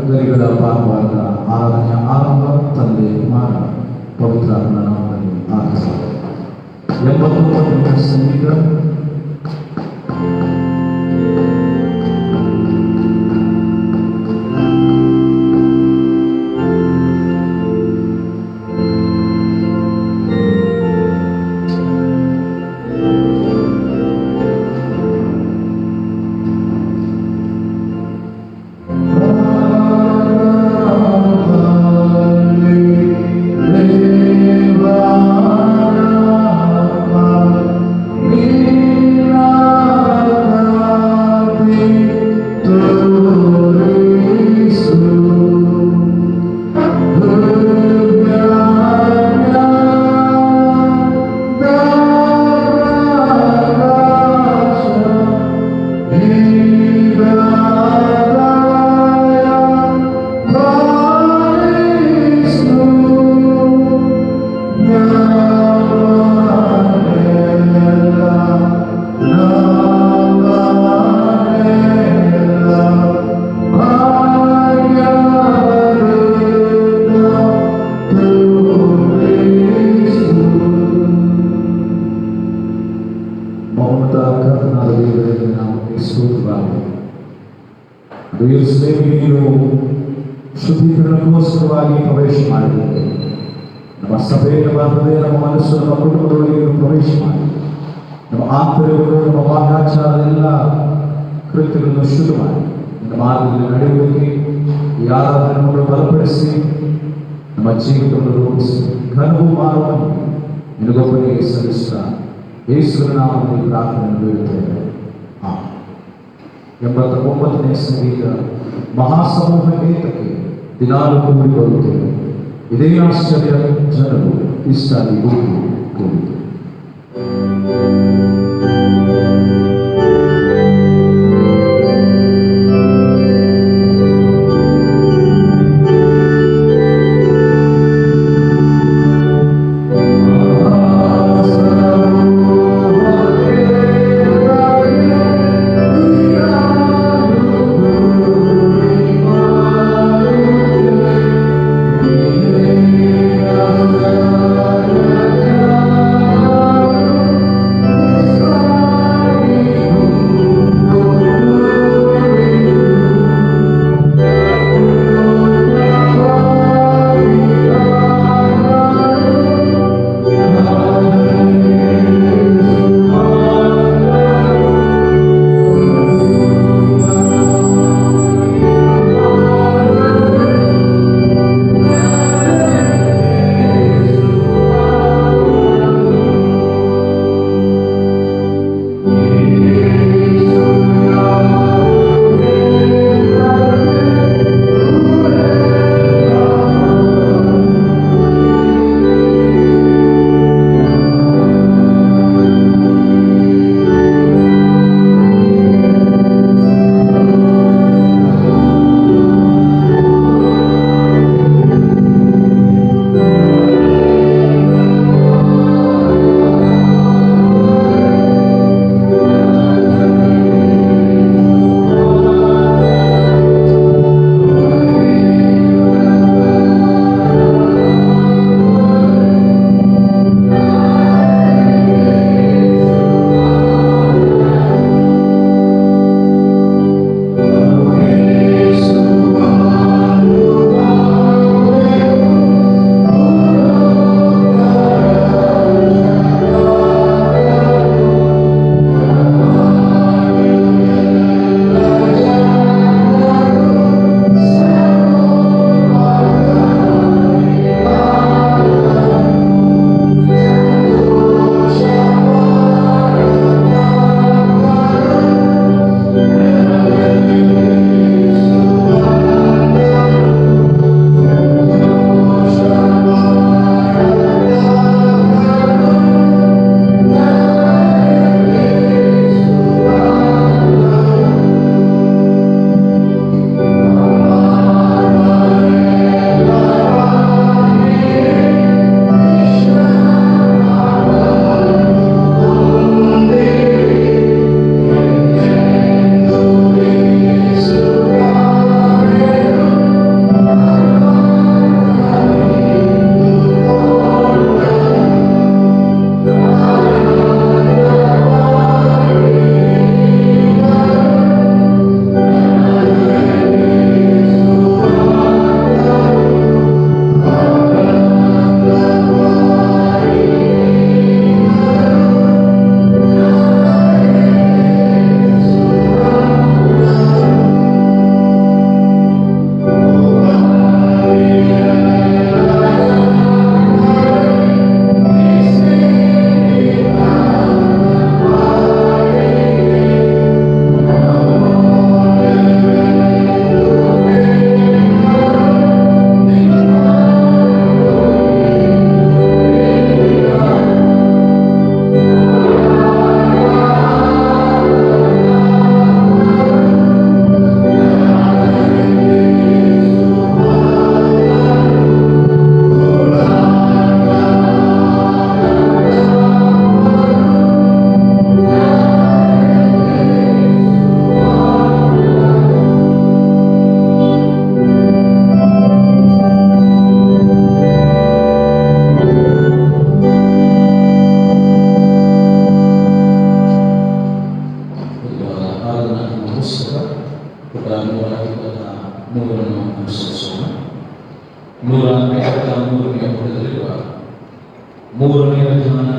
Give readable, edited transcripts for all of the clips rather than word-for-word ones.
ಗರಿಗಳ ಭಾಗವಾದ ಆರಾಧನೆಯ ಆರಂಭ ತಂದೆ ಕುಮಾರ ಪವಿತ್ರಾತ್ಮನ ನಾಮದಲ್ಲಿ ಆರಂಭಿಸಿದೆ. 89ನೇ ಸಂಗೀತ. ಶುದ್ಧೀಕರಣಕ್ಕೋಸ್ಕರವಾಗಿ ಪ್ರವೇಶ ಮಾಡಿದ್ದೇವೆ. ನಮ್ಮ ಸಭೆಯ ಬಾಂಧವೇ, ನಮ್ಮ ಮನಸ್ಸು, ನಮ್ಮ ಕುಟುಂಬದೊಳಗೆ ಪ್ರವೇಶ ಮಾಡಿ ನಮ್ಮ ಆಂತರಿಕಗಳು, ನಮ್ಮ ಬಾಹ್ಯಾಚಾರ ಎಲ್ಲ ಕೃತ್ಯಗಳನ್ನು ಶುರು ಮಾಡಿ ನಮ್ಮ ಮಾರ್ಗದಲ್ಲಿ ನಡೆಯುವುದಕ್ಕೆ ಈ ಆರಾಧನೆಯನ್ನು ಬಲಪಡಿಸಿ ನಮ್ಮ ಜೀವಿತವನ್ನು ರೂಪಿಸಿ ಘನವು ಮಾನವನ್ನು ನಿನಗೊಬ್ಬನಿಗೆ ಸಲ್ಲಿಸುತ್ತಾ ಯೇಸುವಿನ ನಾಮದಲ್ಲಿ ಪ್ರಾರ್ಥನೆಯನ್ನು ಬೇಡುತ್ತೇವೆ. 89ನೇ ಸಂಗೀತ. ಮಹಾಸಮೂಹ ಗೀತಕ್ಕೆ ದಿನಾಲು ಕೂಡಿ ಬರುತ್ತೇವೆ. ಇದೇ ಆಶ್ಚರ್ಯ ಜನರು ಇಷ್ಟಾಗಿ ಗುಂಪು ಕೂಡಿತು. 123 ಅನುಸರಿಸೋಣ. 153ನೇ ಪುಟದಲ್ಲಿರುವ 3ನೇ ಧ್ಯಾನ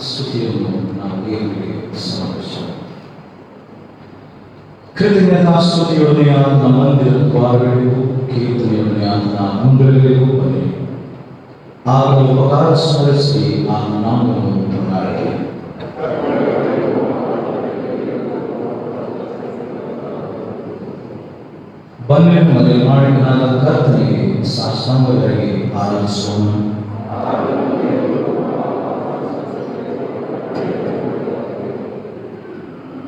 ಸ್ತುತಿಯನ್ನು ನಾವು ದೇವರಿಗೆ ಸಮರ್ಪಿಸೋಣ. ಕೃತಜ್ಞತಾಸ್ತುತಿಯೊಡನೆಯ ನಮ್ಮ ಮಂದಿರ ದ್ವಾರಗಳಿಗೂ ಕೀರ್ತನೆಯೊಡನೆಯ ನನ್ನ ಅಂಗಳಗಳಿಗೂ ಬನ್ನಿ. ಆಗ ಉಪಕಾರ ಸ್ಮರಿಸಿ ಆ ನಾಮವನ್ನು ಕೊಂಡಾಡಿ. ಬನ್ನಿ ಮದುವೆ ಮಾಡಿದ ಕರ್ತನಿಗೆ ಸಾಷ್ಟಾಂಗಗಳಿಗೆ ಆರಾಧಿಸೋಣ.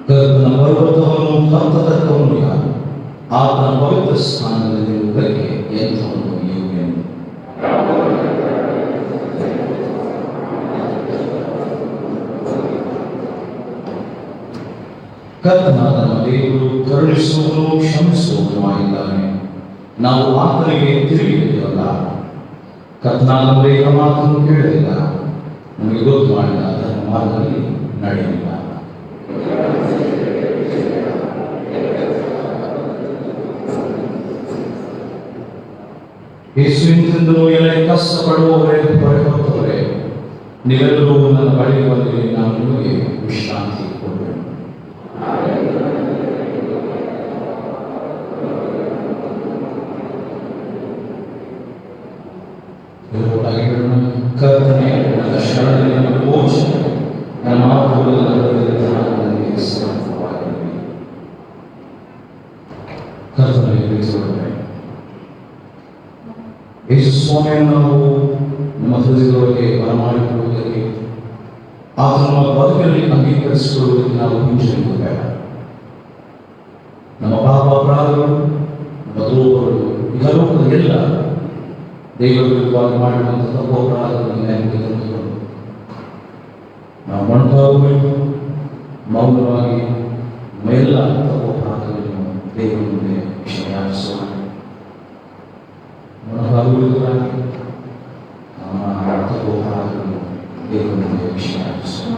ಕರ್ತನ ಪರ್ವತವನ್ನು ಹತ್ತತಕ್ಕವನು ಯಾರು? ಆತನ ಪವಿತ್ರ ಸ್ಥಾನದಲ್ಲಿರುವುದಕ್ಕೆ ಎಂಥವನು ಯೋಗ್ಯನು? ಕರ್ತನಾದ ನಮ್ಮ ದೇವರು ಕರುಣಿಸುವವನು ಕ್ಷಮಿಸುವವನು ಆಗಿದ್ದಾನೆ. ನಾವು ಆತನಿಗೆ ತಿರುಗಿದೆವಲ್ಲ. ಕರ್ತನಾದ ದೇವರ ಮಾತನ್ನು ಕೇಳಲಿಲ್ಲ, ನಮಗೆ ಗೊತ್ತು ಮಾಡಿದ ಅದರ ಮಾರ್ಗದಲ್ಲಿ ನಡೆಯಲಿಲ್ಲ. ಯೇಸುವಿನಿಂದಲೂ ಎಲ್ಲ ಕಷ್ಟಪಡುವವರೇ ಹೊರತುವರೇ ನೀವೆಲ್ಲರೂ ನನ್ನ ಬಳಿಗೆ ಬಂದರೆ ನಾನು ನಿಮಗೆ ವಿಶ್ರಾಂತಿ ಕೊಡುವೆನು. ಕರ್ತನೆ ನನ್ನ ಶರಣೆ, ನನ್ನ ಮೋಕ್ಷ, ನನ್ನ ಮಾತುಗಳನ್ನು ನನಗೆ ಸಮರ್ಪಣವಾಗಿರಲಿ. ಕರ್ತನಿಗೆ ಪ್ರೀತಿಸುವವರೇ, ಯೇಸು ಸ್ವಾಮಿಯನ್ನು ನಾವು ನಮ್ಮ ಹೃದಯದೊಳಗೆ ಬರಮಾಡಿಕೊಳ್ಳುವುದಕ್ಕೆ, ಆತನ ನಮ್ಮ ಬದುಕಲ್ಲಿ ಅಂಗೀಕರಿಸಿಕೊಳ್ಳುವುದಕ್ಕೆ ನಾವು ಹಿಂಜರಿಯಬೇಡ. ನಮ್ಮ ಪಾಪ ಅಪರಾಧಗಳು, ನಮ್ಮ ದ್ರೋಹಗಳು, ಇಹಲೋಕದ ಎಲ್ಲ ದೇವರ ವಿರುದ್ಧವಾಗಿ ಮಾಡಿರುವಂಥ ತಪ್ಪು ಅಪರಾಧಗಳನ್ನು ನೆನಪಿಗೆ ತಂದುಕೊಂಡು ನಾವು ಮೊಣಕಾಗಬೇಕು. ಮೌನವಾಗಿ ಎಲ್ಲ ತಪ್ಪು ಅಪರಾಧಗಳನ್ನು ದೇವರ ಮುಂದೆ ಕ್ಷಮೆಯಾಚಿಸೋಣ. ಮೊಣಕಾಗುವುದರಾಗಿ ನಮ್ಮ ತಪ್ಪು ಅಪರಾಧಗಳನ್ನು ದೇವರ ಮುಂದೆ ಕ್ಷಮೆಯಾಚಿಸೋಣ.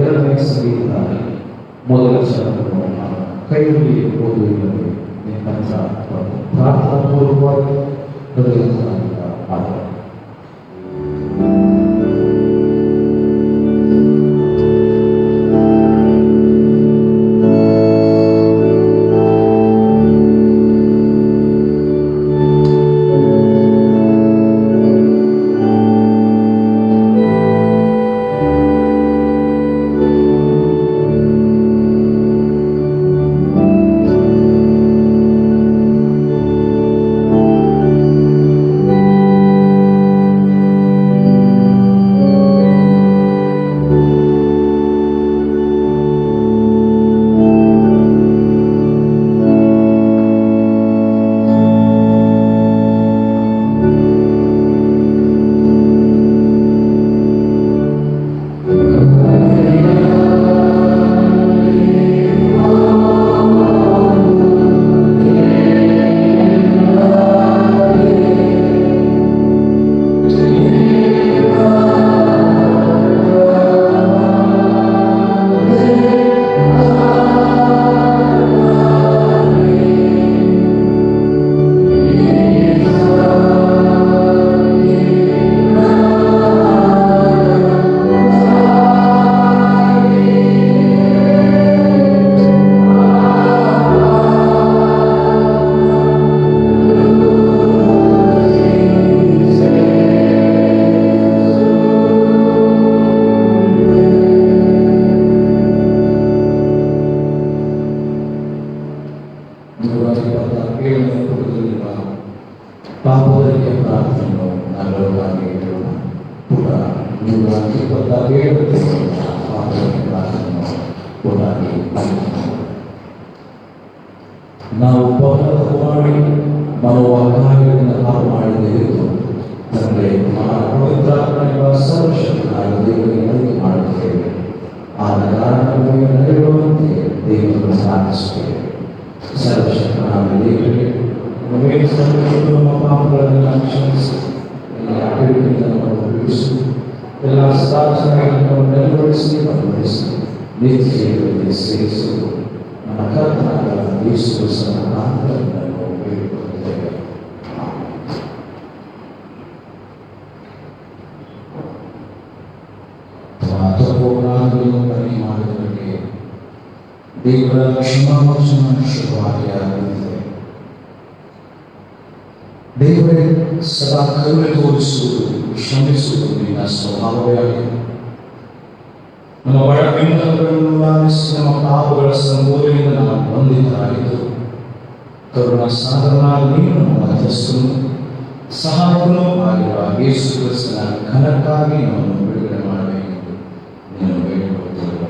ಎರಡನೇ ಸಂಗೀತ ಮೊದಲ ಶರಣವನ್ನು ಕೈಯಲ್ಲಿ ಓದುವುದರಲ್ಲಿ ಪ್ರಾರ್ಥನಾ ಪೂರ್ವಕವಾಗಿ ಆದ ಪಾಪದಕ್ಕೆ ಪ್ರಾರ್ಥನೆಯನ್ನು ನಗರವಾಗಿ ಇಡೋಣ. ಪುಟ 127 ಪಾಪದಕ್ಕೆ ಪ್ರಾರ್ಥನೆಯನ್ನು ಪುಟಾಗಿ ನಾವು ಪೌರ ಮಾಡಿ ಮನೋವಾಕಾರದಿಂದ ಹಾಳು ಮಾಡಿದ್ದೇವೆ. ದೇವರೇ, ನಮಗೆ ಸಂಬಂಧಿಸಿದ ನಮ್ಮ ಪಾಪಗಳನ್ನು ಕ್ಷಮಿಸಿ, ಎಲ್ಲ ಅಭಿವೃದ್ಧಿಯಿಂದ ನಮ್ಮನ್ನು ಬಿಡಿಸು, ಎಲ್ಲ ಸಾಧನೆಗಳನ್ನು ನೆರವೇರಿಸಿ ಬಲಪಡಿಸಿ, ನಿತ್ಯ ಜೀವನಕ್ಕೆ ಸೇರಿಸು. ನಮ್ಮ ಕರ್ತನಾದ ಯೇಸು ಕ್ರಿಸ್ತನ ನಾಮದಲ್ಲಿ ನಾವು ಬೇಡಿಕೊಳ್ಳುತ್ತೇವೆ. ತಪ್ಪುಗಳನ್ನು ಕಡಿಮೆ ಮಾಡುವುದಕ್ಕೆ ದೇವರ ಕ್ಷಮಾವಚನ ಶುಭವಾಗಿ ಆಗುತ್ತದೆ. ದೇವರೇ ಸದಾ ಕರುಣೆ ತೋರಿಸುವುದು, ಕ್ಷಮಿಸುವುದು ನಿನ್ನ ಸ್ವಭಾವವೇ ಆಗಿದೆ. ನಮ್ಮ ಒಳಬಿಂದಗಳನ್ನು ಲಾಲಿಸಿ ನಮ್ಮ ಪಾಪಗಳ ಸಂಬೋಧನೆಯಿಂದ ನಾವು ಬಂಧಿತರಾಗಿದ್ದು, ಕರುಣಾ ಸಾಗರನಾದ ನೀನು ನಮ್ಮ ಮಧ್ಯಸ್ಥನು ಸಹಾಯಕನೂ ಆಗಿರುವ ಯೇಸು ಕ್ರಿಸ್ತನ ಘನಕ್ಕಾಗಿ ನಮ್ಮನ್ನು ಬಿಡುಗಡೆ ಮಾಡಬೇಕೆಂದು ನೀನು ಬೇಡಿಕೊಳ್ಳುತ್ತೇವೆ.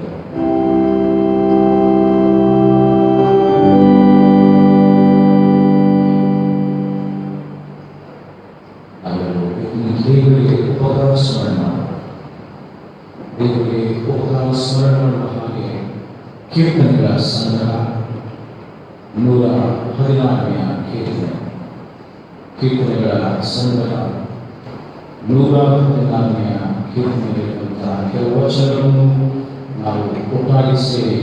ದೇವರಿಗೆ ಉಪಕಾರ ಸ್ಮರಣೆ ಮಾಡುವ, ದೇವರಿಗೆ ಉಪಕಾರ ಸ್ಮರಣೆ ಮಾಡುವ ಹಾಗೆ ಕೀರ್ತನೆಗಳ ಸಂಗ್ರಹ 114ನೇ ಕೀರ್ತನೆಗಳ ಸಂಗ್ರಹ 114ನೇ ಕೀರ್ತನೆಗಳಿರುವಂತಹ ಕೆಲವು ವಚನಗಳನ್ನು ನಾವು ಒಟ್ಟಾಗಿ ಸೇರಿ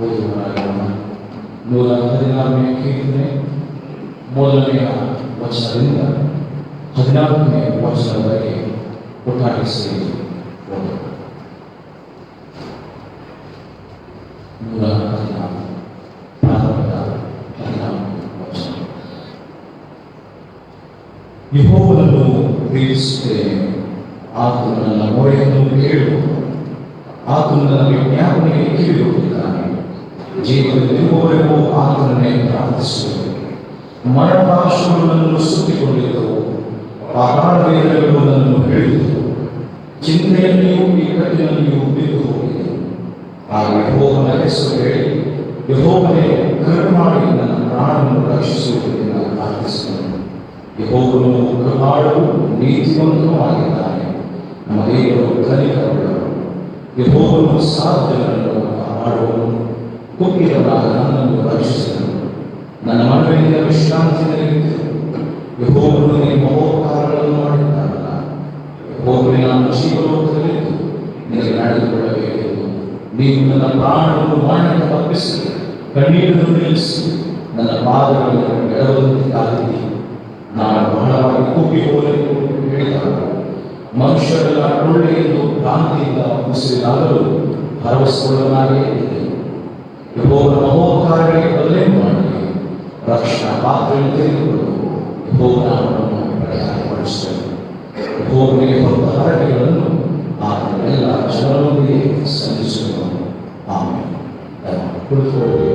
ಓದುವರಾಗೋಣ. 114ನೇ ಕೀರ್ತನೆ ಮೊದಲನೆಯ ವಚನದಿಂದ 14ನೇ ವಚನದವರೆಗೆ ಒಟ್ಟಾಗಿ ಸೇರಿ ಓದೋಣ. 114 ಪ್ರಾರಂಭದ 14ನೇ ವಚನ. ಯೆಹೋವನನ್ನು ಪ್ರೀತಿಸುತ್ತೇನೆ, ಆತನು ನನ್ನ ಮೊರೆಯನ್ನು ಕೇಳುವನು, ಆತನು ನನ್ನ ವಿಜ್ಞಾಪನೆಗೆ ಕಿವಿಗೊಡುತ್ತಾನೆ. ಜೀವನದಲ್ಲಿರುವವರೆಗೂ ಆತನನ್ನೇ ಪ್ರಾರ್ಥಿಸುತ್ತೇನೆ. ಮರಣಪಾಶಗಳು ನನ್ನನ್ನು ಸುತ್ತಿಕೊಂಡಿದ್ದವು, ಪಾತಾಳ ವೇದನೆಗಳು ನನ್ನನ್ನು ಹಿಡಿದಿದ್ದವು, ಚಿಂತೆಯಲ್ಲಿಯೂ ಇಕ್ಕಟ್ಟಿನಲ್ಲಿಯೂ ಬಿದ್ದು ಹೋಗಿದೆ. ಆ ಯೆಹೋವನ ಹೆಸರು ಹೇಳಿ, ಯೆಹೋವನೇ ಕರುಣೆ ಮಾಡಿ ನನ್ನ ಪ್ರಾಣವನ್ನು ರಕ್ಷಿಸುವುದರಿಂದ ಪ್ರಾರ್ಥಿಸಿದನು. ಯೆಹೋವನು ಕೃಪಾಳುವು ನೀತಿವಂತನೂ ಆಗಿದ್ದಾನೆ, ನಮ್ಮ ದೇವರು ಕನಿಕರವುಳ್ಳವನು. ಯೆಹೋವನು ಸಾಧ್ಯಗಳನ್ನು ಕಾಪಾಡುವನು, ಕುಗ್ಗಿದವರಾದ ನನ್ನನ್ನು ರಕ್ಷಿಸಿದನು. ನನ್ನ ಮನವಿನಿಂದ ವಿಶ್ರಾಂತಿಯಲ್ಲಿದ್ದೆನು. ಯೆಹೋವನು ನಿಮ್ಮ ಮಹೋಪಕಾರಗಳನ್ನು ಮಾಡಿದ್ದಾನಲ್ಲ. ಯೆಹೋವನೇ, ನಾನು ಜೀವಲೋಕದಲ್ಲಿದ್ದು ನಿನಗೆ ನಡೆದುಕೊಳ್ಳಬೇಕೆಂದು ನೀನು ನನ್ನ ಪ್ರಾಣವನ್ನು ಮರಣಕ್ಕೆ ತಪ್ಪಿಸಿ ಕಣ್ಣೀರನ್ನು ನಿಲ್ಲಿಸಿ ನನ್ನ ಪಾದಗಳನ್ನು ಎಡವಂತೆ ಕಾದಿದ್ದೀ. ನಾನು ಬಹಳವಾಗಿ ಕುಗ್ಗಿ ಹೋಗಲೆಂದು ಹೇಳಿದಾಗ ಮನುಷ್ಯರೆಲ್ಲ ಒಳ್ಳೆ ಎಂದು ಭ್ರಾಂತಿಯಿಂದ ಮುಸಿರಿದಾಗಲೂ ಭರವಸೆಗೊಳ್ಳಲಾಗೇ ಇದ್ದೆನು. ಯೆಹೋವನ ಮಹೋಪಕಾರಗಳಿಗೆ ಬದಲೇನು ಮಾಡಲಿ, ರಕ್ಷಣಾ ಪಾತ್ರೆಯನ್ನು ತೆಗೆದುಕೊಂಡು ಯೆಹೋವನನ್ನು ಪ್ರಯಾಣಪಡಿಸಿದನು. ಯೆಹೋವನಿಗೆ ಹೊತ್ತ ಹರಕೆಗಳನ್ನು ಆತನ ಎಲ್ಲ ಜನರೊಂದಿಗೆ ಸಲ್ಲಿಸುವನು. ಆಮೇಲೆ ಕುಳಿತುಕೊಳ್ಳಿ.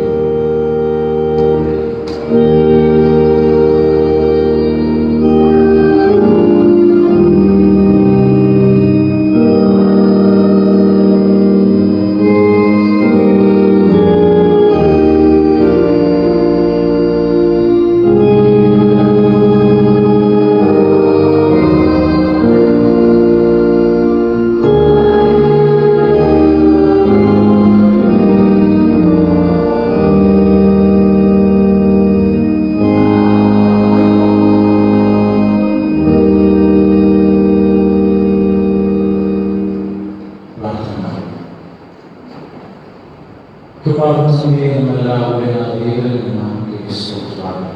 ಕೃಪಾಸಂಗೆ ನಮ್ಮೆಲ್ಲ ಒಳ್ಳೆಯ ದೇವರಿಗೆ ನಮಗೆ ಸ್ತೋತ್ರವಾಗಲಿ.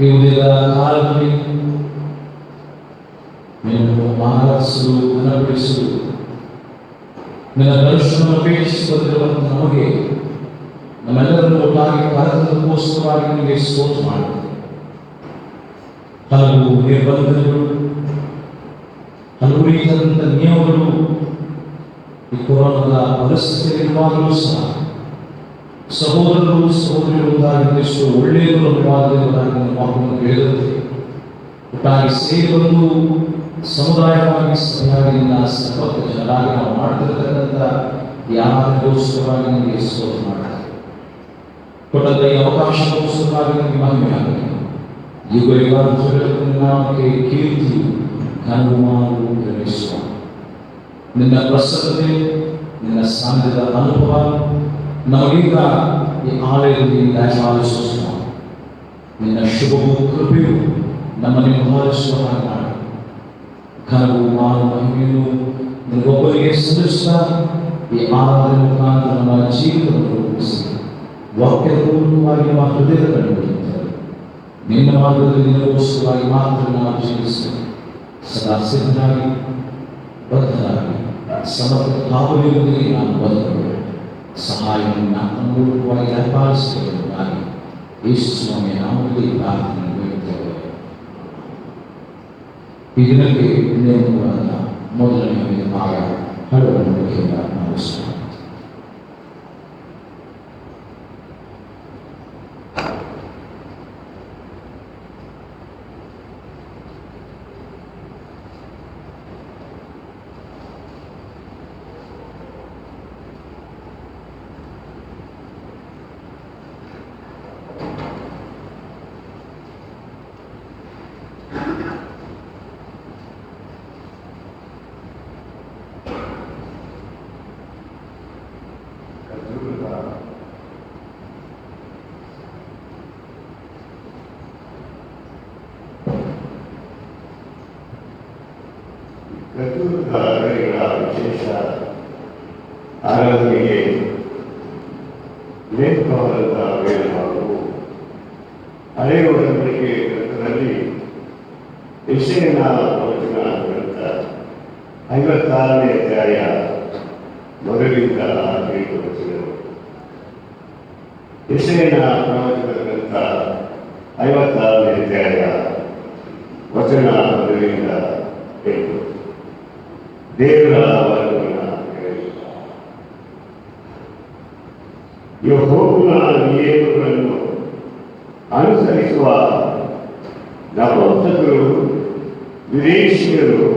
ಈ ಉದಯದ ಕಾಲದಲ್ಲಿ ನಿನ್ನನ್ನು ಆರಾಧಿಸಲು, ಘನಪಡಿಸಲು, ನಿನ್ನ ದರ್ಶನವನ್ನು ಅಪೇಕ್ಷಿಸುತ್ತಿರುವಂಥ ನಮಗೆ ನಮ್ಮೆಲ್ಲರನ್ನು ಒಟ್ಟಾಗಿ ಕರೆತಂದಕ್ಕೋಸ್ಕರವಾಗಿ ನಿಮಗೆ ಸ್ತೋತ್ರ ಮಾಡುತ್ತೇವೆ. ಹಲವು ನಿರ್ಬಂಧಗಳು, ಹಲವು ರೀತಿಯಾದಂಥ ನಿಯಮಗಳು ಈ ಕೊರೋನಾದ ಪರಿಸ್ಥಿತಿಯಾಗಲೂ ಸಹ ಸಹೋದರರು ಸಹೋದರಿಯರುವುದಾಗಿದ್ದಷ್ಟು ಒಳ್ಳೆಯದು ಅನುವಾದವಾಗಿ ಮಕ್ಕಳನ್ನು ಹೇಳಿದಂತೆ ಒಟ್ಟಾಗಿ ಸೇರಿ ಬಂದು ಸಮುದಾಯವಾಗಿ ಸಭೆಯಾಗಿ ನಿನ್ನ ಸಂಪರ್ಕ ಜನರಾಗಿ ನಾವು ಮಾಡ್ತಿರ್ತಕ್ಕಂಥ ಯಾರಿಗೋಸ್ಕರವಾಗಿ ನಿಮಗೆ ಸ್ತೋತ್ರ ಮಾಡ್ತಾರೆ. ಕೊಟ್ಟಂತ ಈ ಅವಕಾಶಕ್ಕೋಸ್ಕರವಾಗಿ ನಿಮಗೆ ಮಹಿಮೆ ಆಗಲಿ. ಯುಗಯುಗಾಂತರಗಳಲ್ಲಿ ನಾಮಕ್ಕೆ ಕೀರ್ತಿಯು ಘನಮಾನವು ನಿರ್ಮಿಸುವ ನಿನ್ನ ಪ್ರಸನ್ನತೆ, ನಿನ್ನ ಸಾನ್ನಿಧ್ಯದ ಅನುಭವ ನಮಗೀಗ ಈ ಆಲಯದಲ್ಲಿ ದಯಪಾಲಿಸುವ ನಿನ್ನ ಶುಭವೂ ಕೃಪೆಯು ನಮ್ಮನ್ನು ಬಹಳಷ್ಟು ಮಾಡಿ ಘನವು ಮಾನು ಮಹಿಮೆಯನ್ನು ನಿನಗೊಬ್ಬರಿಗೆ ಸಲ್ಲಿಸುತ್ತಾ ಈ ಆರಾಧನೆ ಮುಖಾಂತರ ನಮ್ಮ ಜೀವನವನ್ನು ರೂಪಿಸಿ ವಾಕ್ಯದ ಮೂಲಕವಾಗಿ ನಮ್ಮ ಹೃದಯದ ಕಂಡುಕೊಳ್ಳುತ್ತಾರೆ. ನಿನ್ನ ಮಾರ್ಗದಲ್ಲಿ ನಿನಗೋಸ್ಕರವಾಗಿ ಮಾತ್ರ ನಾವು ಜೀವಿಸಿ ಸದಾ ಸಿದ್ಧನಾಗಿ ಬದ್ಧರಾಗಿ ಸಮರ್ಥ ಭಾವನೆಯೊಂದಿಗೆ ನಾನು ಬದುಕಲು ಸಹಾಯವನ್ನು ನಮ್ಮ ಮೂಲಕವಾಗಿ ದಯಪಾಲಿಸುವುದಕ್ಕಾಗಿ ಯೇಸು ಸ್ವಾಮಿಯ ನಾಮದಲ್ಲಿ ಪ್ರಾರ್ಥನೆ ಬೇಡುತ್ತೇವೆ. ಈ ದಿನಕ್ಕೆ ನೇಮಕವಾದ ಮೊದಲನೆಯ ಭಾಗ ಹಲವನ್ನು ನಮಸ್ಕಾರ. ವಿಶೇಷ ಆರಾಧನೆಗೆ ನೇಮಕವಾದಂಥ ವೇಳೆ ಹಾಗೂ ಹಳೆಯ ಒಡಂಬಡಿಕೆ ಗ್ರಂಥದಲ್ಲಿ ಯೆಶಾಯನ ಪ್ರವಚನ ಗ್ರಂಥ 56ನೇ ಅಧ್ಯಾಯ ಮೊದಲಿಂದ 5 ವಚನಗಳು. ಯೆಶಾಯನ ಪ್ರವಚನ ಗ್ರಂಥ 56ನೇ ಅಧ್ಯಾಯ ವಚನ ಮೊದಲಿಂದ 8. ದೇವರ ವರ್ಗವನ್ನು ಯೆಹೋವನ ನಿಯಮಗಳನ್ನು ಅನುಸರಿಸುವ ನಪುಂಸಕರು ವಿದೇಶಿಯರು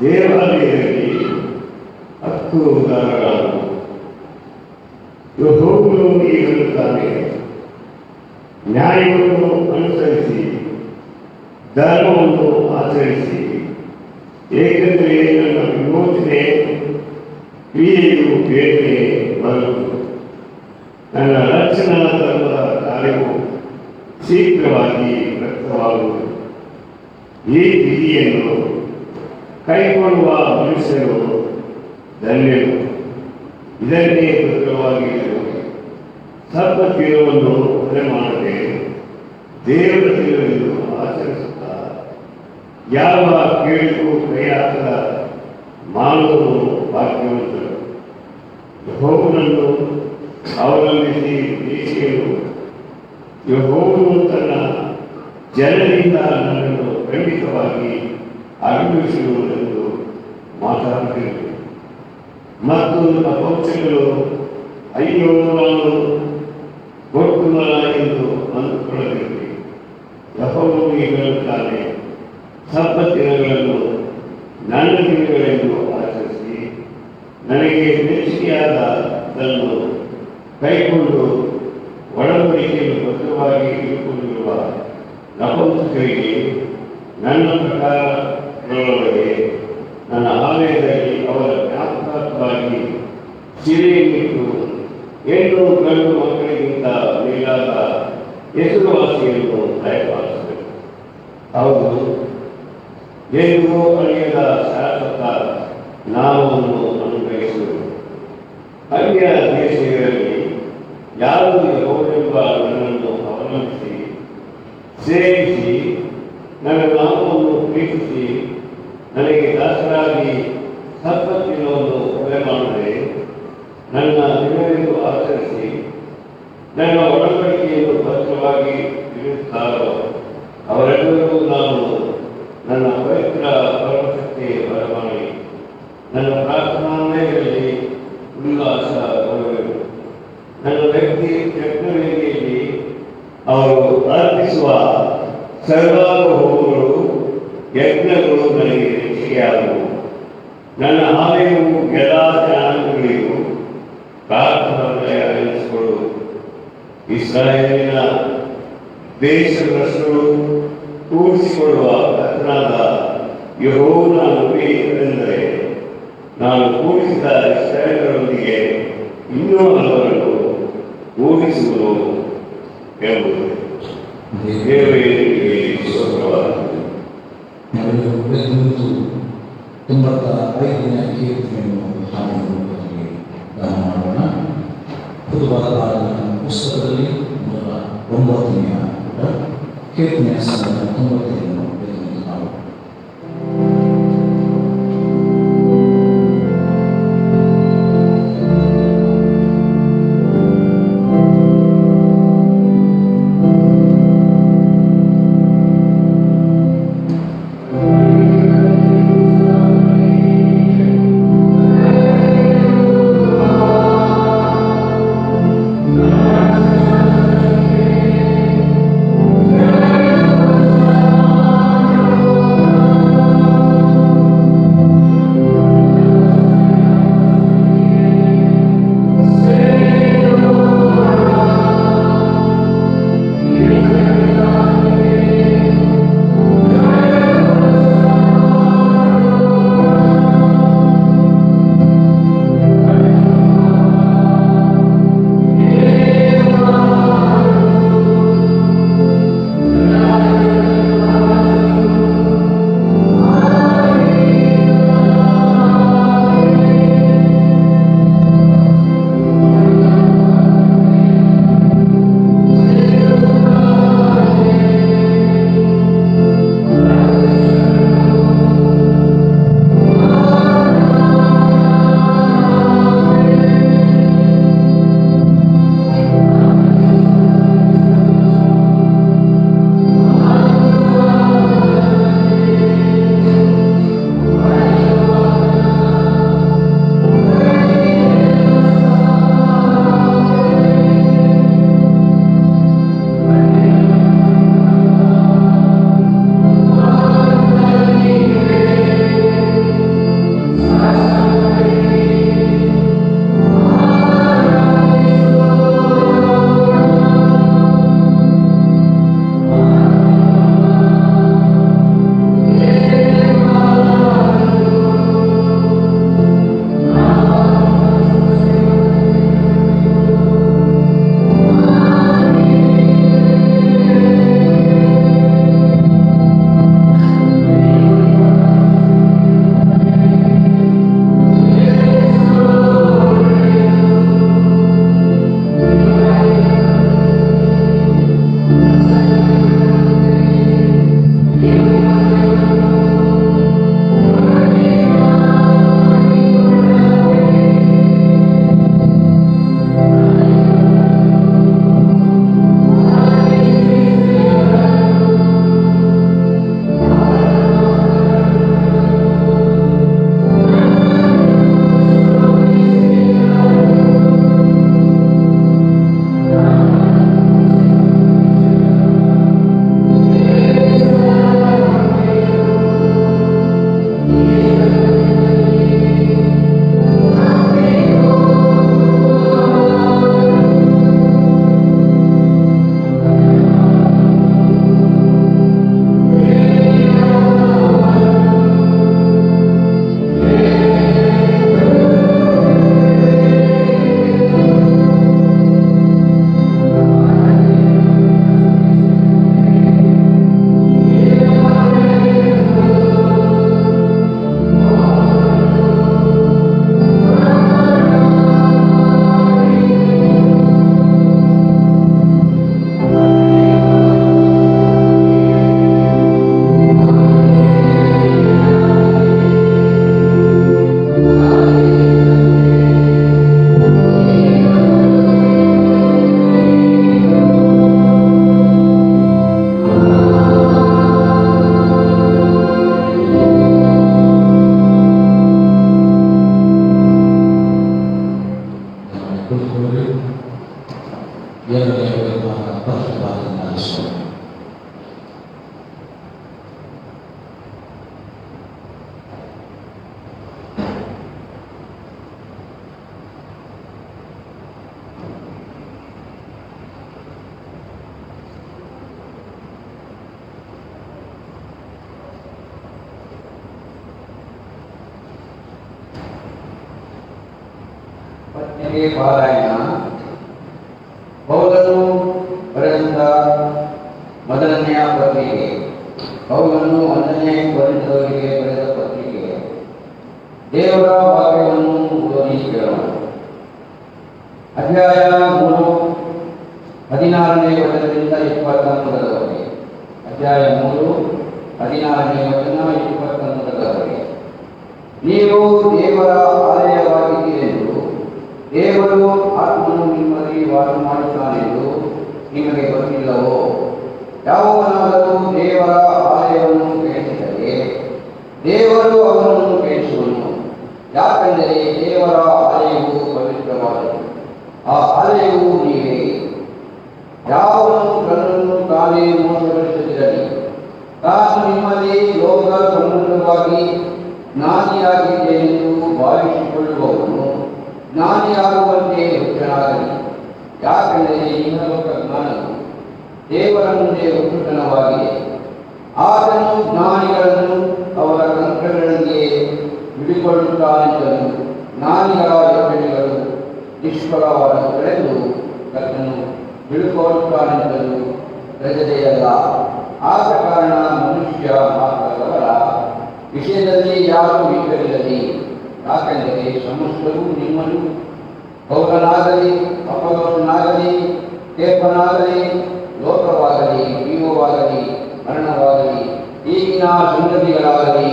ದೇವಾಲಯದಲ್ಲಿ ಹಕ್ಕುದಾರರಾದರು. ಯೆಹೋವನು ಹೀಗೆನ್ನುತ್ತಾನೆ, ನ್ಯಾಯವನ್ನು ಅನುಸರಿಸಿ ಧರ್ಮವನ್ನು ಆಚರಿಸಿ, ಏಕೆಂದರೆ ನನ್ನ ವಿಮೋಚನೆ ಕ್ರಿಯೆಯು ಬೇಗನೆ ಬರುವುದು, ನನ್ನ ರಕ್ಷಣಾ ಧರ್ಮದ ಕಾರ್ಯವು ಶೀಘ್ರವಾಗಿ ವ್ಯಕ್ತವಾಗುವುದು. ಈ ವಿಧಿಯನ್ನು ಕೈಗೊಳ್ಳುವ ಮನುಷ್ಯರು ಧನ್ಯರು. ಇದನ್ನೇ ಭದ್ರವಾಗಿ ಸಬ್ಬ ದಿನವನ್ನು ಹೊರೆ ಮಾಡದೆ ದೇವರ ದಿನವೆಂದು ಆಚರಿಸುತ್ತಾ ಯಾವ ಕೇಳಿಗೂ ಕೈ ಹಾಕದ ಮಾನವರು ಭಾಗ್ಯವಂತರು. ಯೆಹೋವನನ್ನು ಅವಲಂಬಿಸಿ ದೇಶಿಯರು, ಯೆಹೋವನು ತನ್ನ ಜನರಿಂದ ನನ್ನನ್ನು ಖಂಡಿತವಾಗಿ ಅನುಭವಿಸುವುದೆಂದು ಮಾತಾಡುತ್ತಿರುವುದು. ಮತ್ತು ನಪುಂಸಕರು ಅಯ್ಯೋ ನಾನು ಗೊತ್ತುಮರ ಎಂದು ಅಂದುಕೊಳ್ಳದಿರಲಿ. ಯೆಹೋವನು ಹೇಳುತ್ತಾನೆ, ಸಬ್ಬತ್ ದಿನಗಳನ್ನು ನನ್ನ ದಿನಗಳೆಂದು ಆಚರಿಸಿ ನನಗೆ ಮೆಚ್ಚಿಕೆಯಾದದನ್ನು ಕೈಕೊಂಡು ಒಡಂಬಡಿಕೆಯನ್ನು ಭದ್ರವಾಗಿ ಇಟ್ಟುಕೊಂಡಿರುವ ನಪುಂಸಕರಿಗೆ ನನ್ನ ಪ್ರಕಾರಗಳೊಳಗೆ ನನ್ನ ಆಲಯದಲ್ಲಿ ಅವರ ಜ್ಞಾಪಕಾರ್ಥವಾಗಿ ಸೀರೆಯನ್ನಿಟ್ಟು 8 ಗಂಡು ಮಕ್ಕಳಿಗಿಂತ ಮೇಲಾದ ಹೆಸರುವಾಸಿಯನ್ನು ದಯಪಾಲಿಸಬೇಕು. ಹೌದು, ಎಂದೂ ಅಳಿಯದ ಶಾಶ್ವತ ನಾಮವನ್ನು ಅನುಗ್ರಹಿಸುವುದು. ಅನ್ಯ ದೇಶಗಳಲ್ಲಿ ಯಾರು ಯೆಹೋವನೆಂಬ ನನ್ನನ್ನು ಅವಲಂಬಿಸಿ ಸೇವಿಸಿ ನನ್ನ ನಾಮವನ್ನು ಪ್ರೀತಿಸಿ ನನಗೆ ದಾಸರಾಗಿ ಸಬ್ಬತ್ ದಿನವನ್ನು ಹೊರೆ ಮಾಡದೆ ನನ್ನ ದಿನವೆಂದು ಆಚರಿಸಿ ನನ್ನ ಒಡಂಬಡಿಕೆಯನ್ನು ಭದ್ರವಾಗಿ ಇರುತ್ತಾರೋ ಅವರೆಲ್ಲರೂ ನಾನು ನನ್ನ ಪವಿತ್ರ ಪರಮಶಕ್ತಿ ಬರಮಾಡಿ ನನ್ನ ಪ್ರಾರ್ಥನಾಲಯಗಳಲ್ಲಿ ಉಲ್ಲಾಸಗೊಳ್ಳುವೆನು. ನನ್ನ ವ್ಯಕ್ತಿ ಯಜ್ಞವೇದಿಯಲ್ಲಿ ಅವರು ಅರ್ಪಿಸುವ ಸರ್ವಾಂಗಹೋಮಗಳು ಯಜ್ಞಗಳು ನನಗೆ ರಕ್ಷೆಯಾದವು. ನನ್ನ ಆಲಯವು ಎಲ್ಲ ಜನಾಂಗಗಳಿಗೂ ಪ್ರಾರ್ಥನಾಲಯ ಎನಿಸಿಕೊಳ್ಳುವುದು. ಇಸ್ರಾಯೇಲಿನ ದೇಶದಷ್ಟು ಕೂಡಿಸಿಕೊಳ್ಳುವ ಕರ್ತನಾದ ಯೆಹೋವನ ನುಡಿಯೆಂದರೆ, ನಾನು ಕೂಡಿಸಿದ ಇಸ್ರಾಯೇಲರೊಂದಿಗೆ ಇನ್ನೂ ಹಲವರನ್ನು ಊಹಿಸುವುದು ಎಂಬುದು ದೇವರಿಗೆ ಸ್ತೋತ್ರವಾಗಿದೆ. ತೊಂಬತ್ತ ಐದನೇ ಕೀರ್ತನೆಯನ್ನು ಹಾಡಿರುವುದಕ್ಕೆ ಗಾನ ಮಾಡೋಣ. ಪುದುವಾದ ಕಾಲದ ಪುಸ್ತಕದಲ್ಲಿ 109ನೇ ಪುಟ ಕೀರ್ತನೆಯ ಸಂಘದ 90ನ್ನು ನಾವು ಪತ್ನಿಗೆ ಪಾರಾಯಣ ಪೌಲನು ಬರೆದಂತ ಮೊದಲನೆಯ ಪತ್ರಿಕೆ, ಪೌಲನು 1ನೇ ಕೊರಿಂಥದವರಿಗೆ ಬರೆದ ಪತ್ರಿಕೆ. ದೇವರ ವಾಕ್ಯವನ್ನು ಓದಿ ಕೇಳೋಣ. ಅಧ್ಯಾಯ 3 16ನೇ ವಚನದಿಂದ 21ರವರೆಗೆ. ಅಧ್ಯಾಯ 3 16ನೇ ವಚನ 21ರವರೆಗೆ. ನೀವು ದೇವರ ಆಲಯವಾಗಿದ್ದೀರೆಂದು, ದೇವರು ಆತ್ಮನು ನಿಮ್ಮಲ್ಲಿ ವಾಸ ಮಾಡುತ್ತಾನೆಂದು ನಿಮಗೆ ಗೊತ್ತಿಲ್ಲವೋ? ಯಾವನಾದರೂ ದೇವರ ಆಲಯವನ್ನು ಕೇಳಿಸಿದರೆ ದೇವರು ಅವನನ್ನು ಕೇಳಿಸುವನು. ಯಾಕೆಂದರೆ ದೇವರ ಆಲಯವು ಪವಿತ್ರವಾದದ್ದು, ಆ ಆಲಯವು ನೀವೇ. ಯಾವನು ತನ್ನನ್ನು ತಾನೇ ಮೋಸಗೊಳಿಸದಿರಲಿ. ತಾನು ನಿಮ್ಮಲ್ಲಿ ಲೋಕ ಸಂಬಂಧವಾಗಿ ಜ್ಞಾನಿಯಾಗಿದ್ದೇನೆಂದು ಭಾವಿಸಿಕೊಳ್ಳುವವನು ಜ್ಞಾನಿಯಾಗುವಂತೆ ಹುಚ್ಚನಾಗಲಿ. ಯಾಕೆಂದರೆ ಇಹಲೋಕ ಜ್ಞಾನವು ದೇವರ ಮುಂದೆ ಹುಚ್ಚುತನವಾಗಿದೆ. ಆತನು ಜ್ಞಾನಿಗಳನ್ನು ಅವರ ತಂತ್ರಗಳಿಗೆ ಹಿಡಿಕೊಳ್ಳುತ್ತಾನೆಂತಲೂ ಜ್ಞಾನಿಗಳ ಯೋಜನೆಗಳು ನಿಷ್ಫಲವಾದವುಗಳೆಂದು ಕರ್ತನು ಹಿಡಿಕೊಳ್ಳುತ್ತಾನೆಂತಲೂ ಪ್ರಜೆಯಲ್ಲ. ಆದ ಕಾರಣ ಮನುಷ್ಯ ಮಾತ್ರದವರ ವಿಷಯದಲ್ಲಿ ಯಾರೂ ವಿಫಲಿರಲಿ. ಯಾಕೆಂದರೆ ಸಮಸ್ತವೂ ನಿಮ್ಮನ್ನು ಪೌಲನಾಗಲಿ ಅಪೊಲ್ಲೋಸನಾಗಲಿ ಕೇಫನಾಗಲಿ ಲೋಕವಾಗಲಿ ಜೀವವಾಗಲಿ ಮರಣವಾಗಲಿ ಈಗಿನ ಸಂಗತಿಗಳಾಗಲಿ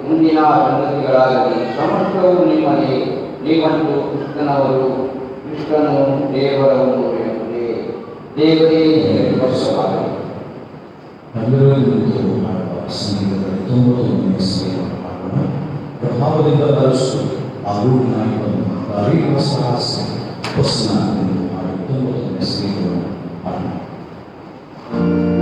ಮುಂದಿನ ಸಂಗತಿಗಳಾಗಲಿ ಸಮಸ್ತವೂ ನಿಮ್ಮಲ್ಲಿ. ನೀವಂತೂ ಕ್ರಿಸ್ತನವರು, ಕ್ರಿಸ್ತನು ದೇವರವರು ಎಂಬುದೇ. ದೇವರೇ ವರ್ಷವಾಗಲಿ. ಪ್ರಭಾವದಿಂದ ಬರೆಸು ಆ ರೂಪಿನಾಗಿ ಬಂದು ಅರಿಯುವ ಸಾಹಸ ಹೊಸನ ಮಾಡಿ 99ನೇ ಸ್ನೇಹವನ್ನು ಮಾಡೋಣ. ಿ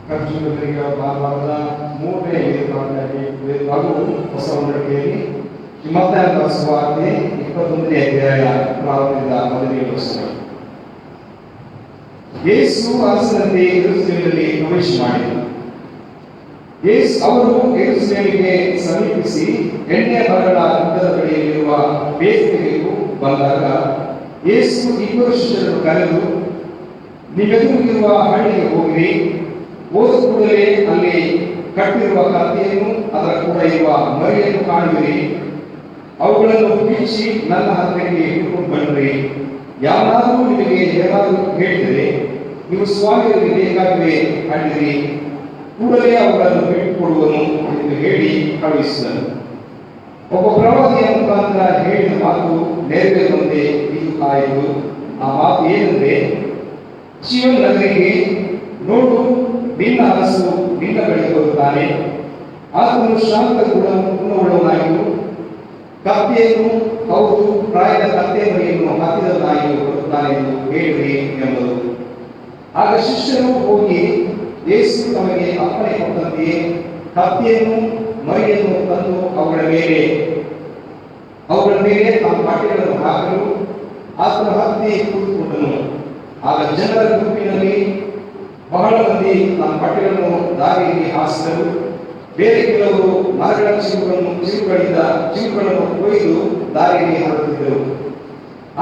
ಖರ್ಚುಗಳಿಗೆ ಭಾನುವಾರದ 3ನೇ ಹಾಗೂ ಹೊಸ ಒಡಂಬಡಿಕೆಯಲ್ಲಿ ಮತ್ತಾಯನ ಸುವಾರ್ತೆ 21ನೇ ಅಧ್ಯಾಯ ಪ್ರಾರಂಭದಿಂದ 1ನೇ ವಚನ. ಯೇಸು ಅರಸನಂತೆ ಯೆರೂಸಲೇಮಿನಲ್ಲಿ ಪ್ರವೇಶ ಮಾಡಿದರು. ಅವರು ಯೆರೂಸಲೇಮಿಗೆ ಸಮೀಪಿಸಿ ಎಣ್ಣೆ ಮರಗಳ ಗುಡ್ಡದ ಬಳಿಯಲ್ಲಿರುವ ಬೇಸಿಗೆಗೂ ಬಂದಾಗ ಯೇಸು 2 ಶಿಷ್ಯರನ್ನು ಕರೆದು, ನೀವೆದುರಿಗಿರುವ ಹಳ್ಳಿಗೆ ಹೋಗಿರಿ, ಹೋದ ಕೂಡಲೇ ಅಲ್ಲಿ ಕಟ್ಟಿರುವ ಕತ್ತೆಯನ್ನು ಅದರ ಕೂಡ ಇರುವ ಮರಿಯನ್ನು ಕಾಣುವಿರಿ. ಅವುಗಳನ್ನು ಬಿಚ್ಚಿ ನನ್ನ ಹತ್ತಿರಕ್ಕೆ ಹಿಡ್ಕೊಂಡು ಬನ್ನಿರಿ. ಯಾರಾದರೂ ನಿಮಗೆ ಏನಾದರೂ ಹೇಳಿದರೆ ನೀವು ಸ್ವಾಮಿಯವರಿಗೆ ಬೇಕಾಗಿವೆ ಕಂಡಿರಿ, ಕೂಡಲೇ ಅವುಗಳನ್ನು ಬಿಟ್ಟುಕೊಡುವನು ಎಂದು ಹೇಳಿ ಕಳುಹಿಸಿದನು. ಒಬ್ಬ ಪ್ರವಾದಿಯ ಮುಖಾಂತರ ಹೇಳಿದ ಮಾತು ನೆರವೇರುವಂತೆ ಇದು ಆಯಿತು. ಆ ಮಾತು ಏನೆಂದರೆ, ಜೀವನ ನಗರಿಗೆ ನೋಡು, ನಿನ್ನ ಅರಸು ನಿನ್ನ ಬಳಿಗೆ ಬರುತ್ತಾನೆ, ಆತನು ಶಾಂತ ಗುಣವುಳ್ಳವನಾಗಿಯೂ ಕತ್ತೆಯನ್ನು, ಹೌದು ಪ್ರಾಯದ ಕತ್ತೆ ಮರಿಯನ್ನು ಹತ್ತಿದವನಾಗಿಯೂ ಬರುತ್ತಾನೆ ಎಂದು ಹೇಳಿರಿ ಎಂಬುದು. ಆಗ ಶಿಷ್ಯರು ಹೋಗಿ ಯೇಸು ತಮಗೆ ಅಪ್ಪಣೆ ಕೊಟ್ಟಂತೆಯೇ ಕತ್ತೆಯನ್ನು ಮರಿಯನ್ನು ತಂದು ಅವುಗಳ ಮೇಲೆ ತಮ್ಮ ಬಟ್ಟೆಗಳನ್ನು ಹಾಕಲು ಆತನ ಹತ್ತಿ ಕೂತುಕೊಂಡನು. ಆಗ ಜನರ ಗುಂಪಿನಲ್ಲಿ ಬಹಳ ಮಂದಿ ತಮ್ಮ ಬಟ್ಟೆಗಳನ್ನು ದಾರಿಯಲ್ಲಿ ಹಾಸಿದರು. ಬೇರೆ ಕೆಲವರು ಮರಗಳ ಚಿಗುರುಗಳನ್ನು ಕೊಯ್ದು ದಾರಿಯಲ್ಲಿ ಹರಡುತ್ತಿದ್ದರು.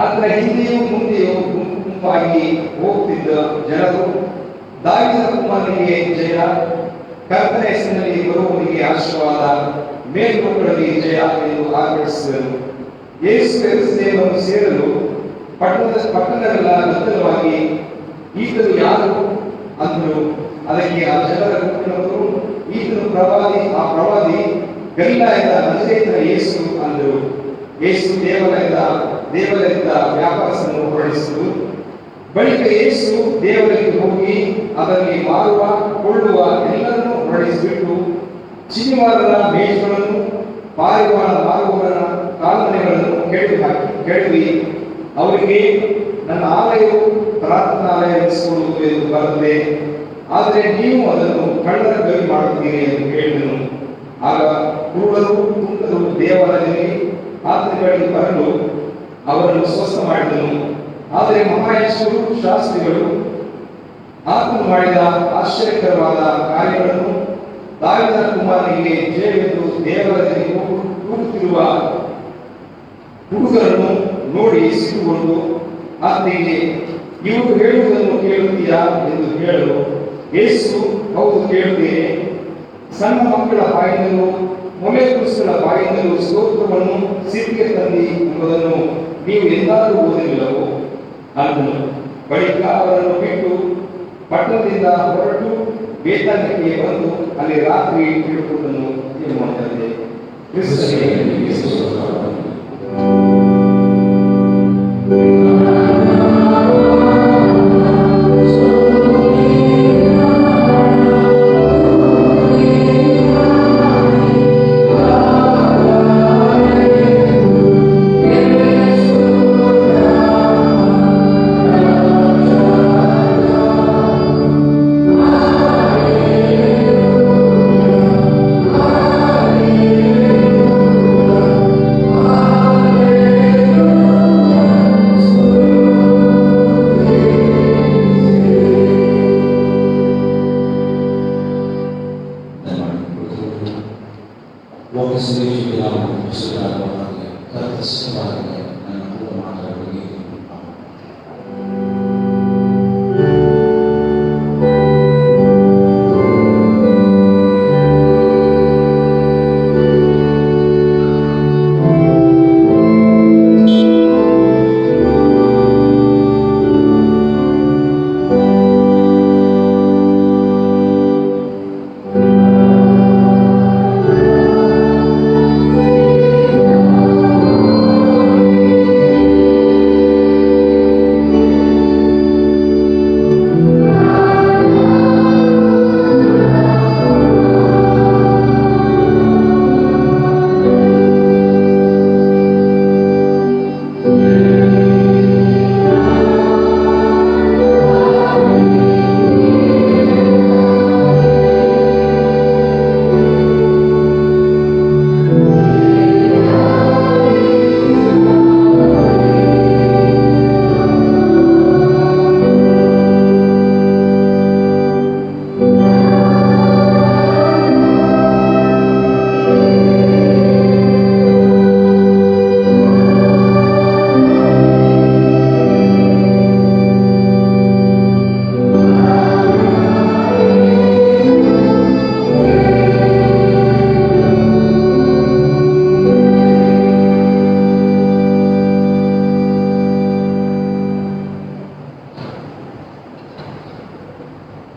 ಆತನ ಹಿಂದೆಯೂ ಮುಂದೆಯೂ ಗುಂಪಾಗಿ ಹೋಗುತ್ತಿದ್ದ ಜನರು, ದಾವೀದನ ಕುಮಾರನಿಗೆ ಜಯ, ಕರ್ತನ ಹೆಸರಿನಲ್ಲಿ ಬರುವವನಿಗೆ ಆಶೀರ್ವಾದ, ಮೇಲ್ಮಕ್ಕಳಲ್ಲಿ ಜಯ ಎಂದು ಆರ್ಭಟಿಸಿದರು. ಯೇಸು ಯೆರೂಸಲೇಮನ್ನು ಸೇರಲು ಪಟ್ಟಣವೆಲ್ಲ ಗದ್ದಲವಾಗಿ, ಈತನು ಯಾರು ಅಂದರು. ಅದಕ್ಕೆ ಆ ಜನರ ಗುಂಪಿನವರು, ಈತನು ಆ ಪ್ರವಾದಿ ಗಲಿಲಾಯದ ನಜರೇತಿನ ಯೇಸು ಅಂದರು. ಯೇಸು ದೇವಾಲಯದ ವ್ಯಾಪಾರಸ್ಥರನ್ನು ಹೊರಡಿಸಿದರು. ಬಳಿಕ ಯೇಸು ದೇವಾಲಯಕ್ಕೆ ಹೋಗಿ ಅದರಲ್ಲಿ ಮಾರುವ ಕೊಳ್ಳುವ ಎಲ್ಲರನ್ನೂ ಹೊರಡಿಸಿಬಿಟ್ಟು ಚಿನಿವಾರರ ಮೇಜುಗಳನ್ನು, ಪಾರಿವಾಳ ಮಾರುವವರ ಕಾಲ್ಮನೆಗಳನ್ನು ಕೆಡವಿ ಅವರಿಗೆ, ನನ್ನ ಆಲಯವು ಪ್ರಾರ್ಥನಾಲಯ ಎನಿಸಿಕೊಳ್ಳುವುದು ಎಂದು ಬರುತ್ತದೆ, ಆದರೆ ನೀವು ಅದನ್ನು ಕಳ್ಳರ ಗವಿ ಮಾಡುತ್ತೀರಿ ಎಂದು ಹೇಳಿದನು. ಆಗ ಕುರುಡರು ಕುಂಟರು ದೇವಾಲಯದಲ್ಲಿ ಆತನ ಬಳಿಗೆ ಬರಲು ಅವರನ್ನು ಸ್ವಸ್ಥ ಮಾಡಿದನು. ಆದರೆ ಮಹಾಯಾಜಕರು, ಶಾಸ್ತ್ರಿಗಳು ಆತನು ಮಾಡಿದ ಆಶ್ಚರ್ಯಕರವಾದ ಕಾರ್ಯಗಳನ್ನು, ದಾವೀದನ ಕುಮಾರನಿಗೆ ಜಯವೆಂದು ದೇವಾಲಯದಲ್ಲಿ ಕೂಗುತ್ತಿರುವ ಹುಡುಗರನ್ನು ನೋಡಿ ಸಿಟ್ಟುಕೊಂಡು ಆತನಿಗೆ, ಇವರು ಹೇಳುವುದನ್ನು ಕೇಳುತ್ತೀಯಾ ಎಂದು ಹೇಳಲು, ಯೇಸು, ಹೌದು ಕೇಳುತ್ತೇನೆ. ಸಣ್ಣ ಮಕ್ಕಳ ಬಾಯಿಂದಲೂ ಮೊಲೆ ಕುರಿಸುಗಳ ಬಾಯಿಂದಲೂ ಸ್ತೋತ್ರವನ್ನು ಸಿದ್ಧಿಗೆ ತಂದಿ ಎಂಬುದನ್ನು ನೀವು ಎಂದಾದರೂ ಓದಲಿಲ್ಲವೋ ಅಂದನು. ಬಳಿಕ ಅವರನ್ನು ಬಿಟ್ಟು ಪಟ್ಟಣದಿಂದ ಹೊರಟು ಬೇತಾನ್ಯಕ್ಕೆ ಬಂದು ಅಲ್ಲಿ ರಾತ್ರಿ ಇಳಿದುಕೊಂಡನು ಎಂಬುವಂತೆ. ಕ್ರಿಸ್ತನಿಗೆ ಸ್ತೋತ್ರ.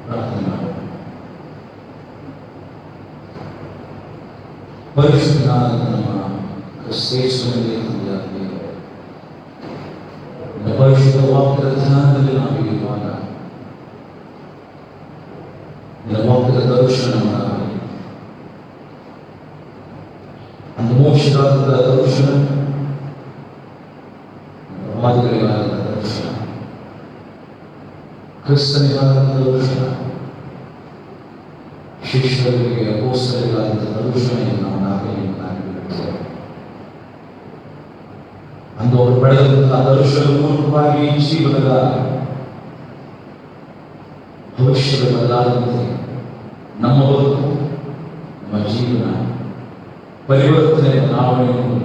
ಪ್ರಾರ್ಥನೆ ಮಾಡೋಣ. ಪರಿಶುದ್ಧನಾದ ನಮ್ಮ ಕ್ರಿಸ್ತೇಸುವಿನಲ್ಲಿ ತಂದೆಯಾಗಿ, ನಿನ್ನ ಪರಿಶುದ್ಧ ವಾಕ್ಯದ ಧ್ಯಾನದಲ್ಲಿ ನಾವು ಇರುವಾಗ ನಿನ್ನ ವಾಕ್ಯದ ದರ್ಶನ ಮಾಡಾಗಲಿ. ಅಂದು ಮೋಕ್ಷದ ದರ್ಶನ, ಪ್ರವಾದಿಗಳಿಗಾದ ದರ್ಶನ, ಕ್ರಿಸ್ತನಿಗಾದ ದರ್ಶನ, ಶಿಷ್ಯರಿಗೆ ಅಪೊಸ್ತಲರಿಗಾದ ದರ್ಶನ ನಾವು ನಾವಿರುತ್ತೇವೆ. ಅಂದು ಅವರು ಪಡೆದಂತಹ ದರ್ಶನ ಮೂಲಕವಾಗಿ ಜೀವನದ ಭವಿಷ್ಯದ ಬದಲಾದಂತೆ ನಮ್ಮ ಬದುಕು, ನಮ್ಮ ಜೀವನ ಪರಿವರ್ತನೆ ಬದಲಾವಣೆಯನ್ನು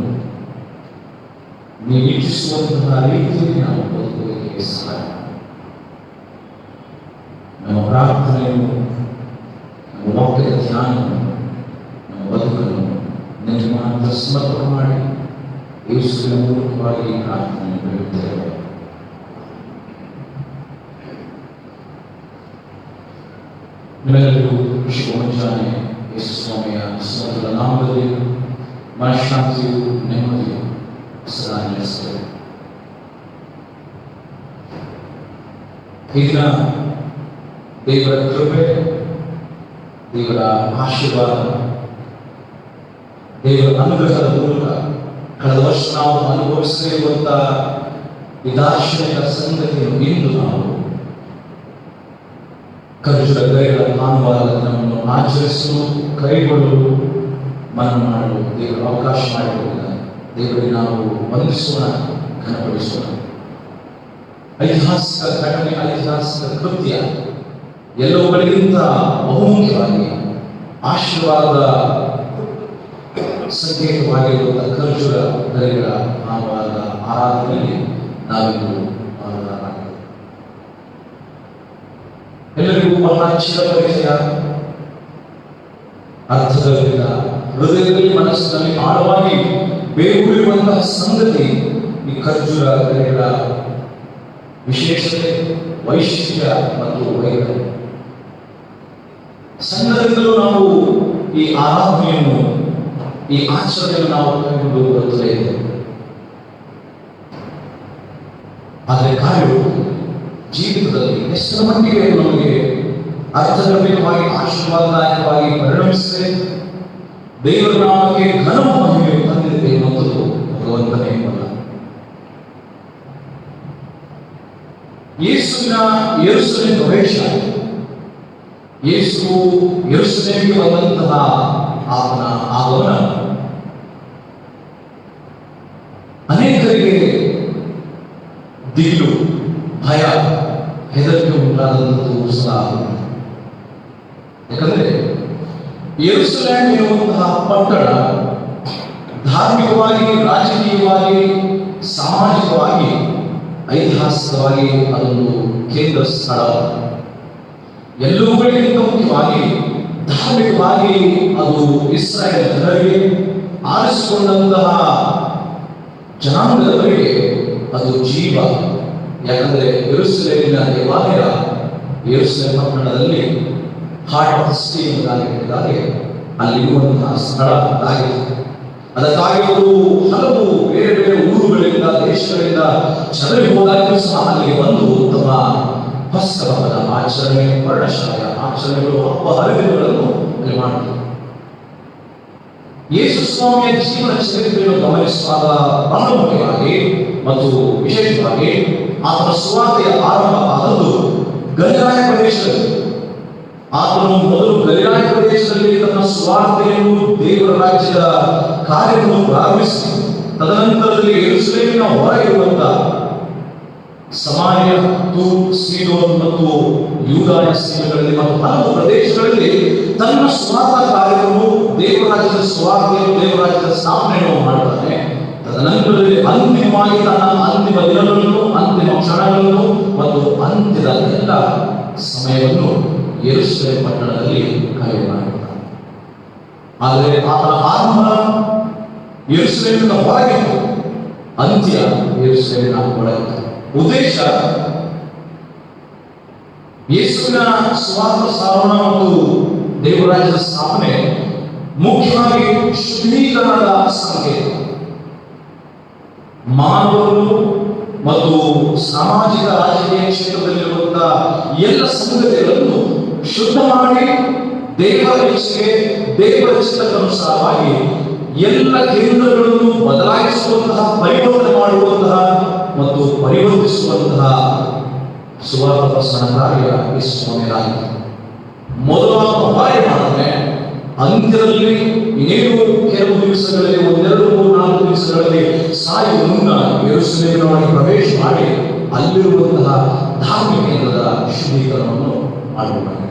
ನೀವು ಇಚ್ಛಿಸುವಂತಹ ರೀತಿಯಲ್ಲಿ ನಾವು ಬದುಕುವುದಕ್ಕೆ ಸಹಾಯ. ನಮ್ಮ ಪ್ರಾರ್ಥನೆಯನ್ನು, ನಮ್ಮ ವಾಕ್ಯದ ಧ್ಯಾನವನ್ನು, ನಮ್ಮ ಬದುಕನ್ನು ನಿಜವಾದ ಸಮರ್ಪಣೆ ಮಾಡಿ ಯೇಸುವಿನ ಮೂಲಕವಾಗಿ ಪ್ರಾರ್ಥನೆ ಬೆಳೆಯುತ್ತೇವೆ. ನಿಮ್ಮೆಲ್ಲರಿಗೂ ಶುಭ ಮುಂಜಾನೆ. ಯೇಸು ಸ್ವಾಮಿಯ ಸಮಗ್ರ ನಾಮದಲ್ಲಿ ಮನಃಶಾಂತಿಯು, ನೆಮ್ಮದಿಯು ಸದಾ ನೆಲೆಸುತ್ತದೆ. ಈ ದಿನ ದೇವರ ಕೃಪೆ, ದೇವರ ಆಶೀರ್ವಾದ, ದೇವರ ಅನುಗ್ರಹದ ಮೂಲಕ ಕಳೆದ ವರ್ಷ ನಾವು ಅನುಭವಿಸಿರುವಂತಹ ಈ ದಾರ್ಶನಿಕ ಸಂಗತಿಯನ್ನು ಇಂದು ನಾವು ಖರ್ಜುರ ಗೈರ ಭಾನುವಾರದ ದಿನವನ್ನು ಆಚರಿಸಲು, ಕೈಗೊಳ್ಳಲು, ಮನ ಮಾಡಲು ದೇವರು ಅವಕಾಶ ಮಾಡಿಕೊಂಡಿದ್ದಾರೆ. ದೇವರಿಗೆ ನಾವು ವಂದಿಸೋಣ, ಘನಪಡಿಸೋಣ. ಐತಿಹಾಸಿಕ ಘಟನೆ, ಐತಿಹಾಸಿಕ ಕೃತ್ಯ, ಎಲ್ಲವುಗಳಿಗಿಂತ ಬಹುಮುಖ್ಯವಾಗಿ ಆಶೀರ್ವಾದದ ಸಂಕೇತವಾಗಿರುವಂತಹ ಖರ್ಜುರ ಗೈರ ಭಾನುವಾರದ ಆರಾಧನೆಯಲ್ಲಿ ನಾವಿಂದು ಪಾಲ್ಗೊಳ್ಳಲಾಗಿದೆ. ಎಲ್ಲರಿಗೂ ಬಹಳ ಚಿರಪರಿಚಯ, ಅರ್ಥದಲ್ಲಿಲ್ಲ, ಹೃದಯದಲ್ಲಿ, ಮನಸ್ಸಿನಲ್ಲಿ ಆಳವಾಗಿ ಬೇರೂರಿರುವಂತಹ ಸಂಗತಿ ಈ ಖರ್ಜುರ ಗೈರ ವಿಶೇಷತೆ, ವೈಶಿಷ್ಟ್ಯ ಮತ್ತು ವೈಭವ. ಸಂಘದಿಂದಲೂ ನಾವು ಈ ಆರಾಧನೆಯನ್ನು, ಈ ಆಚರಣೆಯನ್ನು ನಾವು ಕೈಗೊಂಡು ಬರುತ್ತಲೇ ಇದ್ದೇವೆ. ಆದರೆ ಕಾರ್ಯವು ಜೀವಿತದಲ್ಲಿ ಎಷ್ಟರ ಮಟ್ಟಿಗೆ ನಮಗೆ ಅರ್ಥಗರ್ಭಿತವಾಗಿ, ಆಶೀರ್ವಾದದಾಯಕವಾಗಿ ಪರಿಣಮಿಸಿದೆ, ದೇವರ ನಾಮಕ್ಕೆ ಘನ ಮಹಿಮೆ ತಂದಿದೆ ಎನ್ನುವುದು ಭಗವಂತನೇ ಬಲ್ಲ. ಯೇಸುವಿನ ಯೆರೂಸಲೇಮ್ ಪ್ರವೇಶ, ಯೇಸು ಯೆರೂಸಲೇಮಿಗೆ ಬಂದಂತಹ ಆತನ ಆಗಮನ ಅನೇಕರಿಗೆ ದಿಗಿಲು, ಭಯ, ಹೆದರಿಕೆ ಉಂಟಾದಂಥದ್ದು ಸಹ. ಯಾಕಂದ್ರೆ ಯೆರೂಸಲೇಮ್ ಎನ್ನುವಂತಹ ಪಟ್ಟಣ ಧಾರ್ಮಿಕವಾಗಿ, ರಾಜಕೀಯವಾಗಿ, ಸಾಮಾಜಿಕವಾಗಿ, ಐತಿಹಾಸಿಕವಾಗಿ ಅದೊಂದು ಕೇಂದ್ರ ಸ್ಥಳ. ಎಲ್ಲವುಗಳಿಗಿಂತ ಮುಖ್ಯವಾಗಿ ಧಾರ್ಮಿಕವಾಗಿ ಅದು ಇಸ್ರಾಯೇಲ್ ಜನರಿಗೆ, ಆರಿಸಿಕೊಂಡಂತಹ ಜನಾಂಗದವರಿಗೆ ಅದು ಜೀವ. ಯಾಕಂದರೆ ಯೆರೂಸಲೇಮಿನ ದೇವಾಲಯ ಯೆರೂಸಲೇಮ್ ಪಟ್ಟಣದಲ್ಲಿ ಹಾರ್ಟ್ ಆಫ್ ಸಿಟಿ ಎಂಬುದಾಗಿ ಅಲ್ಲಿರುವಂತಹ ಸ್ಥಳ ಆಗಿದೆ. ಅದಕ್ಕಾಗಿ ಅವರು ಹಲವು ಬೇರೆ ಬೇರೆ ಊರುಗಳಿಂದ, ದೇಶಗಳಿಂದ ಚದರಿ ಹೋದಾಗಲೂ ಸಹ ಅಲ್ಲಿಗೆ ಬಂದು ತಮ್ಮ ಪಸ್ಕ ಹಬ್ಬದ ಆಚರಣೆ, ವರ್ಣಶಾಲೆಯ ಆಚರಣೆಗಳು, ಹಬ್ಬ ಹರಿದಿನಗಳನ್ನು ಅಲ್ಲಿ ಮಾಡುತ್ತಾರೆ. ಯೇಸು ಸ್ವಾಮಿಯ ಜೀವನ ಚರಿತ್ರೆಯನ್ನು ಗಮನಿಸುವಾಗ ಬಹಳ ಮುಖ್ಯವಾಗಿ ಮತ್ತು ವಿಶೇಷವಾಗಿ ಆತನ ಸುವಾರ್ತೆಯ ಆರಂಭ ಆದದ್ದು ಗಲಿಲಾಯ ಪ್ರದೇಶದಲ್ಲಿ. ಆತನು ಮೊದಲು ಗಲಿಲಾಯ ಪ್ರದೇಶದಲ್ಲಿ ತನ್ನ ಸುವಾರ್ತೆಯನ್ನು, ದೇವರ ರಾಜ್ಯದ ಕಾರ್ಯವನ್ನು ಪ್ರಾರಂಭಿಸಿ, ತದನಂತರದಲ್ಲಿ ಯೆರೂಸಲೇಮಿನ ಹೊರಗಿರುವಂತಹ ಸಮಾರ್ಯ, ತೂರ್, ಸೀದೋನ್ ಮತ್ತು ಯೂದಾಯ ಸೀಮೆಗಳಲ್ಲಿ ಮತ್ತು ಹಲವು ಪ್ರದೇಶಗಳಲ್ಲಿ ತನ್ನ ಸುವಾರ್ಥ ಕಾರ್ಯವನ್ನು, ದೇವರ ರಾಜ್ಯದ ಸುವಾರ್ತೆಯನ್ನು, ದೇವರ ರಾಜ್ಯದ ಸ್ಥಾಪನೆಯನ್ನು ಮಾಡುತ್ತಾನೆ. ತದನಂತರದಲ್ಲಿ ಅಂತಿಮವಾಗಿ ತನ್ನ ಅಂತಿಮ ದಿನಗಳನ್ನು, ಅಂತಿಮ ಕ್ಷಣಗಳನ್ನು ಮತ್ತು ಅಂತ್ಯದ ಎಲ್ಲ ಸಮಯವನ್ನು ಯೆರೂಸಲೇಮ್ ಪಟ್ಟಣದಲ್ಲಿ ಕಳೆಯುತ್ತಾನೆ. ಆದರೆ ಆತನ ಆರಂಭ ಯೆರೂಸಲೇಮಿನ ಹೊರಗಿತ್ತು, ಅಂತ್ಯ ಯೆರೂಸಲೇಮಿನ ಒಳಗಿತ್ತು. ಉದ್ದೇಶ ಯೇಸುವಿನ ಸ್ವಾರ್ಥ ಸಾರೋಣ ಮತ್ತು ದೇವರಾಜ್ಯದ ಸ್ಥಾಪನೆ ಮುಖ್ಯವಾಗಿ ಶುದ್ಧೀಕರಣದ ಸಂಕೇತ. ಮಾನವರು ಮತ್ತು ಸಾಮಾಜಿಕ ರಾಜಕೀಯ ಕ್ಷೇತ್ರದಲ್ಲಿರುವಂತಹ ಎಲ್ಲ ಸಂಗತಿಗಳನ್ನು ಶುದ್ಧ ಮಾಡಿ ದೇವರ ಇಚ್ಛೆಗೆ, ದೇವರ ಚಿತ್ತಕ್ಕನುಸಾರವಾಗಿ ಎಲ್ಲ ಕೇಂದ್ರಗಳನ್ನು ಬದಲಾಯಿಸುವಂತಹ, ಪರಿವರ್ತನೆ ಮಾಡುವಂತಹ ಮತ್ತು ಪರಿವರ್ತಿಸುವಂತಹ ಸುವಾರ್ಥ ಪ್ರಸನ್ನ ಕಾರ್ಯ ಯೇಸು ಸ್ವಾಮಿಯರಾಗಿದೆ. ಮೊದಲಾದ ಹೊರೆ ಮಾಡಿದ್ರೆ ಅಂತ್ಯದಲ್ಲಿ ಇನ್ನೇನು ಕೆಲವು ದಿವಸಗಳಲ್ಲಿ, 1, 2, 3, 4 ದಿವಸಗಳಲ್ಲಿ ಸಾಯುವ ಮುನ್ನ ಯೆರೂಸಲೇಮಿನೊಳಗೆ ಪ್ರವೇಶ ಮಾಡಿ ಅಲ್ಲಿರುವಂತಹ ಧಾರ್ಮಿಕ ಕೇಂದ್ರದ ಶುದ್ಧೀಕರಣವನ್ನು ಮಾಡಬೇಕಾಗಿದೆ.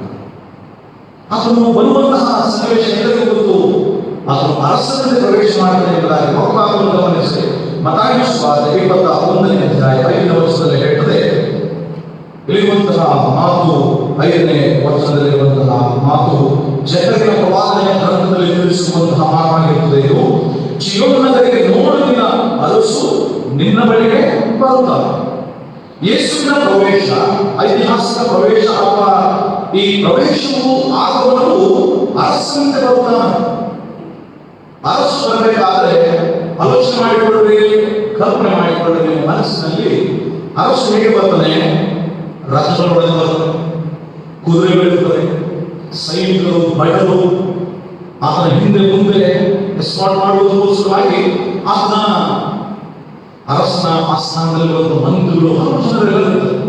ಆತನು ಬರುವಂತಹ ಸನ್ನಿವೇಶ ಎಲ್ಲರಿಗೂ ಗೊತ್ತು. ಆತನು ಅರಸನಲ್ಲಿ ಪ್ರವೇಶ ಮಾಡಿದ ಎಂಬುದಾಗಿ ಲೋಕವನ್ನು ಗಮನಿಸಿ ಮತ್ತಾಯ ಸುವಾರ್ತೆ 21ನೇ ಅಧ್ಯಾಯ 5ನೇ ವಚನದಲ್ಲಿ ಹೇಳ್ತದೆ. ಇಲ್ಲಿರುವಂತಹ ಮಾತು 5ನೇ ವಚನದಲ್ಲಿರುವಂತಹ ಮಾತು ಜಗತ್ತಿನ ಪ್ರವಾದನೆಯ ಗ್ರಂಥದಲ್ಲಿ ತಿಳಿಸುವಂತಹ ಮಾತಾಗಿರುತ್ತದೆ. ಇದು ಚೀಯೋನ್ ನಗರಿಗೆ ನೋಡುವಿನ ಅರಸು ನಿನ್ನ ಬಳಿಗೆ ಬರುತ್ತಾನೆ. ಯೇಸುವಿನ ಪ್ರವೇಶ, ಐತಿಹಾಸಿಕ ಪ್ರವೇಶ ಅಥವಾ ಈ ಪ್ರವೇಶವು ಆಗಮನವು ಅರಸಂತೆ ಬರುತ್ತಾನೆ. ಅರಸು ಬರಬೇಕಾದ್ರೆ ಆಲೋಚನೆ ಮಾಡಿಕೊಳ್ಳ್ರಿ, ಕಲ್ಪನೆ ಮಾಡಿಕೊಳ್ಳ್ರಿ. ನಿಮ್ಮ ಮನಸ್ಸಿನಲ್ಲಿ ಅರಸು ಹೇಗೆ ಬರ್ತಾನೆ? ರಥಗಳೊಳಗೆ ಬರ್ತಾನೆ, ಕುದುರೆಗಳಿರ್ತವೆ, ಸೈನಿಕರು, ಭಟರು ಆತನ ಹಿಂದೆ ಮುಂದೆ ಎಸ್ಕಾರ್ಟ್ ಮಾಡುವುದಕ್ಕೋಸ್ಕರವಾಗಿ ಆತನ ಅರಸನ ಆಸ್ಥಾನದಲ್ಲಿ ಒಂದು ಮಂತ್ರಿಗಳು ಹಲವು ಜನರಿರುತ್ತಾರೆ.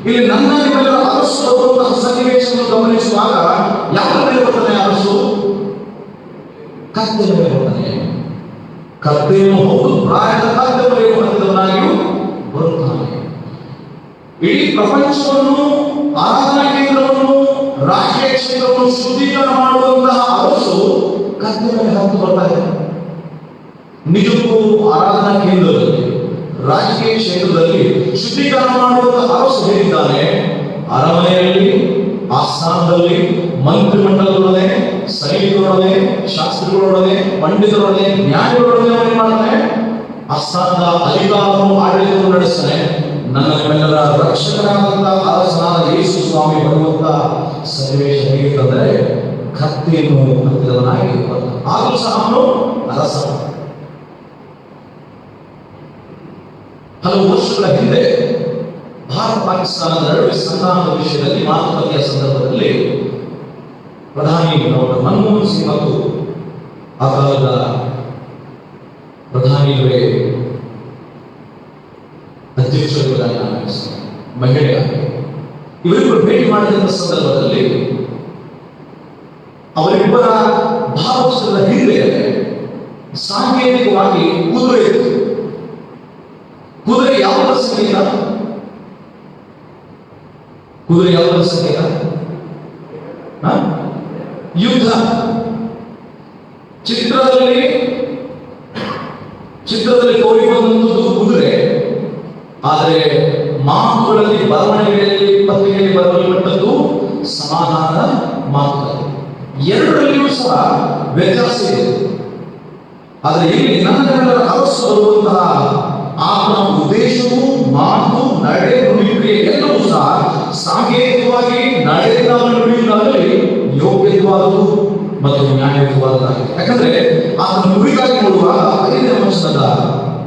ಇಲ್ಲಿ ನನ್ನ ನಿಮ್ಮೆಲ್ಲರ ಅರಸು ಬರುವಂತಹ ಸನ್ನಿವೇಶವನ್ನು ಗಮನಿಸುವಾಗ ಯಾವ ಮೇಲೆ ಬರ್ತಾನೆ? ಅರಸು ಕತ್ತೆಯ ಮೇಲೆ ಬರ್ತಾನೆ. ಕತ್ತೆಯನ್ನು ಹೋಗುದು ಪ್ರಾಯದ ಕತ್ತೆ ಮೇಲೆ ಹೊಂದಿದವನಾಗಿಯೂ ಬರುತ್ತಾನೆ. ಇಡೀ ಪ್ರಪಂಚವನ್ನು, ಆರಾಧನಾ ಕೇಂದ್ರವನ್ನು, ರಾಜಕೀಯ ಕ್ಷೇತ್ರವನ್ನು ಶುದ್ಧೀಕರಣ ಮಾಡುವಂತಹ ಅರಸು ಕತ್ತೆ ಮೇಲೆ ಹತ್ತು ಬರ್ತಾರೆ. ನಿಜಕ್ಕೂ ಆರಾಧನಾ ಕೇಂದ್ರದಲ್ಲಿ, ರಾಜಕೀಯ ಕ್ಷೇತ್ರದಲ್ಲಿ ಶುದ್ಧೀಕರಣ ಮಾಡುವಂತಹ ಅರಸು ಹೇಳಿದ್ದಾನೆ. ಅರಮನೆಯಲ್ಲಿ, ಆಸ್ಥಾನದಲ್ಲಿ, ಮಂತ್ರಿಮಂಡಲದೊಡನೆ, ಸೈನಿಕರೊಡನೆ, ಶಾಸ್ತ್ರಿಗಳೊಡನೆ, ಪಂಡಿತರೊಡನೆ, ನ್ಯಾಯಗಳೊಡನೆ ಅವನು ಮಾಡ್ತಾನೆ. ಆಸ್ಥಾನದ ಅಧಿಕಾರವನ್ನು, ಆಡಳಿತವನ್ನು ನಡೆಸ್ತಾನೆ. ನನ್ನ ನಿಮ್ಮೆಲ್ಲರ ರಕ್ಷಕರಾದಂತಹ ಅರಸನಾದ ಯೇಸು ಸ್ವಾಮಿ ಬರುವಂತ ಸನ್ನಿವೇಶ ಹೇಗಿರ್ತಂದ್ರೆ ಕತ್ತೆಯನ್ನು ಹೊಂದಿದವನಾಗಿ ಆಗಲೂ ಸಹ ಅವನು ಅರಸ. ಹಲವು ವರ್ಷಗಳ ಹಿಂದೆ ಭಾರತ ಪಾಕಿಸ್ತಾನದ ನಡುವೆ ಸಂಧಾನದ ವಿಷಯದಲ್ಲಿ ಮಾತುಕತೆಯ ಸಂದರ್ಭದಲ್ಲಿ ಪ್ರಧಾನಿ ಡಾಕ್ಟರ್ ಮನಮೋಹನ್ ಸಿಂಗ್ ಮತ್ತು ಆ ಕಾಲದ ಪ್ರಧಾನಿಗಳೇ ಅಧ್ಯಕ್ಷರುಗಳಾಗಿ ಮಹಿಳೆ ಇವರಿಬ್ಬರು ಭೇಟಿ ಮಾಡಿದಂತ ಸಂದರ್ಭದಲ್ಲಿ ಅವರಿಬ್ಬರ ಭಾವಚಿತ್ರದ ಹಿಂದೆ ಸಾಂಕೇತಿಕವಾಗಿ ಕುದುರೆ ಇತ್ತು. ಕುದುರೆ ಯಾವುದರ ಸಂಕೇತ? ಕುದುರೆ ಯಾವುದರ ಸಂಕೇತ? ಯುದ್ಧ. ಚಿತ್ರದಲ್ಲಿ ತೋರಿಕೊಂಡಂಥದ್ದು ಕುದುರೆ. ಆದರೆ ಮಾತುಗಳಲ್ಲಿ, ಬರವಣಿಗೆಯಲ್ಲಿ, ಪತ್ರಿಕೆಯಲ್ಲಿ ಬರೆಯಲ್ಪಟ್ಟದ್ದು ಸಮಾಧಾನದ ಮಾತುಕತೆ. ಎರಡರಲ್ಲಿಯೂ ಸಹ ವ್ಯತ್ಯಾಸ ಇದೆ. ಆದರೆ ಇಲ್ಲಿ ನನ್ನೆಲ್ಲರ ಅರಸು ಬರುವಂತಹ ಆತನ ಉದ್ದೇಶವು, ಮಾತು, ನಡೆ, ನುಡಿಕ್ರಿಯೆ ಎಲ್ಲವೂ ಸಹ ಸಾಂಕೇತಿಕವಾಗಿ ನಡೆಯುವ ನುಡಿಯುವುದಾಗಲಿ ಯೋಗ್ಯವಾದದ್ದು ಮತ್ತು ನ್ಯಾಯಯುತವಾದದ್ದಾಗಿದೆ. ಯಾಕಂದ್ರೆ ಆತನ ನುಡಿಗಾಗಿ ನೋಡುವಾಗ 5ನೇ ವಚನದ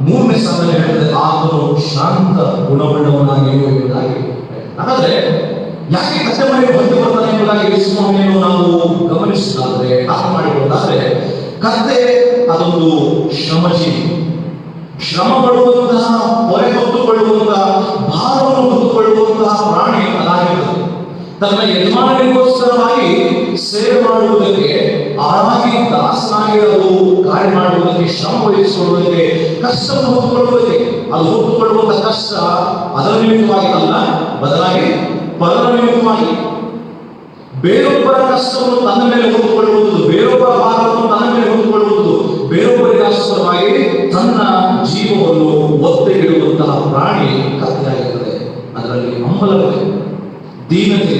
3ನೇ ಸಾಲಲ್ಲಿ ಹೇಳಿದರೆ ಆತನು ಶಾಂತ ಗುಣವುಳ್ಳವನಾಗಿಯೂ ಎಂಬುದಾಗಿ. ಹಾಗಾದ್ರೆ ಯಾಕೆ ಕತ್ತೆ ಮನೆಗೆ ಹೊಂದಿ ಬರ್ತಾನೆ ಎಂಬುದಾಗಿ ಯೇಸುಸ್ವಾಮಿಯನ್ನು ನಾವು ಗಮನಿಸಿದಾದ್ರೆ, ಅರ್ಥ ಮಾಡಿಕೊಳ್ಳೋದಾದ್ರೆ, ಕತ್ತೆ ಅದೊಂದು ಶ್ರಮಜೀವಿ. ಶ್ರಮ ಪಡುವಂತಹ, ಹೊರೆ ಹೊತ್ತುಕೊಳ್ಳುವಂತಹ, ಭಾರವನ್ನು ಹೊತ್ತುಕೊಳ್ಳುವಂತಹ ಪ್ರಾಣಿ ಅದಾಗಿರುತ್ತದೆ. ತನ್ನ ಯಜಮಾನನಿಗೋಸ್ಕರವಾಗಿ ಸೇವೆ ಮಾಡುವುದಕ್ಕೆ, ಆರಾಗಿ ದಾಸನಾಗಿ ಅದು ಕಾರ್ಯ ಮಾಡುವುದಕ್ಕೆ, ಶ್ರಮ ವಹಿಸಿಕೊಳ್ಳುವುದಕ್ಕೆ, ಕಷ್ಟವನ್ನು ಹೊತ್ತುಕೊಳ್ಳುವುದಕ್ಕೆ, ಅದು ಹೊತ್ತುಕೊಳ್ಳುವಂತಹ ಕಷ್ಟ ಅದರ ನಿಮಿತ್ತವಾಗಿ ಅಲ್ಲ, ಬದಲಾಗಿ ಪರರ ನಿಮಿತ್ತವಾಗಿ ಬೇರೊಬ್ಬರ ಕಷ್ಟವನ್ನು ತನ್ನ ಮೇಲೆ ಹೊತ್ತುಕೊಳ್ಳುವುದು, ಬೇರೊಬ್ಬರ ಭಾರವನ್ನು ತನ್ನ ಮೇಲೆ ಹೊತ್ತುಕೊಳ್ಳುವುದು, ಬೇರೊಬ್ಬರಿಗೋಸ್ಕರವಾಗಿ ತನ್ನ ಜೀವವನ್ನು ಒತ್ತೆಗಿಡುವಂತಹ ಪ್ರಾಣಿ ಕತ್ತೆಯಾಗಿರುತ್ತದೆ. ಅದರಲ್ಲಿ ಹಂಬಲವಿದೆ, ದೀನತೆ,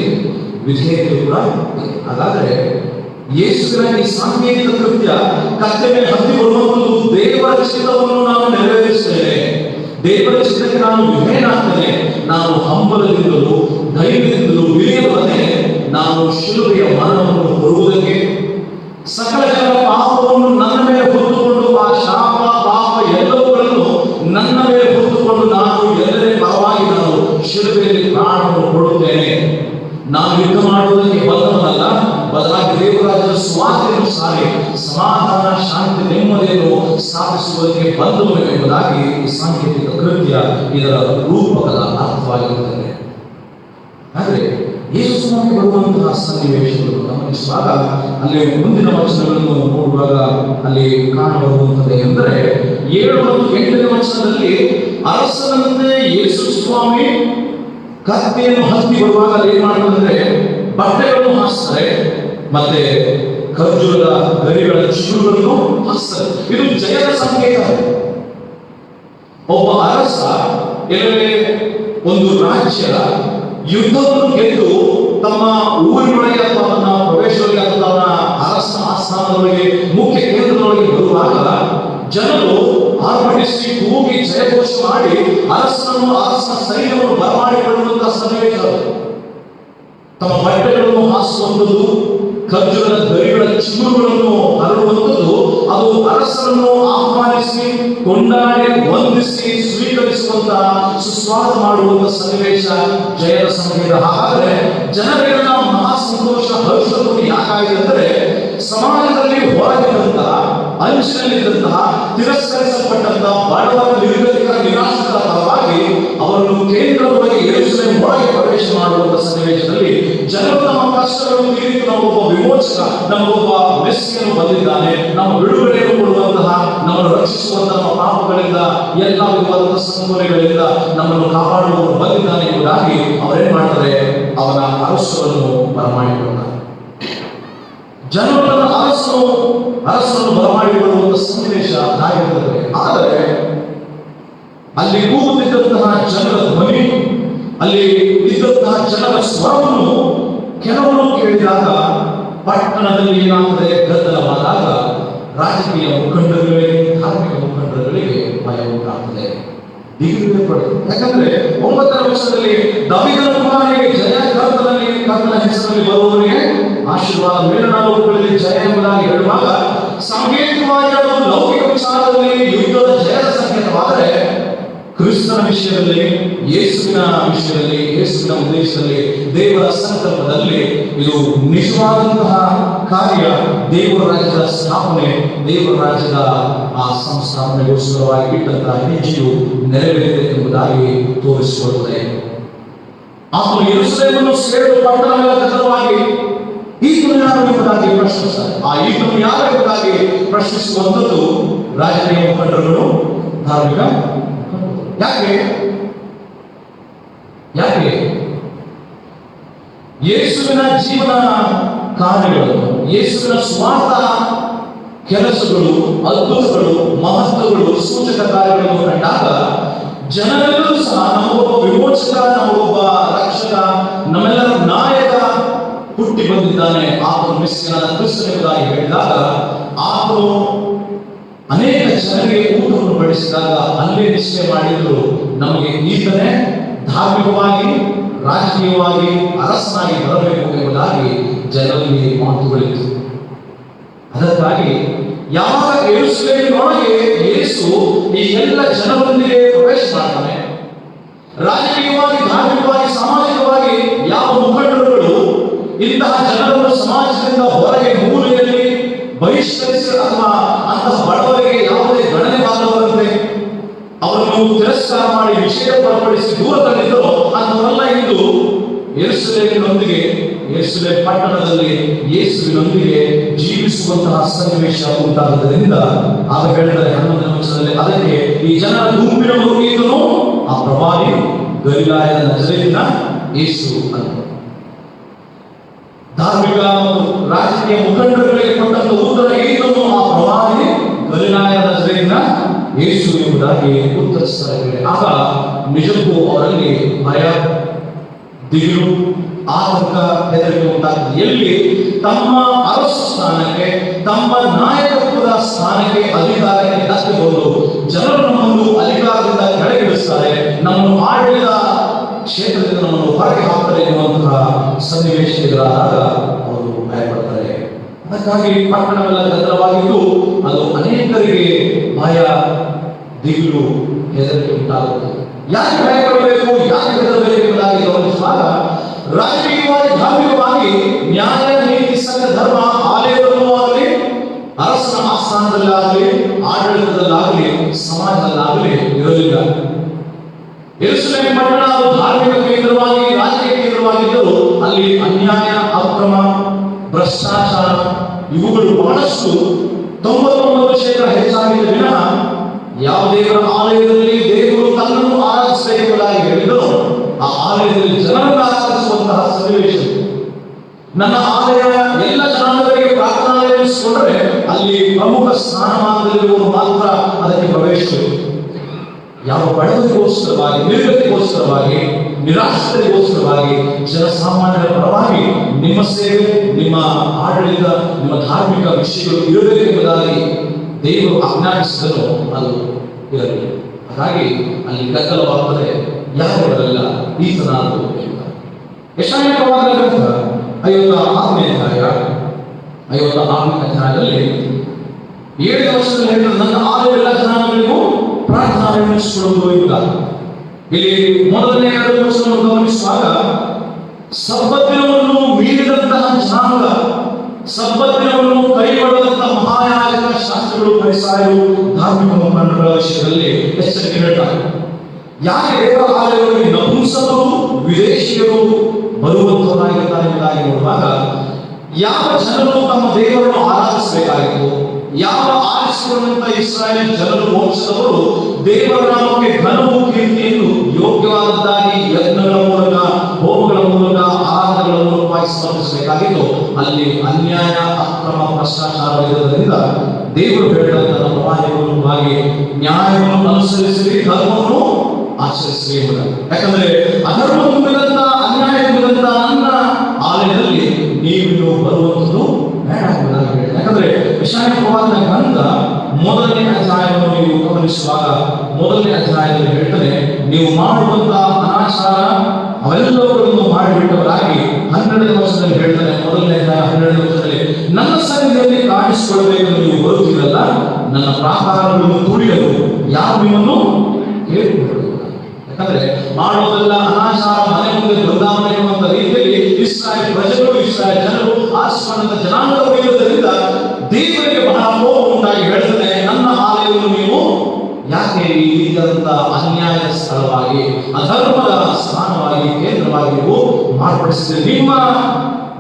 ವಿಧೇಯತೆ ಕೂಡ ಇದೆ. ಹಾಗಾದ್ರೆ ಯೇಸುವಿನ ಈ ಸಾಂಕೇತಿಕ ಕೃತ್ಯ ಕತ್ತೆ ಮೇಲೆ ಹತ್ತಿ ಬರುವಂಥದ್ದು ದೇವರ ಚಿತ್ತವನ್ನು ನಾವು ನೆರವೇರಿಸ್ತೇವೆ, ದೇವರ ಚಿತ್ತಕ್ಕೆ ನಾನು ವಿಧೇಯನಾಗ್ತೇನೆ, ನಾನು ಹಂಬಲದಿಂದಲೂ ಧೈರ್ಯದಿಂದಲೂ ವಿನಯದೊಡನೆ ನಾನು ಶಿಲುಬೆಯ ಮರಣವನ್ನು ಹೊರುವುದಕ್ಕೆ, ಸಕಲ ಜನರ ಪಾಪವನ್ನು ನನ್ನ ಮೇಲೆ ಹೊತ್ತುಕೊಂಡು ಆ ಶಾಪ ಪಾಪ ಎಲ್ಲವುಗಳನ್ನು ನನ್ನ ಮೇಲೆ ಹೊತ್ತುಕೊಂಡು ನಾನು ಎಲ್ಲರ ಪರವಾಗಿ ನಾನು ಶಿಲುಬೆಯಲ್ಲಿ ಪ್ರಾಣವನ್ನು ಕೊಡುತ್ತೇನೆ. ನಾನು ಯುದ್ಧ ಮಾಡುವುದಕ್ಕೆ ಬಂದವನಲ್ಲ, ಬದಲಾಗಿ ದೇವರಾಜನ ಸ್ವಾತಂತ್ರ್ಯವನ್ನು ಸಾರಿ ಸಮಾಧಾನ, ಶಾಂತಿ, ನೆಮ್ಮದಿಯನ್ನು ಸ್ಥಾಪಿಸುವುದಕ್ಕೆ ಬಂದವನು ಎಂಬುದಾಗಿ ಈ ಸಾಂಕೇತಿಕ ಕೃತ್ಯ ಇದರ ರೂಪಕದ ಅರ್ಥವಾಗಿರುತ್ತದೆ. ಆದರೆ ಯೇಸು ಸ್ವಾಮಿ ಬರುವಂತಹ ಸನ್ನಿವೇಶಗಳು ಗಮನಿಸುವಾಗ ಅಲ್ಲಿ ಮುಂದಿನ ವಚನಗಳನ್ನು ನೋಡುವಾಗ ಅಲ್ಲಿ ಕಾಣಬರುವಂಥದ್ದು ಎಂದರೆ 7 ಮತ್ತು 8ನೇ ವಚನದಲ್ಲಿ ಅರಸನಂತೆ ಯೇಸು ಸ್ವಾಮಿ ಕತ್ತೆಯನ್ನು ಹತ್ತಿ ಬರುವಾಗ ಅಲ್ಲಿ ಏನ್ ಮಾಡ್ತಾರೆ, ಬಟ್ಟೆಗಳನ್ನು ಹಾಸ್ತಾರೆ, ಮತ್ತೆ ಖರ್ಜೂರದ ಗರಿಗಳ ಚಿಗುರುಗಳನ್ನು ಹಾಸ್ತಾರೆ. ಇದು ಜಯದ ಸಂಕೇತ. ಒಬ್ಬ ಅರಸ ಎಲ್ಲವೇ ಒಂದು ರಾಜ್ಯ ಯುದ್ಧವನ್ನು ಗೆದ್ದು ತಮ್ಮ ಊರಿನೊಳಗೆ ಅಥವಾ ತನ್ನ ಪ್ರವೇಶದೊಳಗೆ ಅಥವಾ ತನ್ನ ಅರಸ ಆಸ್ಥಾನದೊಳಗೆ ಮುಖ್ಯ ಕೇಂದ್ರದೊಳಗೆ ಬರುವಾಗ ಜನರು ಆರ್ಭಟಿಸಿ ಕೂಗಿ ಜಯಘೋಷ ಮಾಡಿ ಅರಸನ ಸೈನ್ಯವನ್ನು ಬರಮಾಡಿಕೊಳ್ಳುವಂತಹ ಸನ್ನಿವೇಶ. ತಮ್ಮ ಬಟ್ಟೆಗಳನ್ನು ಹಾಸುವಂಥದ್ದು, ಖರ್ಜೂರದ ಗರಿಗಳ ಚಿಗುರುಗಳನ್ನು ಹರಡುವಂಥದ್ದು, ಅದು ಅರಸರನ್ನು ಆಹ್ವಾನಿಸಿ ಕೊಂಡಾಡಿ ವಂದಿಸಿ ಸ್ವೀಕರಿಸುವಂತಹ ಸುಸ್ವಾಗತ ಮಾಡುವಂತಹ ಸನ್ನಿವೇಶ ಜಯದ ಸಂಕೇತ. ಹಾಗಾದ್ರೆ ಜನರಿಗೆಲ್ಲ ಮಹಾ ಸಂತೋಷ, ಹರ್ಷವನ್ನು ಯಾಕಾಗಿದೆ ಅಂದರೆ ಸಮಾಜದಲ್ಲಿ ಹೊರಗಿದ್ದಂತಹ, ಅಂಚಿನಲ್ಲಿದ್ದಂತಹ, ತಿರಸ್ಕರಿಸಲ್ಪಟ್ಟಂತಹ ಬಡವರ, ನಿರ್ಗತಿಕರ, ನಿರಾಶ್ರಿತರ ಪರವಾಗಿ ಅವರನ್ನು ಕೇಂದ್ರದೊಳಗೆ ಯೆರೂಸಲೇಮ್ ಒಳಗೆ ಪ್ರವೇಶ ಮಾಡುವಂತಹ ಸನ್ನಿವೇಶದಲ್ಲಿ ಜನರು ನಮ್ಮ ಕಷ್ಟಗಳನ್ನು ತೀರಿತು, ನಮಗೊಬ್ಬ ವಿಮೋಚಕ, ನಮಗೊಬ್ಬ ಮೆಸ್ಸಿಯನು ಬಂದಿದ್ದಾನೆ, ನಮ್ಮ ಬಿಡುಗಡೆಯನ್ನು ಕೊಡುವಂತಹ, ನಮ್ಮನ್ನು ರಕ್ಷಿಸುವಂತಹ, ನಮ್ಮ ಪಾಪಗಳಿಂದ ಎಲ್ಲ ವಿಧವಾದಂತಹ ಸಂಕೋಲೆಗಳಿಂದ ನಮ್ಮನ್ನು ಕಾಪಾಡುವವರು ಬಂದಿದ್ದಾನೆ ಎಂಬುದಾಗಿ ಅವರೇನ್ ಮಾಡ್ತಾರೆ, ಅವನ ಅರಸರನ್ನು ಬರಮಾಡಿಕೊಳ್ಳುತ್ತಾರೆ. ಜನರನ್ನು ಅರಸರನ್ನು ಬರಮಾಡಿಕೊಳ್ಳುವಂತಹ ಸನ್ನಿವೇಶ ಆಗಿರುತ್ತದೆ. ಆದರೆ ಅಲ್ಲಿ ಕೂಗುತ್ತಿದ್ದಂತಹ ಜನರ ಧ್ವನಿ, ಅಲ್ಲಿ ಇದ್ದಂತಹ ಜನರ ಸ್ವರವನ್ನು ಕೆಲವರು ಕೇಳಿದಾಗ ಪಟ್ಟಣದಲ್ಲಿ ಏನಾದರೆ ಗದ್ದಲವಾದಾಗ ರಾಜಕೀಯ ಮುಖಂಡರುಗಳಿಗೆ, ಧಾರ್ಮಿಕ ಮುಖಂಡರುಗಳಿಗೆ ಭಯ ಉಂಟಾಗ್ತದೆ, ದಿಗಿಲು ಪಡೆದು. ಯಾಕಂದ್ರೆ 9ನೇ ವರ್ಷದಲ್ಲಿ ದಾವೀದನ ಕುಮಾರನಿಗೆ ಜಯ, ಕರ್ತನ ಹೆಸರಲ್ಲಿ ಬರುವವರಿಗೆ ಆಶೀರ್ವಾದ, ಮೇಲುಗಳಲ್ಲಿ ಜಯ ಎಂಬುದಾಗಿ ಹೇಳುವಾಗ ಸಾಂಕೇತಿಕವಾಗಿ ಅದು ಲೌಕಿಕ ವಿಚಾರದಲ್ಲಿ ಯುದ್ಧದ ಜಯದ ಸಂಕೇತವಾದರೆ ಕ್ರಿಸ್ತನ ವಿಷಯದಲ್ಲಿ, ಯೇಸುವಿನ ವಿಷಯದಲ್ಲಿ, ಯೇಸುವಿನ ಉದ್ದೇಶದಲ್ಲಿ, ದೇವರ ಸಂಕಲ್ಪದಲ್ಲಿ ಇದು ನಿಜವಾದಂತಹ ಕಾರ್ಯ. ದೇವರ ರಾಜ್ಯದ ಸ್ಥಾಪನೆ, ದೇವರ ರಾಜ್ಯದ ಆ ಸಂಸ್ಥಾಪನೆಗೋಸ್ಕರವಾಗಿ ಇಟ್ಟಂತಹ ಹೆಜ್ಜೆಯು ನೆರವೇರಿದೆ ಎಂಬುದಾಗಿ ತೋರಿಸಿಕೊಳ್ಳುತ್ತದೆ. ಆತನು ಯೆರೂಸಲೇಮನ್ನು ಸೇರಲು ಪಟ್ಟಣಗಳ ಗದ್ದಲವಾಗಿ ಈತನು ಯಾರು ಎಂಬುದಾಗಿ ಪ್ರಶ್ನಿಸ್ತಾರೆ. ಆ ಈತನು ಯಾರು ಎಂಬುದಾಗಿ ಪ್ರಶ್ನಿಸುವಂಥದ್ದು ರಾಜಕೀಯ ಮುಖಂಡರುಗಳು, ಧಾರ್ಮಿಕ. ಯಾಕೆ ಯೇಸುವಿನ ಜೀವನ ಕಾರ್ಯಗಳನ್ನು, ಯೇಸುವಿನ ಸ್ವಾರ್ಥ ಕೆಲಸಗಳು, ಅದ್ಭುತಗಳು, ಮಹತ್ವಗಳು, ಸೂಚಕ ಕಾರ್ಯಗಳನ್ನು ಕಂಡಾಗ ಜನರೆಲ್ಲರೂ ಸಹ ನಮಗೊಬ್ಬ ವಿಮೋಚಕ, ನಮಗೊಬ್ಬ ರಕ್ಷಕ, ನಮ್ಮೆಲ್ಲರ ನಾಯಕ ಹುಟ್ಟಿ ಬಂದಿದ್ದಾನೆ, ಆತನು ಮೆಸ್ಸಿಯನಾದ ಕ್ರಿಸ್ತನೆಂಬುದಾಗಿ ಹೇಳಿದಾಗ ಆತನು ಅನೇಕ ಜನರಿಗೆ ಊಟವನ್ನು ಬಡಿಸಿದಾಗ ಅಲ್ಲೇ ನಿಶ್ಚಯ ಮಾಡಿದ್ರು, ನಮಗೆ ಈತನೇ ಧಾರ್ಮಿಕವಾಗಿ, ರಾಜಕೀಯವಾಗಿ ಅರಸನಾಗಿ ಬರಬೇಕು ಎಂಬುದಾಗಿ ಜನರಲ್ಲಿ ಮಾತುಗಳಿತ್ತು. ಅದಕ್ಕಾಗಿ ಯಾವಾಗ ಯೆರೂಸಲೇಮಿನೊಳಗೆ ಯೇಸು ಈ ಎಲ್ಲ ಜನರೊಂದಿಗೆ ಪ್ರವೇಶ ಮಾಡ್ತಾನೆ, ರಾಜಕೀಯವಾಗಿ, ಧಾರ್ಮಿಕವಾಗಿ, ಸಾಮಾಜಿಕವಾಗಿ ಯಾವ ಮುಖಂಡರುಗಳು ಇಂತಹ ಜನರನ್ನು ಸಮಾಜದಿಂದ ಹೊರಗೆ ಮೂಲೆಯಲ್ಲಿ ಬಹಿಷ್ಕರಿಸಿ ಅಥವಾ ಅಂತಹ ಬಡವರಿಗೆ ಯಾವುದೇ ಗಣನೆ ಬಾರದಂತೆ ಅವರನ್ನು ತಿರಸ್ಕಾರ ಮಾಡಿ ವಿಷಯ ಹೊರಪಡಿಸಿ ದೂರದಲ್ಲಿದ್ದರೋ ಅಂತವರೆಲ್ಲ ಇಂದು ಯೆರೂಸಲೇಮಿನೊಂದಿಗೆ, ಯೆರೂಸಲೇಮ್ ಪಟ್ಟಣದಲ್ಲಿ ಯೇಸುವಿನೊಂದಿಗೆ ಜೀವಿಸುವಂತಹ ಸನ್ನಿವೇಶ ಉಂಟಾಗುವುದರಿಂದ ಆಗ ಹೇಳಿದರೆ 11ನೇ ವರ್ಷದಲ್ಲಿ ಅದಕ್ಕೆ ಈ ಜನರ ಗುಂಪಿನ ಮುರುಗೀತನು ಆ ಪ್ರವಾದಿ ಗಲಿಲಾಯದ ನಜರೇತಿನ ಯೇಸು ಅಂತ. ಧಾರ್ಮಿಕ ಮತ್ತು ರಾಜಕೀಯ ಮುಖಂಡರುಗಳಿಗೆ ಕೊಟ್ಟಂತ ಉತ್ತರ ಈತನು ಆ ಪ್ರವಾದಿ ಗಲಿಲಾಯದ ನಜರೇತಿನ ಯೇಸು ಎಂಬುದಾಗಿ ಉತ್ತರಿಸ್ತಾರೆ. ಆಗ ನಿಜಕ್ಕೂ ಅವರಲ್ಲಿ ಭಯ, ದಿಗಿಲು, ಆತಂಕ ಹೆದರಿಕೆ ಉಂಟಾಗ್ತದೆ. ಎಲ್ಲಿ ತಮ್ಮ ಅರಸು ಸ್ಥಾನಕ್ಕೆ, ತಮ್ಮ ನಾಯಕತ್ವದ ಸ್ಥಾನಕ್ಕೆ, ಅಧಿಕಾರಕ್ಕೆ ಧಕ್ಕೆ ಬಂದು ಜನರು ನಮ್ಮನ್ನು ಅಧಿಕಾರದಿಂದ ಕೆಳಗಿಳಿಸ್ತಾರೆ, ನಮ್ಮನ್ನು ಆಡಳಿತ ಕ್ಷೇತ್ರದಿಂದ ನಮ್ಮನ್ನು ಹೊರಗೆ ಹಾಕ್ತಾರೆ ಎನ್ನುವಂತಹ ಸನ್ನಿವೇಶ ಎದುರಾದಾಗ ಅವರು ಭಯಪಡ್ತಾರೆ. ಅದಕ್ಕಾಗಿ ಪಟ್ಟಣವೆಲ್ಲ ಗದ್ದಲವಾಗಿದ್ದು ಅದು ಅನೇಕರಿಗೆ ಭಯ, ದಿಗಿಲು, ಹೆದರಿಕೆ ಉಂಟಾಗುತ್ತದೆ. ಯಾಕೆ ಭಯಪಡಬೇಕು, ಯಾಕೆ ಹೆದರಬೇಕು ಎಂಬುದಾಗಿ ಗಮನಿಸುವಾಗ ರಾಜಕೀಯವಾಗಿ, ಧಾರ್ಮಿಕವಾಗಿ ನ್ಯಾಯ, ನೀತಿ, ಸಂಘ, ಧರ್ಮ ಆಲಯದಲ್ಲೂ ಆಗಲಿ, ಅರಸನ ಆಸ್ಥಾನದಲ್ಲಾಗಲಿ, ಆಡಳಿತದಲ್ಲಾಗಲಿ, ಸಮಾಜದಲ್ಲಾಗಲಿ ಇರಲಿಲ್ಲ. ಯೆರೂಸಲೇಮ್ ಪಟ್ಟಣ ಅದು ಧಾರ್ಮಿಕ ಕೇಂದ್ರವಾಗಿ, ರಾಜಕೀಯ ಕೇಂದ್ರವಾಗಿದ್ದರೂ ಅಲ್ಲಿ ಅನ್ಯಾಯ, ಅಕ್ರಮ, ಭ್ರಷ್ಟಾಚಾರ ಇವುಗಳು ಬಹಳಷ್ಟು 99% ಹೆಚ್ಚಾಗಿದೆ ವಿನಃ ಯಾವ ದೇವರ ಆಲಯದಲ್ಲಿ ದೇವರು ತನ್ನನ್ನು ಆರಾಧಿಸಬೇಕೆಂಬುದಾಗಿ ಹೇಳಿದರೂ ಆ ಆಲಯದಲ್ಲಿ ಜನರನ್ನು ಆರಾಧಿಸುವಂತಹ ಸನ್ನಿವೇಶ. ನನ್ನ ಆಲಯ ಎಲ್ಲ ಜನಾಂಗಗಳಿಗೆ ಪ್ರಾರ್ಥನಾಲಯ ಎನಿಸಿಕೊಂಡರೆ ಅಲ್ಲಿ ಪ್ರಮುಖ ಸ್ಥಾನಮಾನದಲ್ಲಿರುವವರು ಮಾತ್ರ ಅದಕ್ಕೆ ಪ್ರವೇಶಿಸಬೇಕು. ಯಾವ ಬಡವರಿಗೋಸ್ಕರವಾಗಿ, ನಿರ್ಗತಿಗೋಸ್ಕರವಾಗಿ, ನಿರಾಶ್ರಿತರಿಗೋಸ್ಕರವಾಗಿ, ಜನಸಾಮಾನ್ಯರ ಪರವಾಗಿ ನಿಮ್ಮ ಸೇವೆ, ನಿಮ್ಮ ಆಡಳಿತ, ನಿಮ್ಮ ಧಾರ್ಮಿಕ ವಿಷಯಗಳು ಇರಬೇಕೆಂಬುದಾಗಿ ದೇವರು ಆಜ್ಞಾಪಿಸಿದನು, ಅದು ಇರಲಿಲ್ಲ. ಹಾಗಾಗಿ ಅಲ್ಲಿ ಗದ್ದಲವಾಗ್ತದೆ, ಯಾರು ಬರಲ್ಲ, ಈತನಾದು ಎಂಬ ಯೆಶಾಯ ಪ್ರವಾದನ ಗ್ರಂಥ 56ನೇ ಅಧ್ಯಾಯದಲ್ಲಿ 7ನೇ ವರ್ಷದಲ್ಲಿ ಹೇಳಿದ ನನ್ನ ಆಲಯವೆಲ್ಲ ಜನಾಂಗಗಳಿಗೂ ಪ್ರಾರ್ಥನಾಲಯವೆನಿಸಿಕೊಳ್ಳುವುದು ಎಂಬುದಾಗಿ. ಇಲ್ಲಿ ಮೊದಲನೇ 2 ವರ್ಷವನ್ನು ಗಮನಿಸುವಾಗ ಸಬ್ಬತ್ ದಿನವನ್ನು ಮೀರಿದಂತಹ ಜನಾಂಗ, ಸಬ್ಬತ್ ದಿನವನ್ನು ಕೈಗೊಳ್ಳದಂತಹ ಮಹಾಯಾಜಕ, ಶಾಸ್ತ್ರಿಗಳು, ಫರಿಸಾಯರು, ಧಾರ್ಮಿಕ ಮುಖಂಡರ ವಿಷಯದಲ್ಲಿ ಎಚ್ಚರಿಕೆ ನೀಡುತ್ತಾರೆ. ಯಾಕೆ ದೇವರ ಆಲಯಗಳಿಗೆ ನಪುಂಸಕರು, ವಿದೇಶಿಯರು ಬರುವಂತವರಾಗಿರ್ತಾರೆ ಎಂಬುದಾಗಿ ನೋಡುವಾಗ ಯಾವ ಜನರು ತಮ್ಮ ದೇವರನ್ನು ಆರಾಧಿಸಬೇಕಾಗಿತ್ತು, ಯಾವ ಆರಿಸಿಕೊಂಡಂತ ಇಸ್ರಾಯೇಲ್ ಜನರು ಮೋಕ್ಷದವರು ದೇವರ ನಾಮಕ್ಕೆ ಘನವು, ಕೀರ್ತಿಯನ್ನು ಯೋಗ್ಯವಾದದ್ದಾಗಿ ಯಜ್ಞಗಳ ಮೂಲಕ, ಹೋಮಗಳ ಮೂಲಕ, ಆರಾಧನೆಗಳ ಮೂಲಕವಾಗಿ ಸಮರ್ಪಿಸಬೇಕಾಗಿತ್ತು. ಅಲ್ಲಿ ಅನ್ಯಾಯ, ಅಕ್ರಮ, ಭ್ರಷ್ಟಾಚಾರವಿರುವುದರಿಂದ ದೇವರು ಹೇಳಿದಂತಹ ಪ್ರವಾದಿಗಳಾಗಿ ನ್ಯಾಯವನ್ನು ಅನುಸರಿಸಿ ಧರ್ಮವನ್ನು ಆಚರಿಸಿ ಎಂಬುದಾಗಿ. ಯಾಕಂದ್ರೆ ಅಧರ್ಮ ತುಂಬಿದಂತ, ಅನ್ಯಾಯ ತುಂಬಿದಂತ ನನ್ನ ಆಲಯದಲ್ಲಿ ನೀವು ಬರುವಂಥದ್ದು ಬೇಡ ಎಂಬುದಾಗಿ ಹೇಳಿದೆ. ಯಾಕಂದ್ರೆ ಯೆಶಾಯ ಪ್ರವಾದನ ಗ್ರಂಥ 1ನೇ ಅಧ್ಯಾಯವನ್ನು ನೀವು ಗಮನಿಸುವಾಗ 1ನೇ ಅಧ್ಯಾಯದಲ್ಲಿ ಹೇಳ್ತಾನೆ, ನೀವು ಮಾಡುವಂತಹ ಅನಾಚಾರ ಅವೆಲ್ಲವುಗಳನ್ನು ಮಾಡಿಬಿಟ್ಟವರಾಗಿ 12ನೇ ವರ್ಷದಲ್ಲಿ ಹೇಳ್ತಾನೆ, 1ನೇ ಅಧ್ಯಾಯ 12ನೇ ವರ್ಷದಲ್ಲಿ ನನ್ನ ಸನ್ನಿಧಿಯಲ್ಲಿ ಕಾಣಿಸಿಕೊಳ್ಳಬೇಕೆಂದು ನೀವು ಬರುತ್ತೀರಲ್ಲ, ನನ್ನ ಪ್ರಾಕಾರಗಳನ್ನು ತುಳಿಯಲು ಯಾರು ನಿಮ್ಮನ್ನು ಕೇಳಿಕೊಳ್ಳುವುದು. ಯಾಕಂದ್ರೆ ಮಾಡೋದೆಲ್ಲ ಅನಾಚಾರ, ಮನೆ ಮುಂದೆ ಬೃಂದಾವನ ಎನ್ನುವಂತ ರೀತಿಯಲ್ಲಿ ಇಸ್ರಾಯೇಲ್ ಪ್ರಜೆಗಳು, ಇಸ್ರಾಯೇಲ್ ಜನರು ಆರಿಸಿಕೊಂಡಂತ ಜನಾಂಗಗಳು ಇರುವುದರಿಂದ ದೇವರಿಗೆ ಬಹಳ ಕೋಪ ಉಂಟಾಗಿ ಹೇಳ್ತಾನೆ, ನನ್ನ ಆಲಯವನ್ನು ನೀವು ಯಾಕೆ ಈ ರೀತಿಯಾದಂತ ಅನ್ಯಾಯ ಸ್ಥಳವಾಗಿ, ಅಧರ್ಮದ ಸ್ಥಾನವಾಗಿ, ಕೇಂದ್ರವಾಗಿ ನೀವು ಮಾರ್ಪಡಿಸಿದ್ರೆ, ನಿಮ್ಮ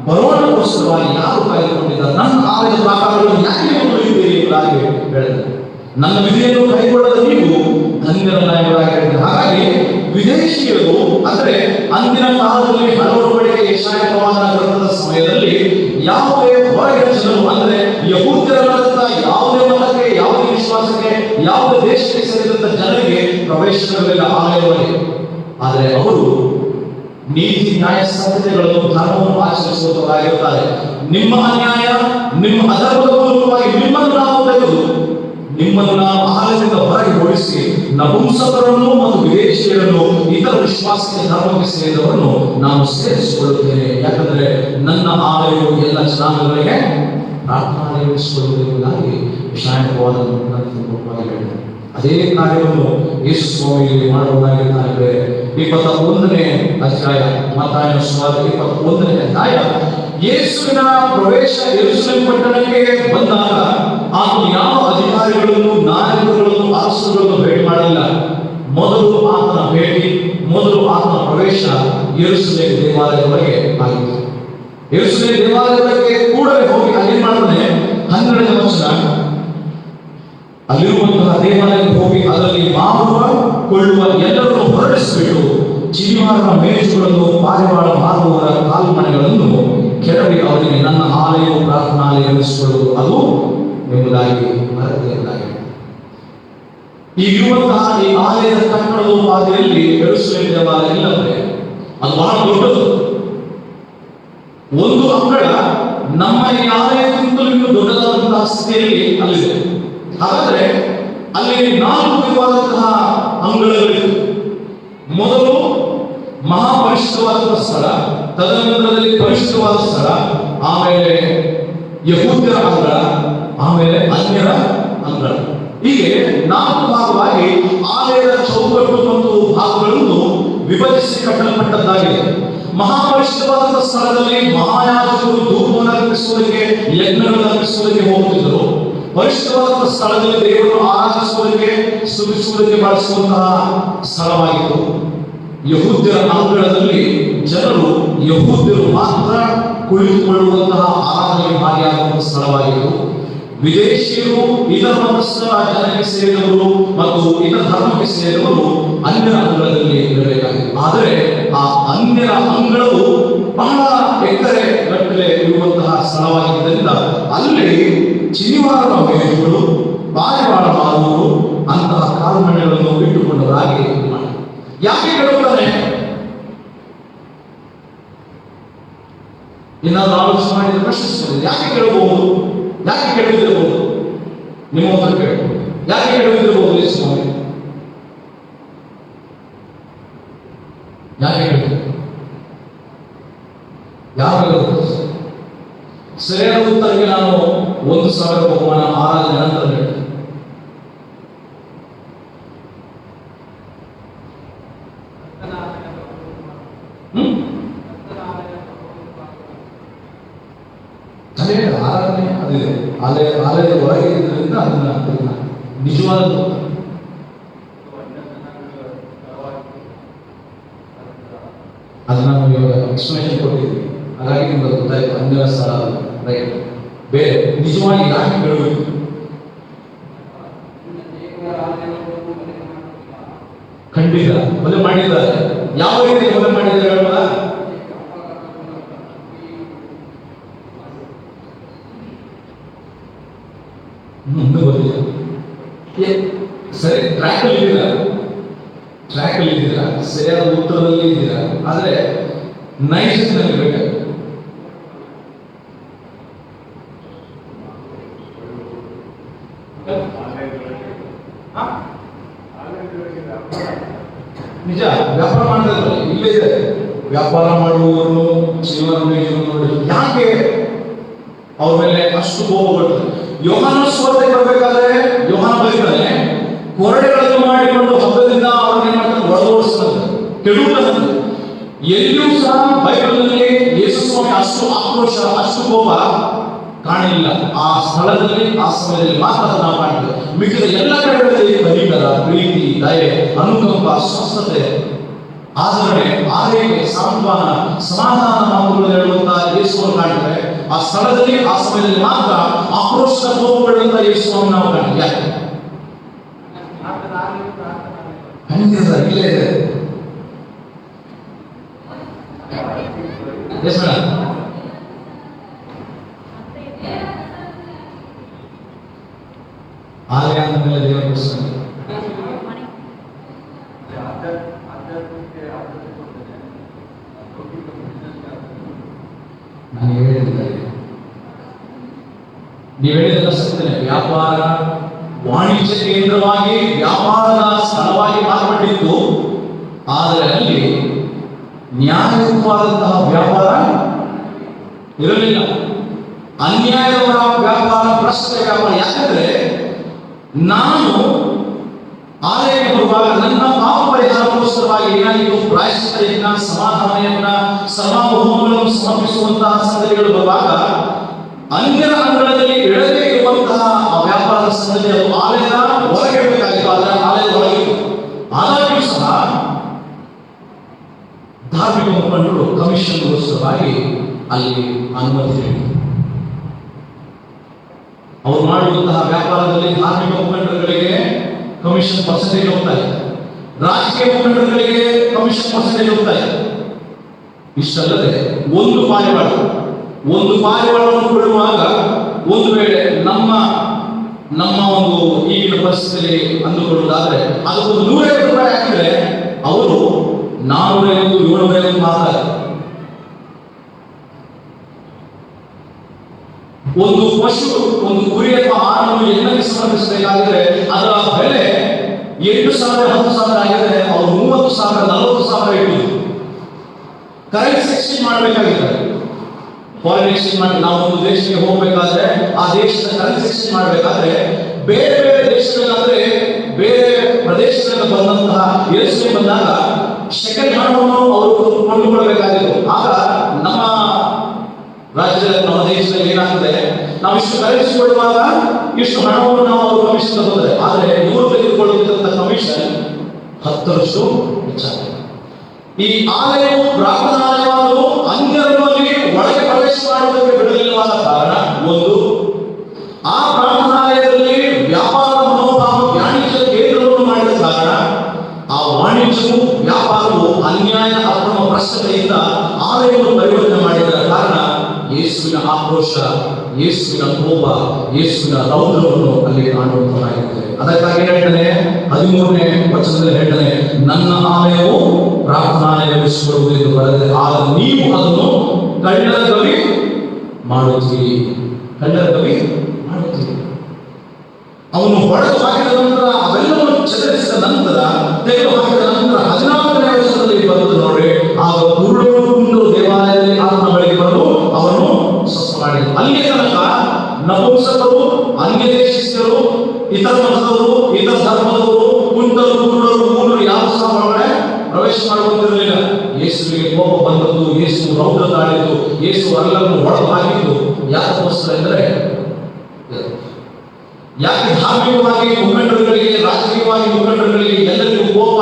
ಬರೋಣಕ್ಕೋಸ್ಕರವಾಗಿ ಯಾರು ಕಾಯ್ದುಕೊಂಡಿದ್ದಾರೆ, ನನ್ನ ಆಲಯದ ಪ್ರಾಕಾರಗಳನ್ನು ಯಾಕೆ ನೀವು ತುಳಿಯುತ್ತೀರಿ ಎಂಬುದಾಗಿ ಹೇಳಿದ್ದಾರೆ. ನನ್ನ ವಿಧಿಯನ್ನು ಕೈಗೊಳ್ಳದ ನೀವು ಧನ್ಯರಲ್ಲ ಎಂಬುದಾಗಿ ಹೇಳಿದ್ದಾರೆ. ಹಾಗಾಗಿ ವಿದೇಶಿಯರು ಅಂದ್ರೆ ಅಂದಿನ ಕಾಲದಲ್ಲಿ ಹಲವೊಬ್ಬರಿಗೆ ಯೆಶಾಯ ಪ್ರವಾದನ ಗ್ರಂಥದ ಸಮಯದಲ್ಲಿ ಯಾವುದೇ ಹೊರಗಿನ ಜನರು ಅಂದ್ರೆ ಯಹೂದ್ಯರಲ್ಲದಂತ ಯಾವುದೇ ಮತಕ್ಕೆ, ಯಾವುದೇ ವಿಶ್ವಾಸಕ್ಕೆ, ಯಾವುದೇ ದೇಶಕ್ಕೆ ಸೇರಿದಂತ ಜನರಿಗೆ ಪ್ರವೇಶವಿರಲಿಲ್ಲ ಆಲಯದಲ್ಲಿ. ಆದರೆ ಅವರು ನೀತಿ, ನ್ಯಾಯ, ಸಂಹಿತೆಗಳನ್ನು, ಧರ್ಮವನ್ನು ಆಚರಿಸುವವರಾಗಿರುತ್ತಾರೆ. ನಿಮ್ಮ ಅನ್ಯಾಯ, ನಿಮ್ಮ ಅಧರ್ಮದ ಮೂಲಕವಾಗಿ ನಿಮ್ಮನ್ನು ನಾವು ತೆಗೆದು ನಿಮ್ಮನ್ನು ನಾವು ಆಲಯದಿಂದ ಹೊರಗೆ ಓಡಿಸಿ ನಪುಂಸಕರನ್ನು ಮತ್ತು ವಿದೇಶಿಯರನ್ನು, ಇತರ ವಿಶ್ವಾಸಕ್ಕೆ, ಧರ್ಮಕ್ಕೆ ಸೇರಿದವರನ್ನು ನಾನು ಸೇರಿಸಿಕೊಳ್ಳುತ್ತೇನೆ. ಯಾಕಂದ್ರೆ ನನ್ನ ಆಲಯವು ಎಲ್ಲ ಜನಾಂಗಗಳಿಗೆ ಪ್ರಾರ್ಥನಾಲಯವೆನಿಸಿಕೊಳ್ಳುವುದೆಂಬುದಾಗಿ ಯೆಶಾಯ ಪ್ರವಾದನ ಗ್ರಂಥದಲ್ಲಿ ಹೇಳಿದೆ. ಅದೇ ಕಾರ್ಯವನ್ನು ಯೇಸು ಸ್ವಾಮಿ ಮಾಡುವುದಾಗಿದ್ದಾರೆ. 21ನೇ ಅಧ್ಯಾಯ, ಮತ್ತಾಯನ ಸುವಾರ್ತೆ 21ನೇ ಅಧ್ಯಾಯ, ಯೇಸುವಿನ ಪ್ರವೇಶ ಯೆರೂಸಲೇಮ್ ಪಟ್ಟಣಕ್ಕೆ ಬಂದಾಗ ಆತನು ಯಾವ ಅಧಿಕಾರಿಗಳನ್ನು, ನಾಯಕರುಗಳನ್ನು, ಅರಸರುಗಳನ್ನು ಭೇಟಿ ಮಾಡಲಿಲ್ಲ. ಮೊದಲು ಆತನ ಭೇಟಿ, ಮೊದಲು ಆತನ ಪ್ರವೇಶ ಯೆರೂಸಲೇಮ್ ದೇವಾಲಯದೊಳಗೆ ಆಗಿತ್ತು. ಯೆರೂಸಲೇಮ್ ದೇವಾಲಯದೊಳಗೆ ಕೂಡಲೇ ಹೋಗಿ ಅಲ್ಲಿ ಮಾಡ್ತಾನೆ, 12ನೇ ವಚನ, ಅಲ್ಲಿರುವಂತಹ ದೇವಾಲಯಕ್ಕೆ ಹೋಗಿ ಅದರಲ್ಲಿ ಮಾರುವ ಕೊಳ್ಳುವ ಎಲ್ಲರನ್ನು ಹೊರಡಿಸಿಬಿಟ್ಟು ಚಿನಿವಾರನ ಮೇಜುಗಳನ್ನು, ಪಾರಿವಾಳ ಮಾರುವವರ ಕಾಲ್ಮಣೆಗಳನ್ನು ಕೆಡವಿ ಅವರಿಗೆ ನನ್ನ ಆಲಯವು ಪ್ರಾರ್ಥನಾಲಯ ಎನಿಸಿಕೊಳ್ಳುವುದು ಅದು ಎಂಬುದಾಗಿ ಬರೆದಿರುವುದಾಗಿ. ಈಗಿರುವಂತಹ ಈ ಆಲಯದ ಕಟ್ಟಡದ ಪಾದೆಯಲ್ಲಿ ಯೆರೂಸಲೇಮ್ ದೇವಾಲಯ ಇಲ್ಲವೇ, ಅದು ಬಹಳ ದೊಡ್ಡದು. ಒಂದು ಅಂಗಳ ನಮ್ಮ ಈ ಆಲಯಕ್ಕಿಂತಲೂ ಇನ್ನೂ ದೊಡ್ಡದಾದಂತಹ ಸ್ಥಿತಿಯಲ್ಲಿ ಅಲ್ಲಿದೆ. ಹಾಗಾದ್ರೆ ಅಲ್ಲಿ 4 ವಿಧವಾದಂತಹ ಅಂಗಳಗಳಿವೆ. ಮೊದಲು ಮಹಾಪರಿಶುದ್ಧವಾದಂತಹ ಸ್ಥಳ, ತದನಂತರದಲ್ಲಿ ಪರಿಶುದ್ಧವಾದ ಸ್ಥಳ, ಆಮೇಲೆ ಯಹೂದ್ಯರ ಅಂಗಳ, ಆಮೇಲೆ ಅನ್ಯರ ಅಂಗಳ. ಹೀಗೆ 4 ಭಾಗವಾಗಿ ಆಲಯದ ಚೌಕಟ್ಟು ಮತ್ತು ಭಾಗಗಳನ್ನು ವಿಭಜಿಸಿ ಕಟ್ಟಲ್ಪಟ್ಟದ್ದಾಗಿದೆ. ಮಹಾಪರಿಶುದ್ಧವಾದಂತಹ ಸ್ಥಳದಲ್ಲಿ ಮಹಾಯಾಜಕರು ಧೂಪವನ್ನು ಅರ್ಪಿಸುವುದಕ್ಕೆ, ಯಜ್ಞಗಳನ್ನು ಅರ್ಪಿಸುವುದಕ್ಕೆ ಹೋಗುತ್ತಿದ್ದರು. ಪರಿಶುದ್ಧವಾದಂತಹ ಸ್ಥಳದಲ್ಲಿ ದೇವರನ್ನು ಆರಾಧಿಸುವುದಕ್ಕೆ, ಸ್ತುತಿಸುವುದಕ್ಕೆ ಬಳಸುವಂತಹ ಸ್ಥಳವಾಗಿತ್ತು. ಯಹೂದ್ಯರ ಅಂಗಳದಲ್ಲಿ ಜನರು ಯಹೂದ್ಯರು ಮಾತ್ರ ಕುಳಿತುಕೊಳ್ಳುವಂತಹ ಆರಾಧನೆಗೆ ಭಾಗಿಯಾಗುವಂತಹ ಸ್ಥಳವಾಗಿತ್ತು. ವಿದೇಶಿಯರು, ಇತರ ಮತಸ್ಥರ ಜನಕ್ಕೆ ಸೇರಿದವರು ಮತ್ತು ಇತರ ಧರ್ಮಕ್ಕೆ ಸೇರಿದವರು ಅನ್ಯರ ಅಂಗಳದಲ್ಲಿ ಇರಬೇಕಾಗಿತ್ತು. ಆದರೆ ಆ ಅನ್ಯರ ಅಂಗಳವು ಬಹಳ ಎಕರೆ ಗಟ್ಟಲೆ ಇರುವಂತಹ ಸ್ಥಳವಾಗಿದ್ದರಿಂದ ಅಲ್ಲಿ ಚಿನಿವಾರ ಮೇಜುಗಳು, ಪಾರಿವಾಳ ಮಾರುವರು ಅಂತಹ ಕಾಲ್ಮಣೆಗಳನ್ನು ಇಟ್ಟುಕೊಂಡವರಾಗಿ ಮಾಡಿ. ಯಾಕೆ ಕೇಳುತ್ತಾನೆ? ಇನ್ನಾದ್ರೂ ಆಲೋಚನೆ ಮಾಡಿದ್ರೆ ಪ್ರಶ್ನಿಸಬಹುದು. ಯಾಕೆ ಕೇಳಬಹುದು? ಯಾಕೆ ಕೇಳುತ್ತಿರಬಹುದು? ನಿಮ್ಮ ಉತ್ತರ ಕೇಳಬಹುದು. ಯಾಕೆ ಕೇಳುತ್ತಿರಬಹುದು? ಸ್ವಾಮಿ ಯಾಕೆ ಕೇಳುತ್ತಿರ? ಯಾರು ಸರಿಯಾದ ಉತ್ತರಕ್ಕೆ ನಾನು 1,000 ಬಹುಮಾನ ಆರಾಧನೆ ನಂತರ ಹೇಳ್ತೇನೆ. ಆರಾಧನೆ ಅದಿದೆ. ಆಲಯದ ಹೊರಗೆ ಇದ್ರಿಂದ ಅದನ್ನ ನಿಜವಾದ ಅದನ್ನ ನಾವು ಇವಾಗ ಎಕ್ಸ್ಪ್ಲನೇಷನ್ ಕೊಟ್ಟಿದ್ವಿ. ಹಾಗಾಗಿ ನಿಮ್ಗೆ ಗೊತ್ತಾಯ್ತು ಅನ್ಯರ ಸ್ಥಳ ರೈಟ್. ಬೇರೆ ನಿಜವಾಗಿ ಯಾಕೆ ಕೇಳಬೇಕು? ಖಂಡಿತ ಕೊಲೆ ಮಾಡಿದ್ದಾರೆ. ಯಾವ ರೀತಿ ಕೊಲೆ ಮಾಡಿದ್ದಾರೆ ಹೇಳೋಣ? ಮುಂದೆ ಬರಲಿಲ್ಲ. ಸರಿ, ಟ್ರ್ಯಾಕ್ ಅಲ್ಲಿ ಇದ್ದೀರಾ, ಸರಿಯಾದ ಉತ್ತರದಲ್ಲಿ ಇದ್ದೀರಾ. ಆದ್ರೆ ನೈಜದಲ್ಲಿ ಬೇಕಾಗುತ್ತೆ. ನಿಜ, ವ್ಯಾಪಾರ ಮಾಡಿದ್ರೆ ಇಲ್ಲೇ ಇದೆ. ವ್ಯಾಪಾರ ಮಾಡುವವರು ನೋಡಿ ಯಾಕೆ ಅವ್ರ ಮೇಲೆ ಅಷ್ಟು ಕೋಪಗಳು? ಯೋಹಾನ ಸುವಾರ್ತೆ ಬರಬೇಕಾದ್ರೆ ಯೋಹಾನ ಬರೀತಾನೆ, ಕೊರಡೆಗಳನ್ನು ಮಾಡಿಕೊಂಡು ಹಬ್ಬದಿಂದ ಅವರನ್ನೇ ಮಾಡ್ತಾರೆ, ಒಳಗೋಡಿಸ್ತಾರೆ, ಕೆಡುವುದಂತೆ. ಎಲ್ಲಿಯೂ ಸಹ ಬೈಬಲ್ನಲ್ಲಿ ಯೇಸು ಸ್ವಾಮಿ ಅಷ್ಟು ಆಕ್ರೋಶ, ಅಷ್ಟು ಕೋಪ ಕಾಣಲಿಲ್ಲ. ಆ ಸ್ಥಳದಲ್ಲಿ, ಆ ಸಮಯದಲ್ಲಿ ಮಾತ್ರ ನಾವು ಕಾಣ್ತೇವೆ. ಮಿಕ್ಕಿದ ಎಲ್ಲ ಕಡೆಗಳಲ್ಲಿ ಕನಿಕರ, ಪ್ರೀತಿ, ದಯೆ, ಅನುಕಂಪ, ಸ್ವಸ್ಥತೆ, ಆಚರಣೆ, ಆರೈಕೆ, ಸಾಂತ್ವನ, ಸಮಾಧಾನ ಮಾತುಗಳು ಹೇಳುವಂತಹ ಯೇಸುವನ್ನು ಕಾಣ್ತೇವೆ. ಆ ಸ್ಥಳದಲ್ಲಿ, ಆ ಸಮಯದಲ್ಲಿ ಮಾತ್ರ ಆಕ್ರೋಶ ಕೋಪಗೊಳ್ಳುವಂತಹ ಯೇಸುವನ್ನು ನಾವು ಕಾಣ್ತೇವೆ. ಯಾಕೆ? ಇಲ್ಲೇ ಇದೆ. Yes madam. ಆಲಯ ಅಂದ ಮೇಲೆ ದೇವರ ಪ್ರಶ್ನೆ. ನಾನು ಹೇಳಿದ್ದೆ, ನೀವು ಹೇಳಿದ ಸತ್ಯನೇ. ವ್ಯಾಪಾರ ವಾಣಿಜ್ಯ ಕೇಂದ್ರವಾಗಿ, ವ್ಯಾಪಾರದ ಸ್ಥಳವಾಗಿ ಮಾರ್ಪಟ್ಟಿತ್ತು. ಆದರೆ ಅಲ್ಲಿ ನ್ಯಾಯಯುತವಾದಂತಹ ವ್ಯಾಪಾರ ಇರಲಿಲ್ಲ. ಅನ್ಯಾಯದ ವ್ಯಾಪಾರ, ಭ್ರಷ್ಟ ವ್ಯಾಪಾರ. ಯಾಕಂದ್ರೆ ನಾನು ಆಲಯಕ್ಕೆ ಬರುವಾಗ ನನ್ನ ಪಾಪ ಪರಿಹಾರಕ್ಕೋಸ್ಕರವಾಗಿ ಏನಾಗಿತ್ತು? ಪ್ರಾಯಶ್ಚಿತ್ತ ಯಜ್ಞ, ಸಮಾಧಾನ ಯಜ್ಞ, ಸರ್ವಹೋಮಗಳನ್ನು ಸಮರ್ಪಿಸುವಂತಹ ಸಂಗತಿಗಳು ಬರುವಾಗ ಅನ್ಯರ ಅಂಗಳದಲ್ಲಿ ಇಡದೇ ಇರುವಂತಹ ಆ ವ್ಯಾಪಾರದ ಸಂಗತಿ ಅದು ಆಲಯದ ಹೊರಗೆ ಇಡಬೇಕಾಗಿತ್ತು. ಆದರೆ ಆಲಯದ ಒಳಗಿತ್ತು. ಆದಾಗ್ಯೂ ಸಹ ಧಾರ್ಮಿಕ ಮುಖಂಡರು ಕಮಿಷನ್ಗೋಸ್ಕರವಾಗಿ ಅಲ್ಲಿ ಅನುಮತಿ ನೀಡಿದರು. ಅವರು ಮಾಡುವಂತಹ ವ್ಯಾಪಾರದಲ್ಲಿ ಧಾರ್ಮಿಕ ಮುಖಂಡರುಗಳಿಗೆ ಕಮಿಷನ್ ಪರ್ಸೆಂಟೇಜ್ ಹೋಗ್ತಾ ಇದೆ, ರಾಜಕೀಯ ಮುಖಂಡರುಗಳಿಗೆ ಕಮಿಷನ್ ಪರ್ಸೆಂಟೇಜ್ ಹೋಗ್ತಾ ಇದೆ. ಇಷ್ಟಲ್ಲದೆ ಒಂದು ಪಾರಿವಾಳವನ್ನು ಕೊಡುವಾಗ ಒಂದು ವೇಳೆ ನಮ್ಮ ಒಂದು ಈಗಿನ ಪರಿಸ್ಥಿತಿಯಲ್ಲಿ ಅಂದುಕೊಳ್ಳುವುದಾದ್ರೆ ಅದಕ್ಕೊಂದು 150 ರೂಪಾಯಿ ಹಾಕಿದ್ರೆ ಅವರು 450, 750 ಮಾಡ್ತಾರೆ. ಒಂದು ಪಶು, ಒಂದು ಕುರಿ ಅಥವಾ ಆನನ್ನು ಯಜ್ಞಕ್ಕೆ ಸಮರ್ಪಿಸಬೇಕಾಗಿದ್ರೆ ಅದರ ಬೆಲೆ 8,000 10,000 ಆಗಿದ್ರೆ ಅವರು 30,000 40,000 ಇಟ್ಟಿದ್ರು. ಕರೆನ್ಸಿ ಎಕ್ಸ್ಚೇಂಜ್ ಮಾಡಬೇಕಾಗಿದ್ರೆ, ಫಾರಿನ್ ಎಕ್ಸ್ಚೇಂಜ್ ಮಾಡಿ ನಾವು ಒಂದು ದೇಶಕ್ಕೆ ಹೋಗಬೇಕಾದ್ರೆ ಆ ದೇಶದ ಕರೆನ್ಸಿ ಎಕ್ಸ್ಚೇಂಜ್ ಮಾಡಬೇಕಾದ್ರೆ ಬೇರೆ ಬೇರೆ ದೇಶಗಳಾದ್ರೆ ಬೇರೆ ಪ್ರದೇಶಗಳಿಂದ ಬಂದಂತಹ ಯೇಸುವಿಗೆ ಬಂದಾಗ ಸೆಕೆಂಡ್ ಹಣವನ್ನು ಅವರು ಕೊಂಡುಕೊಳ್ಳಬೇಕಾಗಿತ್ತು. ಆಗ ನಮ್ಮ ರಾಜ್ಯದಲ್ಲಿ, ನಮ್ಮ ದೇಶದಲ್ಲಿ ಏನಾಗ್ತದೆ, ನಾವು ಇಷ್ಟು ಕರೆನ್ಸಿ ಕೊಡುವಾಗ ಇಷ್ಟು ಹಣವನ್ನು ನಾವು ಅವರು ಕಮಿಷನ್ ತಗೋತಾರೆ. ಆದರೆ ಇವರು ತೆಗೆದುಕೊಳ್ಳುತ್ತಿದ್ದಂಥ ಕಮಿಷನ್ 10% ಹೆಚ್ಚಾಗಿದೆ. ಈ ಆಲಯವು ಪ್ರಾರ್ಥನಾಲಯವಾದರೂ ಅನ್ಯರಲ್ಲಿ ಒಳಗೆ ಪ್ರವೇಶ ಮಾಡುವುದಕ್ಕೆ ಬಿಡಲಿಲ್ಲವಾದ ಕಾರಣ, ಒಂದು, ಆ ಪ್ರಾರ್ಥನಾಲಯದಲ್ಲಿ ವ್ಯಾಪಾರ ಮನೋಭಾವ ವಾಣಿಜ್ಯ ಕೇಂದ್ರವನ್ನು ಮಾಡಿದ ಕಾರಣ ಆ ವಾಣಿಜ್ಯವು ವ್ಯಾಪಾರವು ಅನ್ಯಾಯ ಅಕ್ರಮ ಭ್ರಷ್ಟತೆಯಿಂದ ಆಲಯವನ್ನು ಪರಿವರ್ತನೆ ಮಾಡಿದ ಕಾರಣ ಯೇಸುವಿನ ಆಕ್ರೋಶ, ಯೇಸುವಿನ ಕೋಪ, ಯೇಸುವಿನ ರೌದ್ರವನ್ನು ಅಲ್ಲಿ ಕಾಣುವಂತಾಗಿದೆ. ಅದಕ್ಕಾಗಿ ಹೇಳ್ತಾನೆ 13ನೇ ವಚನದಲ್ಲಿ ಹೇಳ್ತಾನೆ, ನನ್ನ ಆಲಯವು ಪ್ರಾರ್ಥನಾಲಯವೆನಿಸಿಕೊಳ್ಳುವುದು ಎಂದು ಬರೆದಿದೆ, ಆಗ ನೀವು ಅದನ್ನು ಕಳ್ಳರ ಗವಿ ಮಾಡುತ್ತೀರಿ. ಕಳ್ಳರ ಗವಿ ಮಾಡುತ್ತೀರಿ. ಅವನು ಹೊಡೆದು ಹಾಕಿದ ನಂತರ, ಅವೆಲ್ಲವನ್ನು ಚದರಿಸಿದ ನಂತರ, ತೆಗೆದು ಹಾಕಿದ ನಂತರ 14ನೇ ವರ್ಷದಲ್ಲಿ ಬರುವುದು ನೋಡ್ರಿ, ಆಗ ಕುರುಡರು ಕುಂಡರು ದೇವಾಲಯದಲ್ಲಿ ಆತನ ಬಳಿಗೆ ಬರಲು ಅವನು ಸ್ವಸ್ಥ ಮಾಡಿದ. ಅಲ್ಲಿಯ ತನಕ ನಪುಂಸಕರು, ಅನ್ಯ ದೇಶಸ್ಥರು, ಇತರ ಮತದವರು, ಇತರ ಧರ್ಮದವರು, ಕುಂಡರು ಕುರುಡರು ಮೂರು ಯಾವ ಸಹ ಒಳಗಡೆ ಪ್ರವೇಶ ಮಾಡುವಂತಿರಲಿಲ್ಲ. ಯೇಸುವಿಗೆ ಕೋಪ ಬಂದದ್ದು, ಯೇಸು ರೌದ್ರ ತಾಳಿದ್ದು, ಯೇಸು ಎಲ್ಲರನ್ನು ಹೊಡೆದು ಹಾಕಿದ್ದು ಯಾಕೋಸ್ಕರ ಎಂದರೆ, ಯಾಕೆ ಧಾರ್ಮಿಕವಾಗಿ ಮುಖಂಡರುಗಳಿಗೆ, ರಾಜಕೀಯವಾಗಿ ಮುಖಂಡರುಗಳಿಗೆ ಎಲ್ಲರಿಗೂ ಕೋಪ,